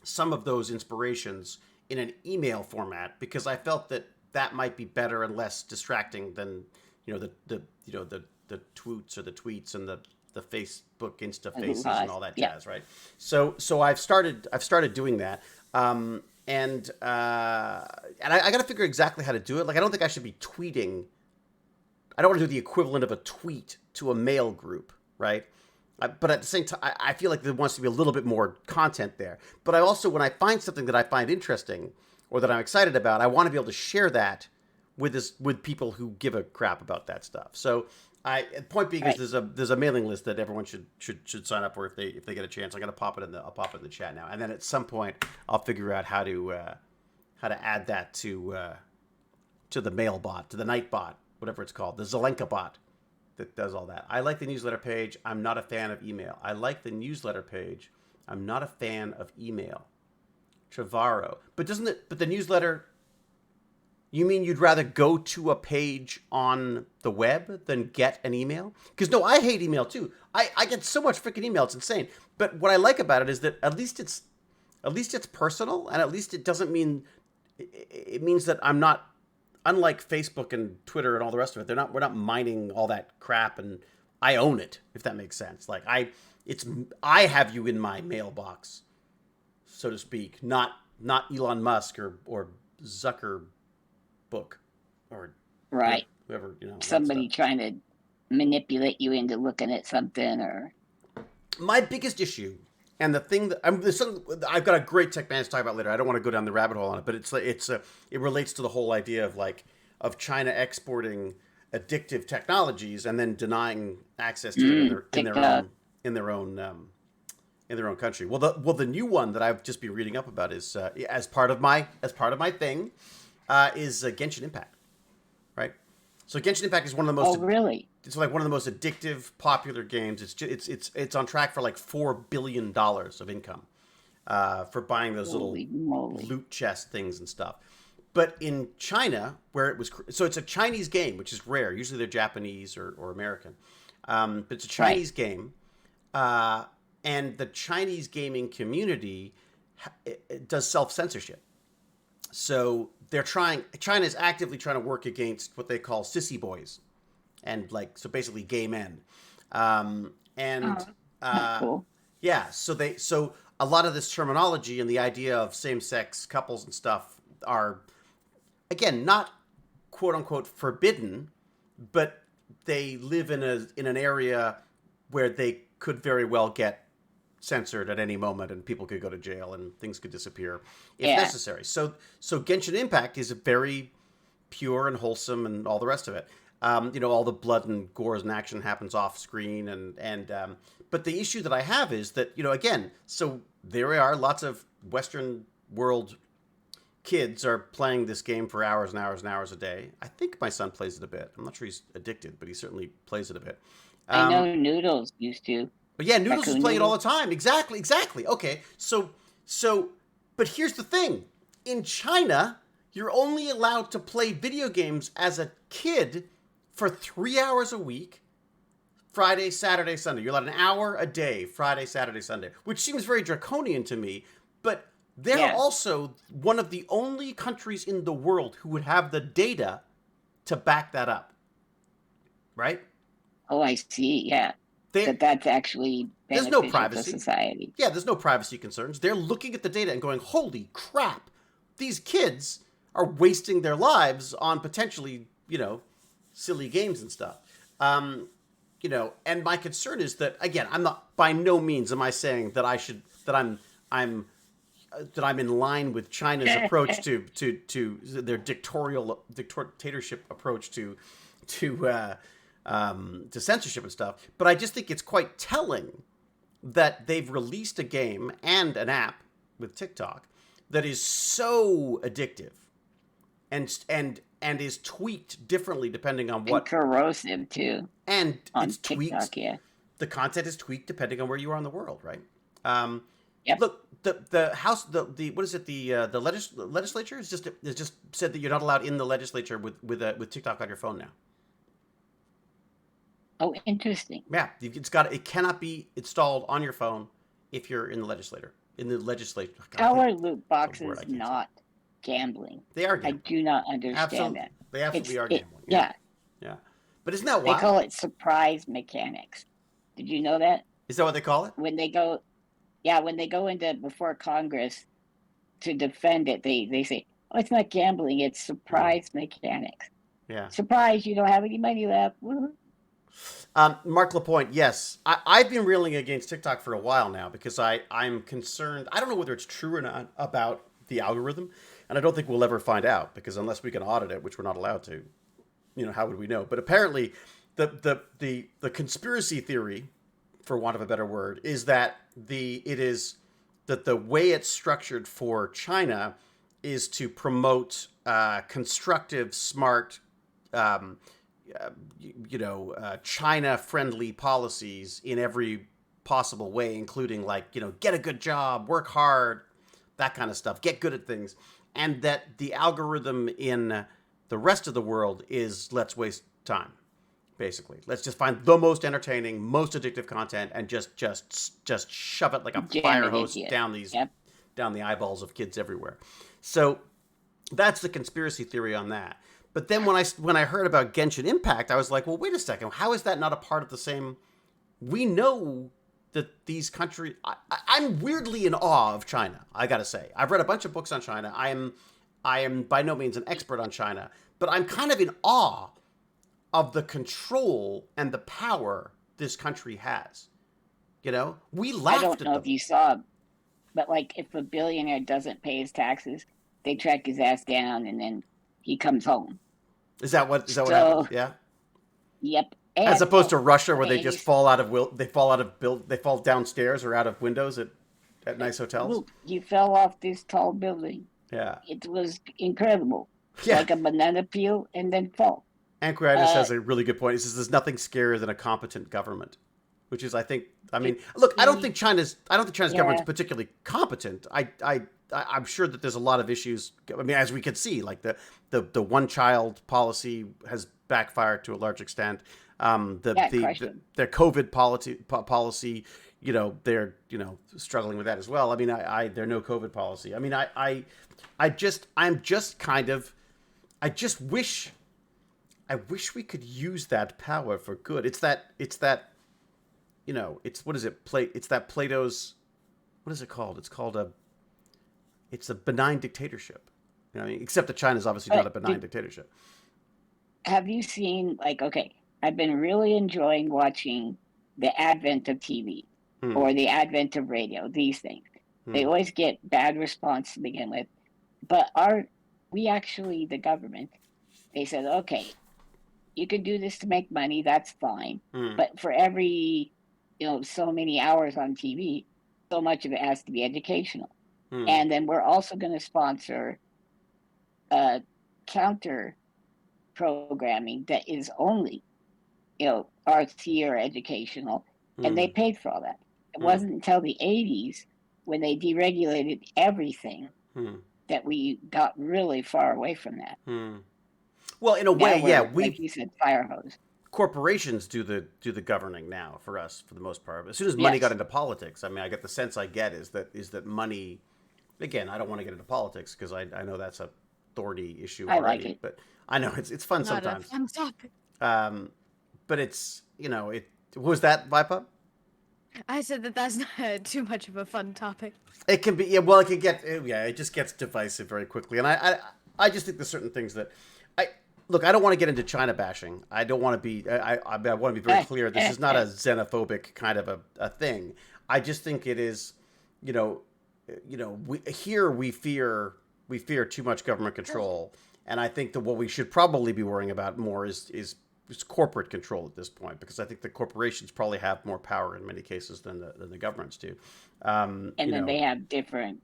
some of those inspirations in an email format because I felt that that might be better and less distracting than the tweets or the tweets and the Facebook Insta faces and all that jazz, right? So I've started doing that, and I got to figure exactly how to do it. Like I don't think I should be tweeting. I don't want to do the equivalent of a tweet to a mail group, right? But at the same time, I feel like there wants to be a little bit more content there. But I also, when I find something that I find interesting or that I'm excited about, I want to be able to share that with people who give a crap about that stuff. So, point being is there's a mailing list that everyone should sign up for if they get a chance. I'll pop it in the chat now, and then at some point I'll figure out how to add that to the mail bot, to the night bot, whatever it's called, the Zelenka bot that does all that. I like the newsletter page. I'm not a fan of email. I like the newsletter page. I'm not a fan of email. Trevorrow. But the newsletter, you mean you'd rather go to a page on the web than get an email? Because no, I hate email too. I get so much freaking email. It's insane. But what I like about it is that at least it's personal, and at least it doesn't mean, it means that I'm not, unlike Facebook and Twitter and all the rest of it, we're not mining all that crap, and I own it, if that makes sense. Like I have you in my mailbox, so to speak, not Elon Musk or Zuckerberg or right. whoever, somebody trying to manipulate you into looking at something. Or my biggest issue, and the thing that I've got a great tech man to talk about later. I don't want to go down the rabbit hole on it, but it relates to the whole idea of China exporting addictive technologies and then denying access to it in their own country. Well, the new one that I've just been reading up about is as part of my thing is Genshin Impact, right? So Genshin Impact is one of the most. Oh, really? It's like one of the most addictive, popular games. It's on track for like $4 billion of income for buying those Holy little moly. loot chest things and stuff. But in China, where it was, so it's a Chinese game, which is rare. Usually they're Japanese or American. But it's a Chinese game, and the Chinese gaming community it does self-censorship. So China is actively trying to work against what they call sissy boys. And so basically gay men. Cool. Yeah. So a lot of this terminology and the idea of same-sex couples and stuff are, again, not quote unquote forbidden, but they live in an area where they could very well get censored at any moment, and people could go to jail and things could disappear if necessary. So Genshin Impact is very pure and wholesome and all the rest of it. All the blood and gore and action happens off screen, but the issue that I have is that, again, so there are lots of Western world kids are playing this game for hours and hours and hours a day. I think my son plays it a bit. I'm not sure he's addicted, but he certainly plays it a bit. I know Noodles used to. But yeah, Noodles is playing it all the time. Exactly. Okay. So, but here's the thing. In China, you're only allowed to play video games as a kid for 3 hours a week, Friday, Saturday, Sunday. You're allowed an hour a day, Friday, Saturday, Sunday, which seems very draconian to me. But they're also one of the only countries in the world who would have the data to back that up. Right? Oh, I see. Yeah. That's actually there's no privacy to society. Yeah, there's no privacy concerns. They're looking at the data and going, holy crap, these kids are wasting their lives on potentially, silly games and stuff. And my concern is that, again, I'm not, by no means am I saying that I'm that I'm in line with China's approach to their dictatorship approach to censorship and stuff. But I just think it's quite telling that they've released a game and an app with TikTok that is so addictive and is tweaked differently depending on what, and corrosive too. and On it's TikTok, tweaked. yeah. The content is tweaked depending on where you are in the world, right? Yep. Look, the House, the what is it? The legislature has just said that you're not allowed in the legislature with TikTok on your phone now. Oh, interesting. Yeah, it cannot be installed on your phone if you're in the legislature. Our loot I boxes can't not gambling. They are I gambling. do not understand Absolutely. that. They absolutely are It- gambling. yeah, Yeah. But isn't that they wild? call it surprise mechanics. Did you know that? Is that what they call it? When they go into before Congress to defend it, they say, "Oh, it's not gambling; it's surprise mechanics." Yeah. Surprise! You don't have any money left. Woo-hoo. Mark Lapointe, yes. I've been railing against TikTok for a while now because I'm concerned. I don't know whether it's true or not about the algorithm, and I don't think we'll ever find out because unless we can audit it, which we're not allowed to, how would we know? But apparently, the conspiracy theory, for want of a better word, is that the way it's structured for China is to promote constructive, smart, China-friendly policies in every possible way, including get a good job, work hard, that kind of stuff, get good at things, and that the algorithm in the rest of the world is let's waste time. Basically, let's just find the most entertaining, most addictive content and just shove it like a fire hose down the eyeballs of kids everywhere. So that's the conspiracy theory on that. But then when I heard about Genshin Impact, I was like, well, wait a second. How is that not a part of the same? We know that these countries. I'm weirdly in awe of China. I gotta say, I've read a bunch of books on China. I am by no means an expert on China, but I'm kind of in awe of the control and the power this country has. We laughed I don't at know them. if you saw, but if a billionaire doesn't pay his taxes, they track his ass down and then he comes home. Is that what happens? Yeah. Yep. As opposed to Russia, where they okay, just they fall downstairs or out of windows at nice hotels. Look, you fell off this tall building. Yeah. It was incredible. Yeah. Like a banana peel and then fall. Anchoritis has a really good point. He says there's nothing scarier than a competent government, which is, I don't think China's government's particularly competent. I'm sure that there's a lot of issues. I mean, as we can see, like the one child policy has backfired to a large extent. Their COVID policy, they're struggling with that as well. I mean, their no COVID policy. I mean, I wish we could use that power for good. It's that what is it? It's that Plato's, what is it called? It's a benign dictatorship. Except that China's obviously not a benign dictatorship. Have you seen, I've been really enjoying watching the advent of TV or the advent of radio, these things. They always get bad response to begin with. But the government, they said, okay, you can do this to make money, that's fine. But for every, so many hours on TV, so much of it has to be educational. And then we're also going to sponsor counter programming that is only, artsy or educational. And they paid for all that. It wasn't until the 80s when they deregulated everything that we got really far away from that. Well, in a way, yeah, like you said, fire hose. Corporations do the governing now for us, for the most part. As soon as money got into politics, I mean, I get the sense I get is that money. Again, I don't want to get into politics because I know that's a thorny issue already. I like it. But I know it's fun Not sometimes. a fun topic. But it's what was that, Vipa? I said that's not too much of a fun topic. It can be, well, it can get, it just gets divisive very quickly, and I just think there's certain things that look. I don't want to get into China bashing. I don't want to be. I want to be very clear. This is not a xenophobic kind of a thing. I just think it is, we fear too much government control, and I think that what we should probably be worrying about more is corporate control at this point, because I think the corporations probably have more power in many cases than the governments do. And then they have different,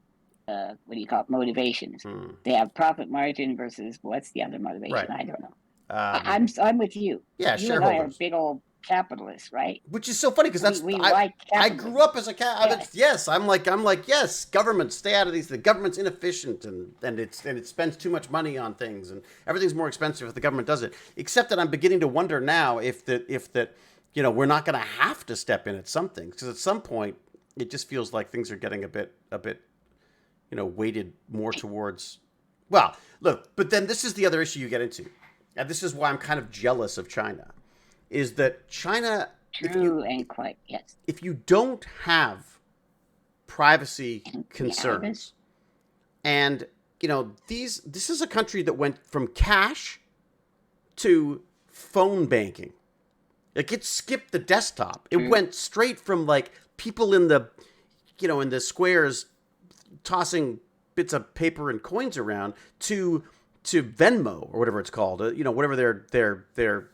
motivations. They have profit margin versus what's the other motivation? Right. I don't know. I'm with you. Yeah, you and I are shareholders. big old capitalists, right? Which is so funny because that's we I like I capitalism. grew up as a cat. Yes, I'm like yes. Government, stay out of these. The government's inefficient and it spends too much money on things, and everything's more expensive if the government does it. Except that I'm beginning to wonder now if we're not going to have to step in at some things, because at some point it just feels like things are getting a bit weighted more towards. Well, look, but then this is the other issue you get into, and this is why I'm kind of jealous of China. Is that China? True and quite, yes. If you don't have privacy concerns, and this is a country that went from cash to phone banking. Like, it skipped the desktop. It went straight from like people in the squares tossing bits of paper and coins around to Venmo or whatever it's called. Whatever their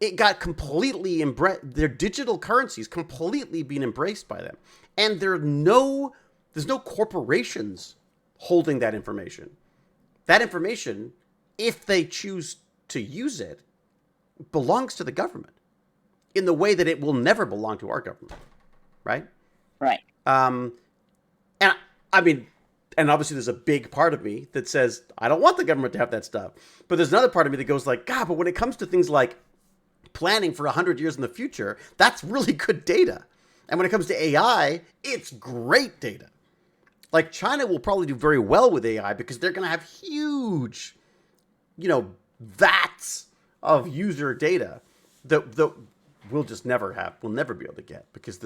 it got completely their digital currencies completely being embraced by them. And there's no corporations holding that information. That information, if they choose to use it, belongs to the government in the way that it will never belong to our government. Right? Right. And obviously there's a big part of me that says, I don't want the government to have that stuff. But there's another part of me that goes like, God, but when it comes to things like planning for 100 years in the future, that's really good data. And when it comes to AI, it's great data. Like, China will probably do very well with AI because they're going to have huge, vats of user data that we'll just never have, we'll never be able to get because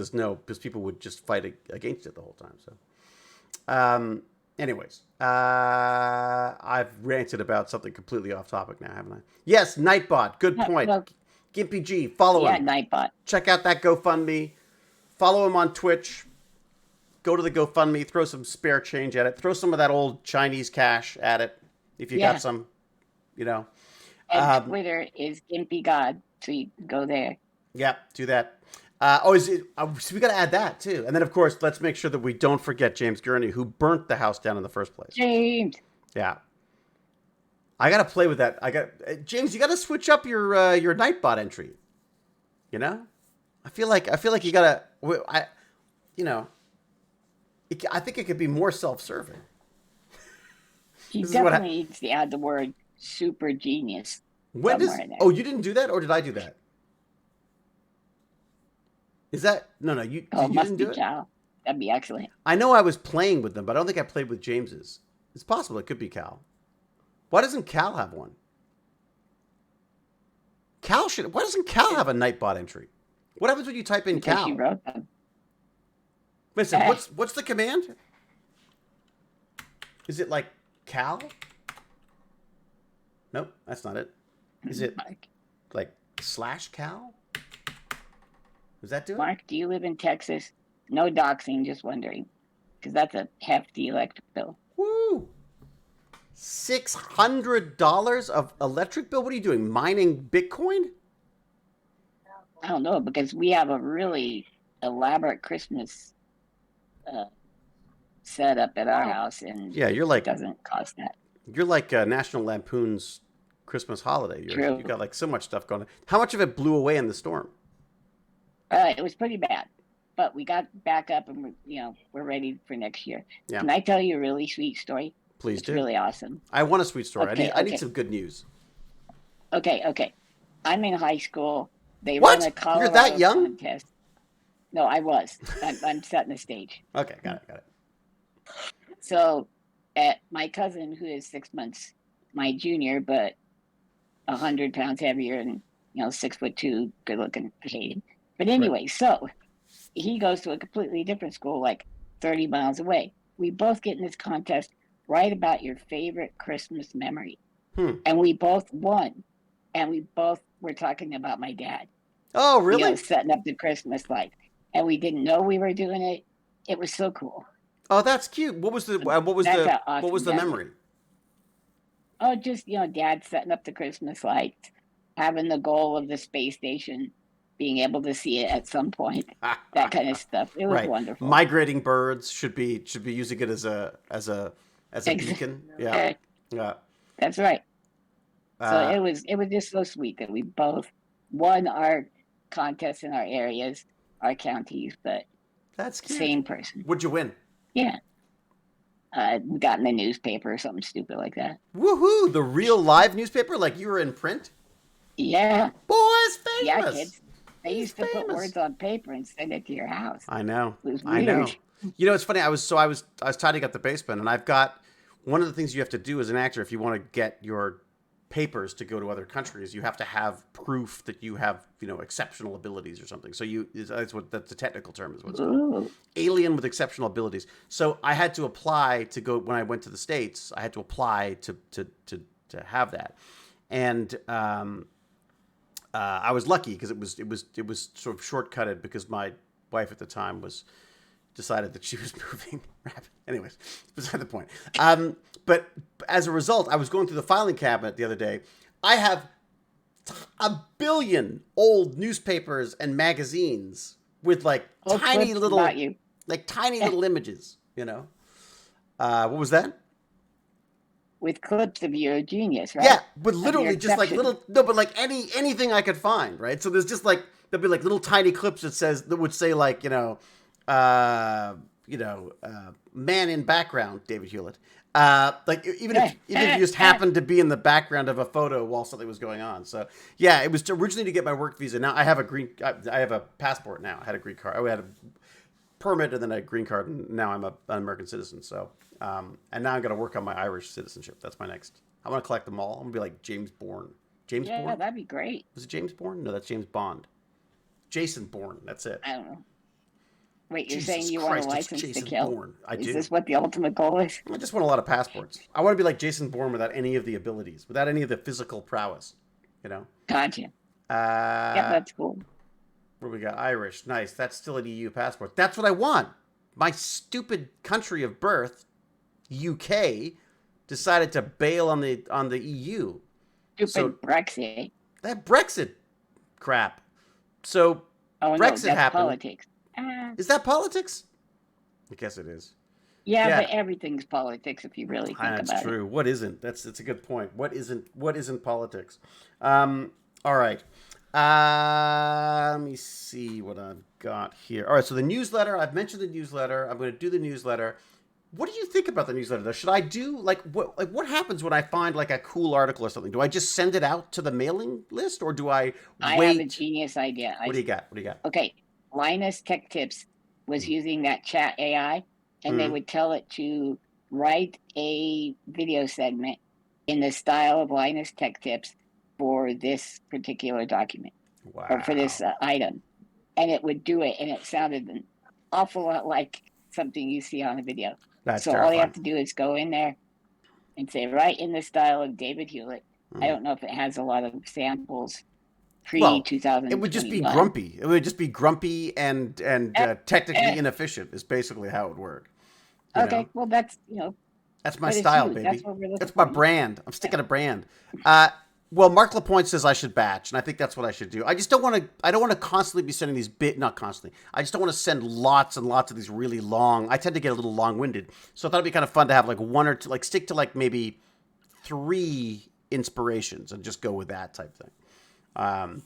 people would just fight against it the whole time. So, anyways, I've ranted about something completely off topic now, haven't I? Yes, Nightbot, good point. Well, GimpyG, follow him. Yeah, Nightbot. Check out that GoFundMe. Follow him on Twitch. Go to the GoFundMe. Throw some spare change at it. Throw some of that old Chinese cash at it if you got some. And Twitter is GimpyGod, so you can go there. Yeah, do that. So we got to add that too. And then, of course, let's make sure that we don't forget James Gurney, who burnt the house down in the first place. James. Yeah. I got to play with that. James, you got to switch up your Nightbot entry. I feel like you got to, I think it could be more self-serving. He definitely needs to add the word super genius. You didn't do that, or did I do that? Is that no? You didn't do it. Cal. That'd be excellent. I know I was playing with them, but I don't think I played with James's. It's possible it could be Cal. Why doesn't Cal have one? Why doesn't Cal have a Nightbot entry? What happens when you type in Because Cal? she wrote them. Listen, what's the command? Is it like Cal? Nope, that's not it. Is it like /Cal? Does that do it? Mark, do you live in Texas? No doxing, just wondering. Because that's a hefty electric bill. Woo! $600 of electric bill? What are you doing? Mining Bitcoin? I don't know, because we have a really elaborate Christmas setup at our house, and it doesn't cost that. You're like National Lampoon's Christmas holiday. True. You got like so much stuff going on. How much of it blew away in the storm? It was pretty bad, but we got back up, and we're ready for next year. Yeah. Can I tell you a really sweet story? Please do. It's really awesome. I want a sweet story. Okay, I need some good news. Okay. I'm in high school. They What? run a Colorado You're that young? contest. No, I was. I'm setting the stage. Okay, got it. So, my cousin, who is 6 months my junior, but 100 pounds heavier and 6'2", good looking, hated. But anyway, So he goes to a completely different school, like 30 miles away. We both get in this contest. Write about your favorite Christmas memory, and we both won, and we both were talking about my dad. Oh, really? Setting up the Christmas lights, and we didn't know we were doing it. It was so cool. Oh, that's cute. What was the That's how what was the awesome that memory? Oh, just, Dad setting up the Christmas lights, having the goal of the space station, being able to see it at some point, that kind of stuff. It was Right. wonderful. Migrating birds should be using it as a beacon. Yeah. Yeah. That's right. So Uh, it was just so sweet that we both won our contests in our areas, our counties, but that's cute. same person. What'd you win? Yeah. We got in the newspaper or something stupid like that. Woohoo! The real live newspaper, like you were in print. Yeah. Boys, Yeah, famous. kids. They He's used to put famous. words on paper and send it to your house. I know. It was I know. weird. You know, it's funny. I was tidying up the basement, and I've got one of the things you have to do as an actor if you want to get your papers to go to other countries. You have to have proof that you have exceptional abilities or something. So that's the technical term is what it's called. Ooh. Alien with exceptional abilities. So I had to apply to go when I went to the States. I had to apply to have that, and I was lucky because it was sort of shortcutted because my wife at the time decided that she was moving rapid. Anyways, beside the point. But as a result, I was going through the filing cabinet the other day. I have a billion old newspapers and magazines with tiny little images. What was that? With clips of your genius, right? Yeah, but literally just anything I could find, right? So there's just there'll be little tiny clips that would say man in background, David Hewlett. Even if you just happened to be in the background of a photo while something was going on. So yeah, it was originally to get my work visa. Now I have I have a passport now. I had a green card. I had a permit and then a green card, and now I'm an American citizen. So and now I'm gonna work on my Irish citizenship. That's my next. I want to collect them all. I'm gonna be like James Bourne. James Bourne? Yeah, that'd be great. Was it James Bourne? No, that's James Bond. Jason Bourne. That's it. I don't know. Wait, you're Jesus saying you Christ, want a it's license to Jason kill? Bourne. I do. Is this what the ultimate goal is? I just want a lot of passports. I want to be like Jason Bourne without any of the abilities, without any of the physical prowess. Gotcha. Yeah, that's cool. Where we got Irish. Nice. That's still an EU passport. That's what I want. My stupid country of birth, UK, decided to bail on the EU. Stupid Brexit. That Brexit crap. So Brexit happened. Politics. Is that politics? I guess it is. Yeah, but everything's politics if you really think about it. That's true. What isn't? That's a good point. What isn't politics? All right. Let me see what I've got here. All right. So the newsletter. I've mentioned the newsletter. I'm going to do the newsletter. What do you think about the newsletter, though? Should I do what happens when I find a cool article or something? Do I just send it out to the mailing list, or do I wait? I have a genius idea. What do you got? Okay, Linus Tech Tips was using that chat AI, and they would tell it to write a video segment in the style of Linus Tech Tips for this particular document or for this item, and it would do it, and it sounded an awful lot like something you see on a video. That's so terrifying. All you have to do is go in there and say, write in the style of David Hewlett. I don't know if it has a lot of samples pre-2021. It would just be grumpy. It would just be grumpy and technically inefficient is basically how it would work. Okay, well, that's, That's my style, baby. That's my brand. I'm sticking a brand. Well, Mark LaPointe says I should batch, and I think that's what I should do. I just don't want to. I don't want to constantly be sending these not constantly. I just don't want to send lots and lots of these really long. I tend to get a little long-winded, so I thought it'd be kind of fun to have one or two, stick to maybe 3 inspirations and just go with that type thing.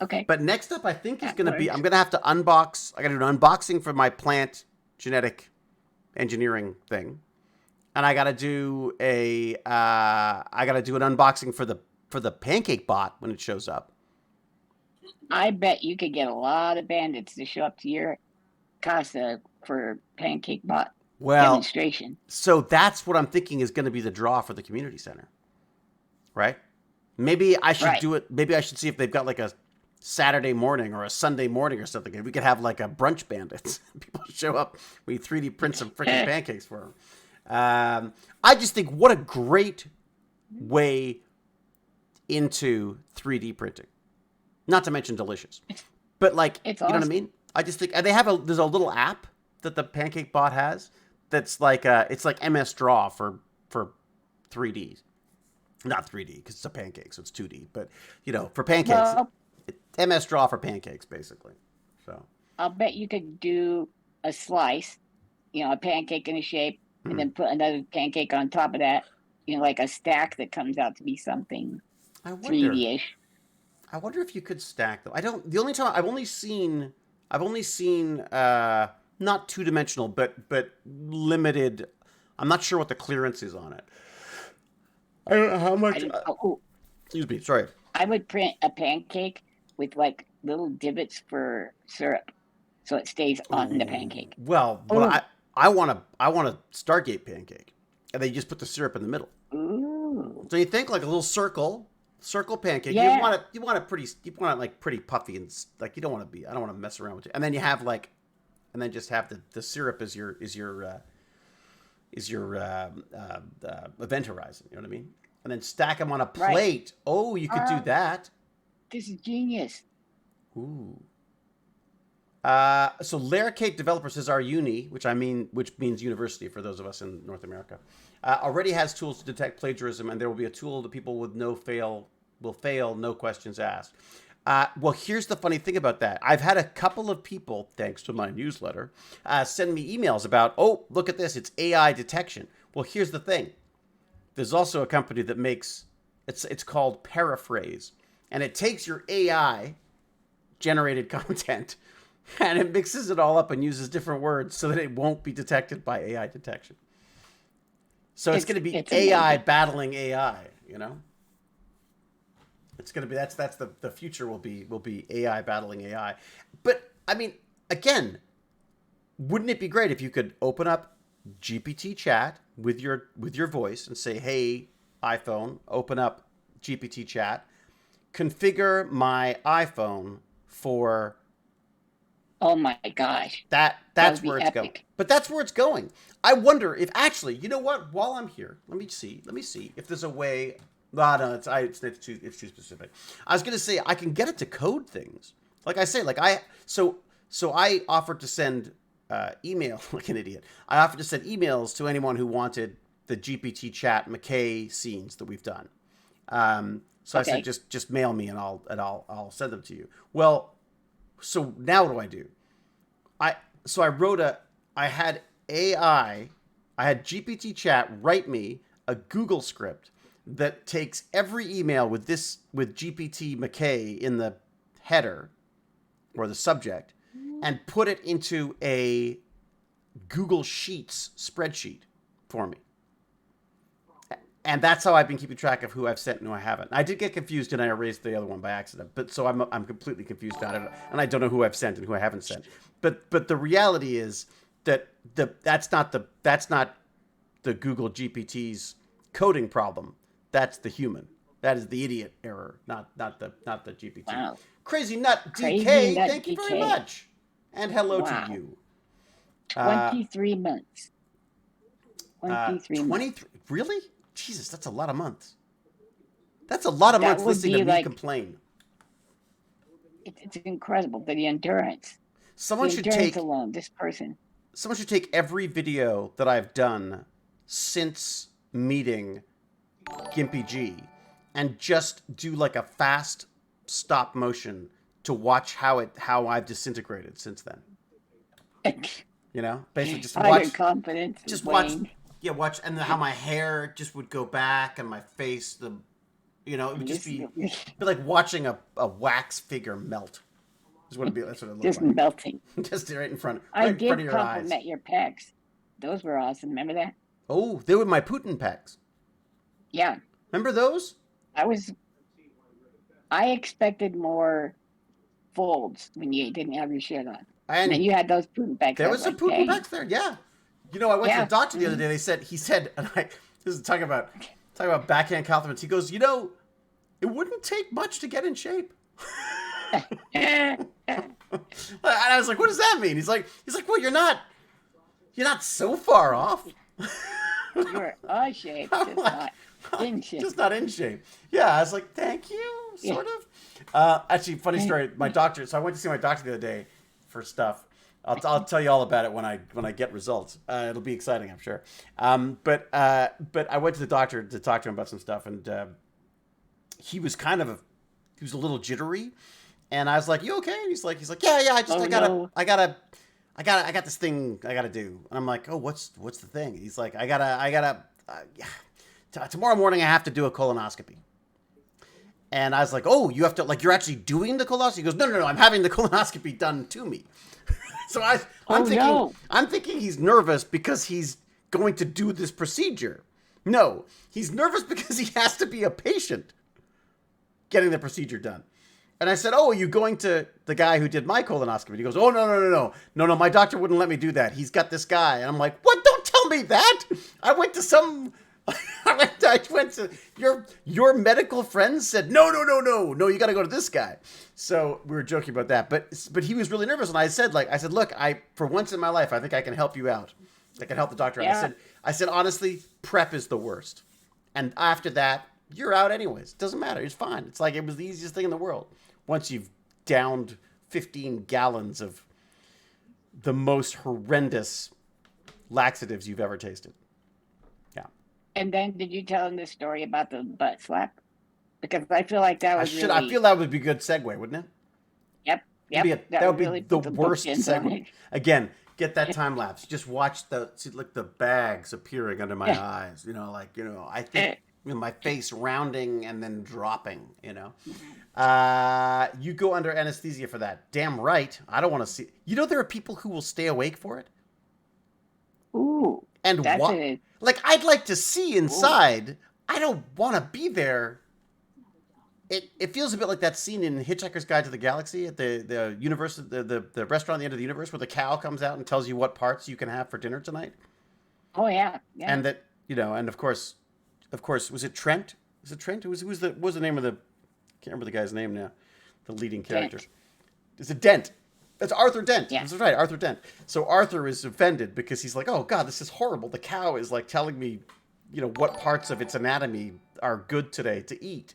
Okay. But next up, I think is going to be. I'm going to have to unbox. I got to do an unboxing for my plant genetic engineering thing, and I got to do an unboxing for the pancake bot when it shows up. I bet you could get a lot of bandits to show up to your casa for pancake bot demonstration. So that's what I'm thinking is going to be the draw for the community center, right? Maybe I should do it. Maybe I should see if they've got a Saturday morning or a Sunday morning or something. And we could have a brunch bandits. People show up. We 3D print some freaking pancakes for them. I just think what a great way into 3D printing. Not to mention delicious. But it's you know what I mean? I just think there's a little app that the pancake bot has that's like it's like MS Draw for 3D, not 3D because it's a pancake, so it's 2D. But for pancakes, Well, MS Draw for pancakes, basically. So I'll bet you could do a slice, a pancake in a shape, and then put another pancake on top of that, like a stack that comes out to be something I wonder. 3D-ish. I wonder if you could stack them. I don't. The only time I've only seen not two-dimensional, but limited. I'm not sure what the clearance is on it. I don't know how much. Excuse me. Sorry. I would print a pancake with like little divots for syrup, so it stays on the pancake. Well, I want a Stargate pancake, and they just put the syrup in the middle. Ooh. So you think like a little circle pancake. Yeah. You want it like pretty puffy and like you don't want to be. I don't want to mess around with it. And then you have like, and then just have the syrup is your event horizon. You know what I mean? And then stack them on a plate. Right. Oh, you could do that. This is genius. Ooh. So Laricate Developer says our uni, which means university for those of us in North America, already has tools to detect plagiarism, and there will be a tool that people with will fail, no questions asked. Well, here's the funny thing about that. I've had a couple of people, thanks to my newsletter, send me emails about, oh, look at this, it's AI detection. Well, here's the thing. There's also a company that makes, it's called Paraphrase, and it takes your AI generated content and it mixes it all up and uses different words so that it won't be detected by AI detection. So it's going to be AI battling AI, It's going to be that's the future will be AI battling AI. But I mean, again, wouldn't it be great if you could open up GPT chat with your voice and say, "Hey, iPhone, open up GPT chat. Configure my iPhone for..." Oh my gosh. That's where it's going. But that's where it's going. I wonder if actually, you know what? While I'm here, let me see if there's a way. No, it's too specific. I was gonna say I can get it to code things. Like I say, so I offered to send email like an idiot. I offered to send emails to anyone who wanted the GPT chat McKay scenes that we've done. So okay. I said just mail me and I'll send them to you. Well, so now what do? I had GPT chat write me a Google script that takes every email with GPT McKay in the header or the subject and put it into a Google Sheets spreadsheet for me. And that's how I've been keeping track of who I've sent and who I haven't. I did get confused and I erased the other one by accident. But so I'm completely confused on it, and I don't know who I've sent and who I haven't sent. But the reality is that that's not the Google GPT's coding problem. That's the human. That is the idiot error, not the GPT. Wow. Crazy Nut DK, thank you very much, and hello to you. 23 months. 23 months. Really? Jesus, that's a lot of months. That's a lot of months listening to me complain. It's incredible, the endurance. Someone should take every video that I've done since meeting GimpyG and just do like a fast stop motion to watch how I've disintegrated since then. Basically just watch confidence. Just watch. Yeah, watch, and how my hair just would go back, and my face, it would just be like watching a wax figure melt. That's what it looks just like. Melting. Just right in front. I did in front of your compliment eyes. Your pecs. Those were awesome. Remember that? Oh, they were my Putin pecs. Yeah. Remember those? I expected more folds when you didn't have your shirt on. And then you had those Putin pecs. There was some Putin pecs there, yeah. I went to the doctor the other day. He said, and this is talking about backhand compliments. He goes, it wouldn't take much to get in shape. And I was like, what does that mean? He's like, well, you're not so far off. You're a shape, just not in shape. Just not in shape. Yeah, I was like, thank you, sort of. Actually, funny story. My doctor. So I went to see my doctor the other day for stuff. I'll tell you all about it when I get results. It'll be exciting, I'm sure. But I went to the doctor to talk to him about some stuff, and he was he was a little jittery, and I was like, "You okay?" And he's like, "Yeah, I got this thing I gotta do," and I'm like, "Oh, what's the thing?" He's like, tomorrow morning I have to do a colonoscopy. And I was like, "Oh, you have to, like, you're actually doing the colonoscopy?" He goes, No, I'm having the colonoscopy done to me." So I'm thinking he's nervous because he's going to do this procedure. No, he's nervous because he has to be a patient getting the procedure done. And I said, "Oh, are you going to the guy who did my colonoscopy?" He goes, "Oh, no, my doctor wouldn't let me do that. He's got this guy." And I'm like, "What? Don't tell me that. I went to some... I went to your medical friends said, no, you got to go to this guy." So we were joking about that, but he was really nervous. And I said, "Look, for once in my life, I think I can help you out. I can help the doctor out." Yeah. I said, honestly, prep is the worst. And after that, you're out anyways. It doesn't matter. It's fine. It's like, it was the easiest thing in the world. Once you've downed 15 gallons of the most horrendous laxatives you've ever tasted. Yeah. And then did you tell him the story about the butt slap? Because I feel like that was I feel that would be a good segue, wouldn't it? Yep. That would be really the put worst bookends on segue. it. Again, get that time lapse. Just watch the bags appearing under my eyes. I think my face rounding and then dropping. You go under anesthesia for that. Damn right. I don't want to see. There are people who will stay awake for it. Ooh. And what? Like, I'd like to see inside. Ooh. I don't want to be there. It feels a bit like that scene in Hitchhiker's Guide to the Galaxy at the universe, the restaurant at the end of the universe, where the cow comes out and tells you what parts you can have for dinner tonight. Oh yeah. And that, and of course, was it Trent? Was it Trent? What was the name of the? Can't remember the guy's name now. The leading character. Is it Dent? That's Arthur Dent. Yeah. That's right, Arthur Dent. So Arthur is offended because he's like, "Oh God, this is horrible. The cow is like telling me, what parts of its anatomy are good today to eat."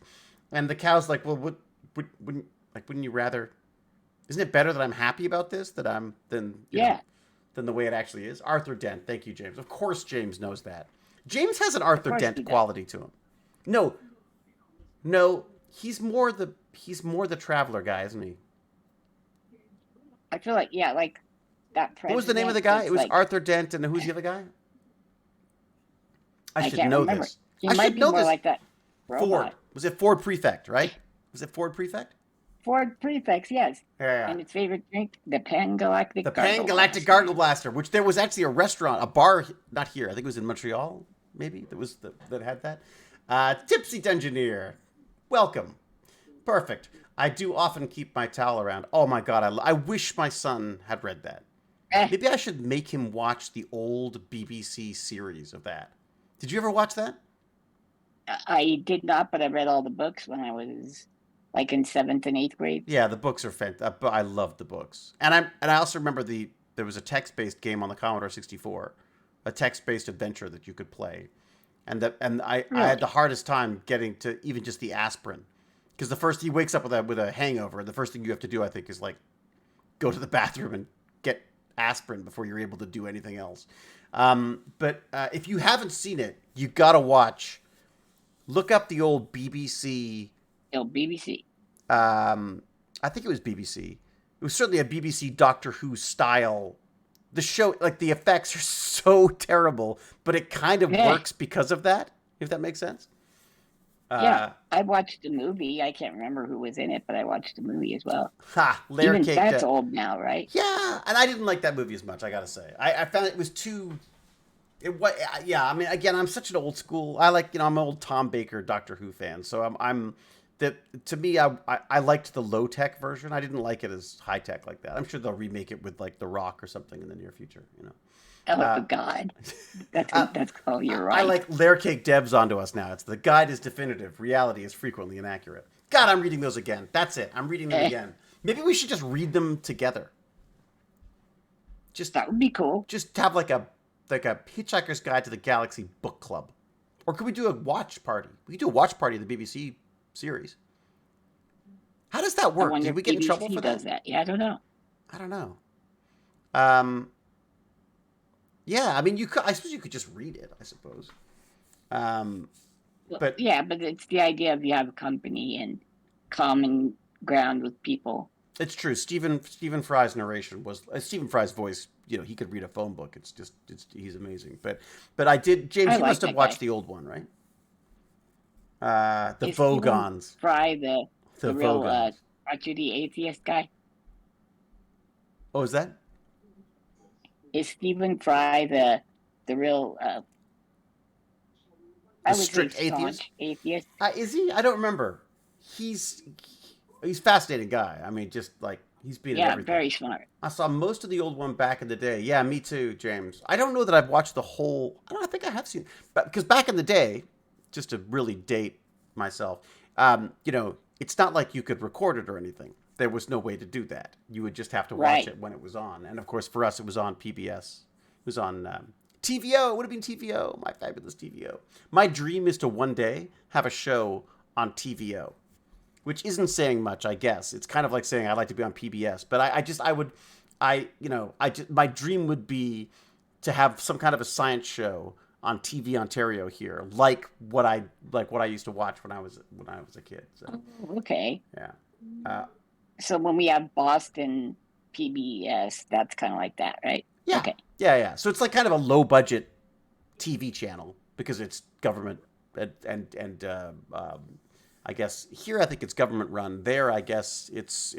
And the cow's like, "Well, wouldn't you rather? Isn't it better that I'm happy about this than the way it actually is?" Arthur Dent. Thank you, James. Of course, James knows that. James has an Arthur Dent quality to him. No, he's more the traveler guy, isn't he? I feel like like that. What was the name of the guy? It was Arthur Dent, and who's the other guy? I should know this. He might be more like that robot. Ford. Was it Ford Prefect, right? Was it Ford Prefect? Ford Prefects, yes. Yeah. And its favorite drink, the Pan-Galactic Gargle Blaster, which there was actually a restaurant, a bar, not here. I think it was in Montreal, maybe, that had that. Tipsy Dungeoneer, welcome. Perfect. I do often keep my towel around. Oh my God, I wish my son had read that. Maybe I should make him watch the old BBC series of that. Did you ever watch that? I did not, but I read all the books when I was like in 7th and 8th grade. Yeah, the books are fantastic. I loved the books, and I also remember there was a text-based game on the Commodore 64, a text-based adventure that you could play, and I had the hardest time getting to even just the aspirin, because he wakes up with a hangover, and the first thing you have to do, I think, is like go to the bathroom and get aspirin before you're able to do anything else. But if you haven't seen it, you gotta watch. Look up the old BBC. BBC. I think it was BBC. It was certainly a BBC Doctor Who style. The show, like, the effects are so terrible, but it kind of works because of that, if that makes sense. I watched the movie. I can't remember who was in it, but I watched the movie as well. Layer Cake. That's old now, right? Yeah, and I didn't like that movie as much, I gotta say. I found it was too... I mean, again, I'm such an old school... I'm an old Tom Baker Doctor Who fan, so to me, I liked the low-tech version. I didn't like it as high-tech like that. I'm sure they'll remake it with, like, The Rock or something in the near future, Oh, God. That's you're right. I like Layer Cake Debs onto us now. It's the guide is definitive. Reality is frequently inaccurate. God, I'm reading those again. That's it. I'm reading them again. Maybe we should just read them together. That would be cool. Just have like a Hitchhiker's Guide to the Galaxy book club. Or could we do a watch party? We could do a watch party of the BBC series. How does that work? Did we get in trouble for that? Yeah, I don't know. Yeah, I mean, you could. I suppose you could just read it. I suppose. But yeah, but it's the idea of you have a company and common ground with people. it's true. Stephen Fry's narration was Stephen Fry's voice. You know, he could read a phone book. He's amazing. But I did. James, I you like must have that watched guy. the old one, right? The Is Stephen Vogons. Fry The the real Vogons. crotchety atheist guy? Oh, is that? Is Stephen Fry the real I would say Strict atheist? staunch atheist? Is he? I don't remember. He's a fascinating guy. I mean, just like he's been in Yeah, everything. very smart. I saw most of the old one back in the day. Yeah, me too, James. I don't know that I've watched the whole. I think I have seen, but because back in the day, just to really date myself, you know, it's not like you could record it or anything. There was no way to do that. You would just have to watch Right. it when it was on. And of course, for us, it was on PBS. It was on TVO. It would have been TVO. My fabulous TVO. My dream is to one day have a show on TVO, which isn't saying much, I guess. It's kind of like saying I'd like to be on PBS. But my dream would be to have some kind of a science show on TV Ontario here, like what I used to watch when I was a kid. So Oh, okay. yeah. So when we have Boston PBS, that's kind of like that, right? Yeah. Okay. Yeah. So it's like kind of a low budget TV channel because it's government and I guess here I think it's government run. There I guess it's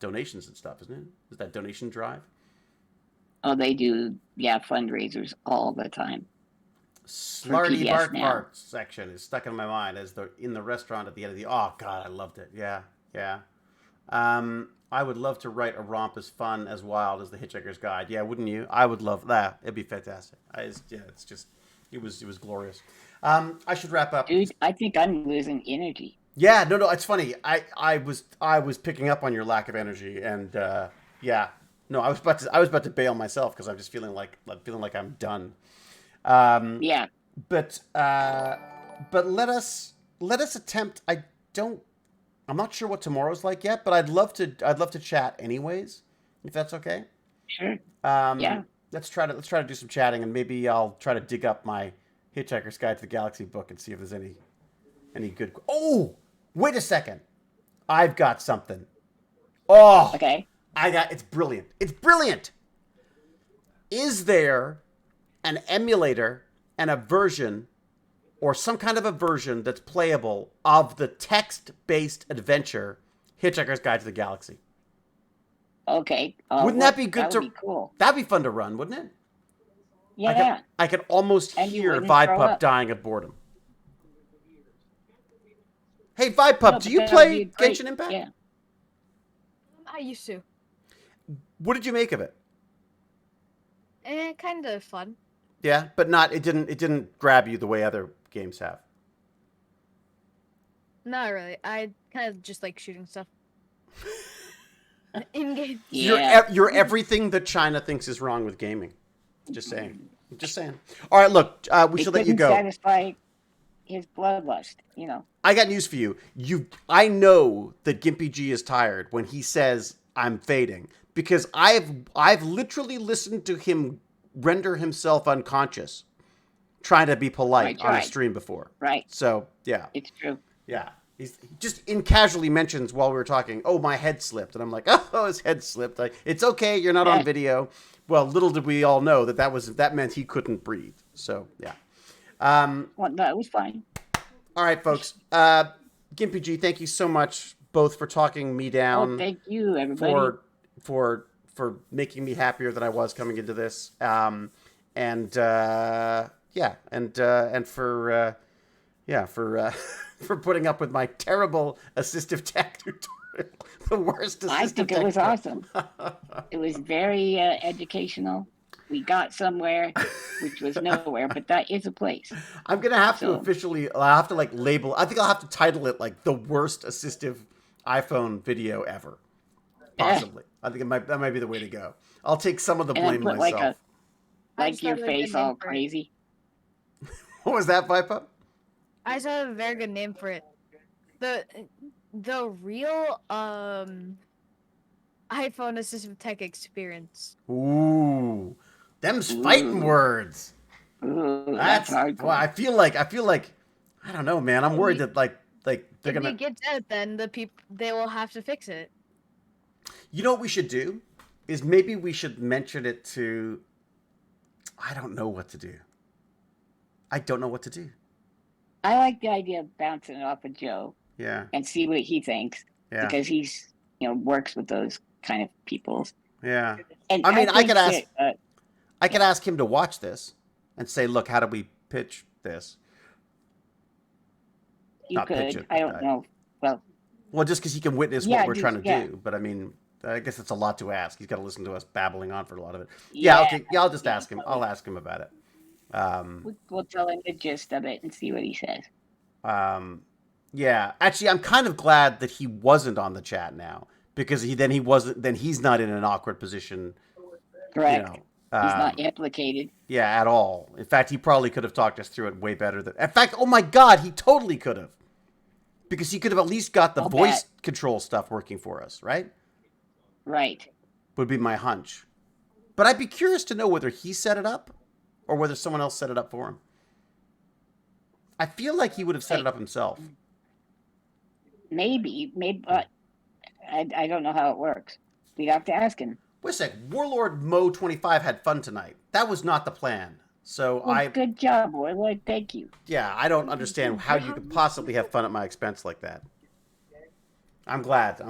donations and stuff, isn't it? Is that donation drive? Oh, they do, yeah, fundraisers all the time. Slarty PBS Bart now. Bart section is stuck in my mind as in the restaurant at the end of the. Oh God, I loved it. Yeah. I would love to write a romp as fun as wild as the Hitchhiker's Guide. Yeah, wouldn't you? I would love that. It'd be fantastic. It was glorious. I should wrap up. Dude, I think I'm losing energy. Yeah, no, it's funny. I was picking up on your lack of energy, and yeah, no, I was about to bail myself because I'm just feeling like I'm done. Yeah. But let us attempt. I'm not sure what tomorrow's like yet, but I'd love to chat anyways, if that's okay. Sure. Yeah. Let's try to do some chatting, and maybe I'll try to dig up my Hitchhiker's Guide to the Galaxy book and see if there's any good. Oh, wait a second! I've got something. Oh, Okay. it's brilliant. It's brilliant. Is there an emulator and a version, or some kind of a version that's playable of the text-based adventure Hitchhiker's Guide to the Galaxy? Okay. Wouldn't that be good that would be cool. That'd be fun to run, wouldn't it? Yeah. I could almost And you hear wouldn't throw Vipup up. dying of boredom. Hey, Vipup, No, do but you that would play be great. Genshin Impact? Yeah. I used to. What did you make of it? Kind of fun. Yeah, but it didn't grab you the way other games have. Not really. I kind of just like shooting stuff. In game. Yeah. You're everything that China thinks is wrong with gaming. Just saying. All right, look, we should let you go. Satisfy his bloodlust, I got news for you. I know that GimpyG is tired when he says I'm fading because I've literally listened to him render himself unconscious trying to be polite on a stream before. Right. So, yeah. It's true. Yeah. He just casually mentions while we were talking, oh, my head slipped. And I'm like, oh, his head slipped. Like, it's okay. You're not on video. Well, little did we all know that meant he couldn't breathe. So, yeah. Well, no, it was fine. All right, folks. GimpyG, thank you so much both for talking me down. Oh, thank you, everybody. For making me happier than I was coming into this. And for putting up with my terrible assistive tech tutorial. The worst assistive I think tech it was tutorial. awesome. It was very educational. We got somewhere, which was nowhere, but that is a place. I'm gonna have to officially. I'll have to label. I think I'll have to title it the worst assistive iPhone video ever. Possibly. I think that might be the way to go. I'll take some of the blame put myself. Like your face all crazy. What was that, Vipa? I just have a very good name for it. The real I iPhone assistive tech experience. Ooh, them's fighting Ooh. words. Ooh, that's hardcore. Well, I feel like I don't know, man. I'm worried that like they're If gonna. it gets out, then they will have to fix it. You know what we should do is maybe we should mention it to. I don't know what to do. I don't know what to do. I like the idea of bouncing it off of Joe Yeah, and see what he thinks yeah, because he's works with those kind of people. yeah. And I mean, I think could ask. that, I could ask him to watch this and say, "Look, how do we pitch this?" you Not pitch could. it, I but don't know. Well, just because he can witness Yeah, what we're just- trying to yeah. do. But I mean, I guess it's a lot to ask. He's got to listen to us babbling on for a lot of it. Yeah, okay. Yeah, I'll just ask him. I'll ask him about it. We'll tell him the gist of it and see what he says. Yeah. Actually, I'm kind of glad that he wasn't on the chat now because he's not in an awkward position. Correct. You know, He's not implicated. Yeah, at all. In fact, he probably could have talked us through it way better than. In fact, oh my God, he totally could have. Because he could have at least got the I'll voice bet. control stuff working for us, right? Right. Would be my hunch. But I'd be curious to know whether he set it up or whether someone else set it up for him. I feel like he would have set it up himself. Maybe, but I don't know how it works. We'd have to ask him. Wait a sec. Warlord Mo25 had fun tonight. That was not the plan. So Well, good job, Warlord. Thank you. Yeah, I don't understand how you could possibly have fun at my expense like that. I'm glad.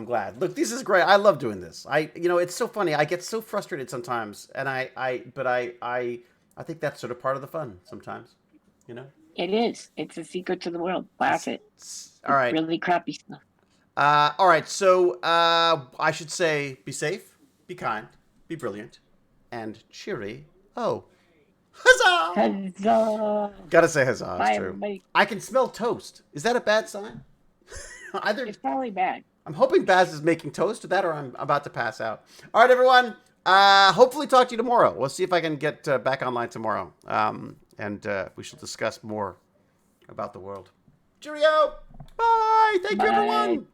Look, this is great. I love doing this. It's so funny. I get so frustrated sometimes, and I think that's sort of part of the fun sometimes. It is. It's a secret to the world. Laugh it. All right. Really crappy stuff. All right. So I should say, be safe, be kind, be brilliant, and cheery. Oh, huzzah! Huzzah! Gotta say huzzah. Bye, It's true. everybody. I can smell toast. Is that a bad sign? It's probably bad. I'm hoping Baz is making toast, or that, or I'm about to pass out. All right, everyone. Hopefully talk to you tomorrow. We'll see if I can get back online tomorrow. And we shall discuss more about the world. Cheerio! Bye! Thank you, everyone!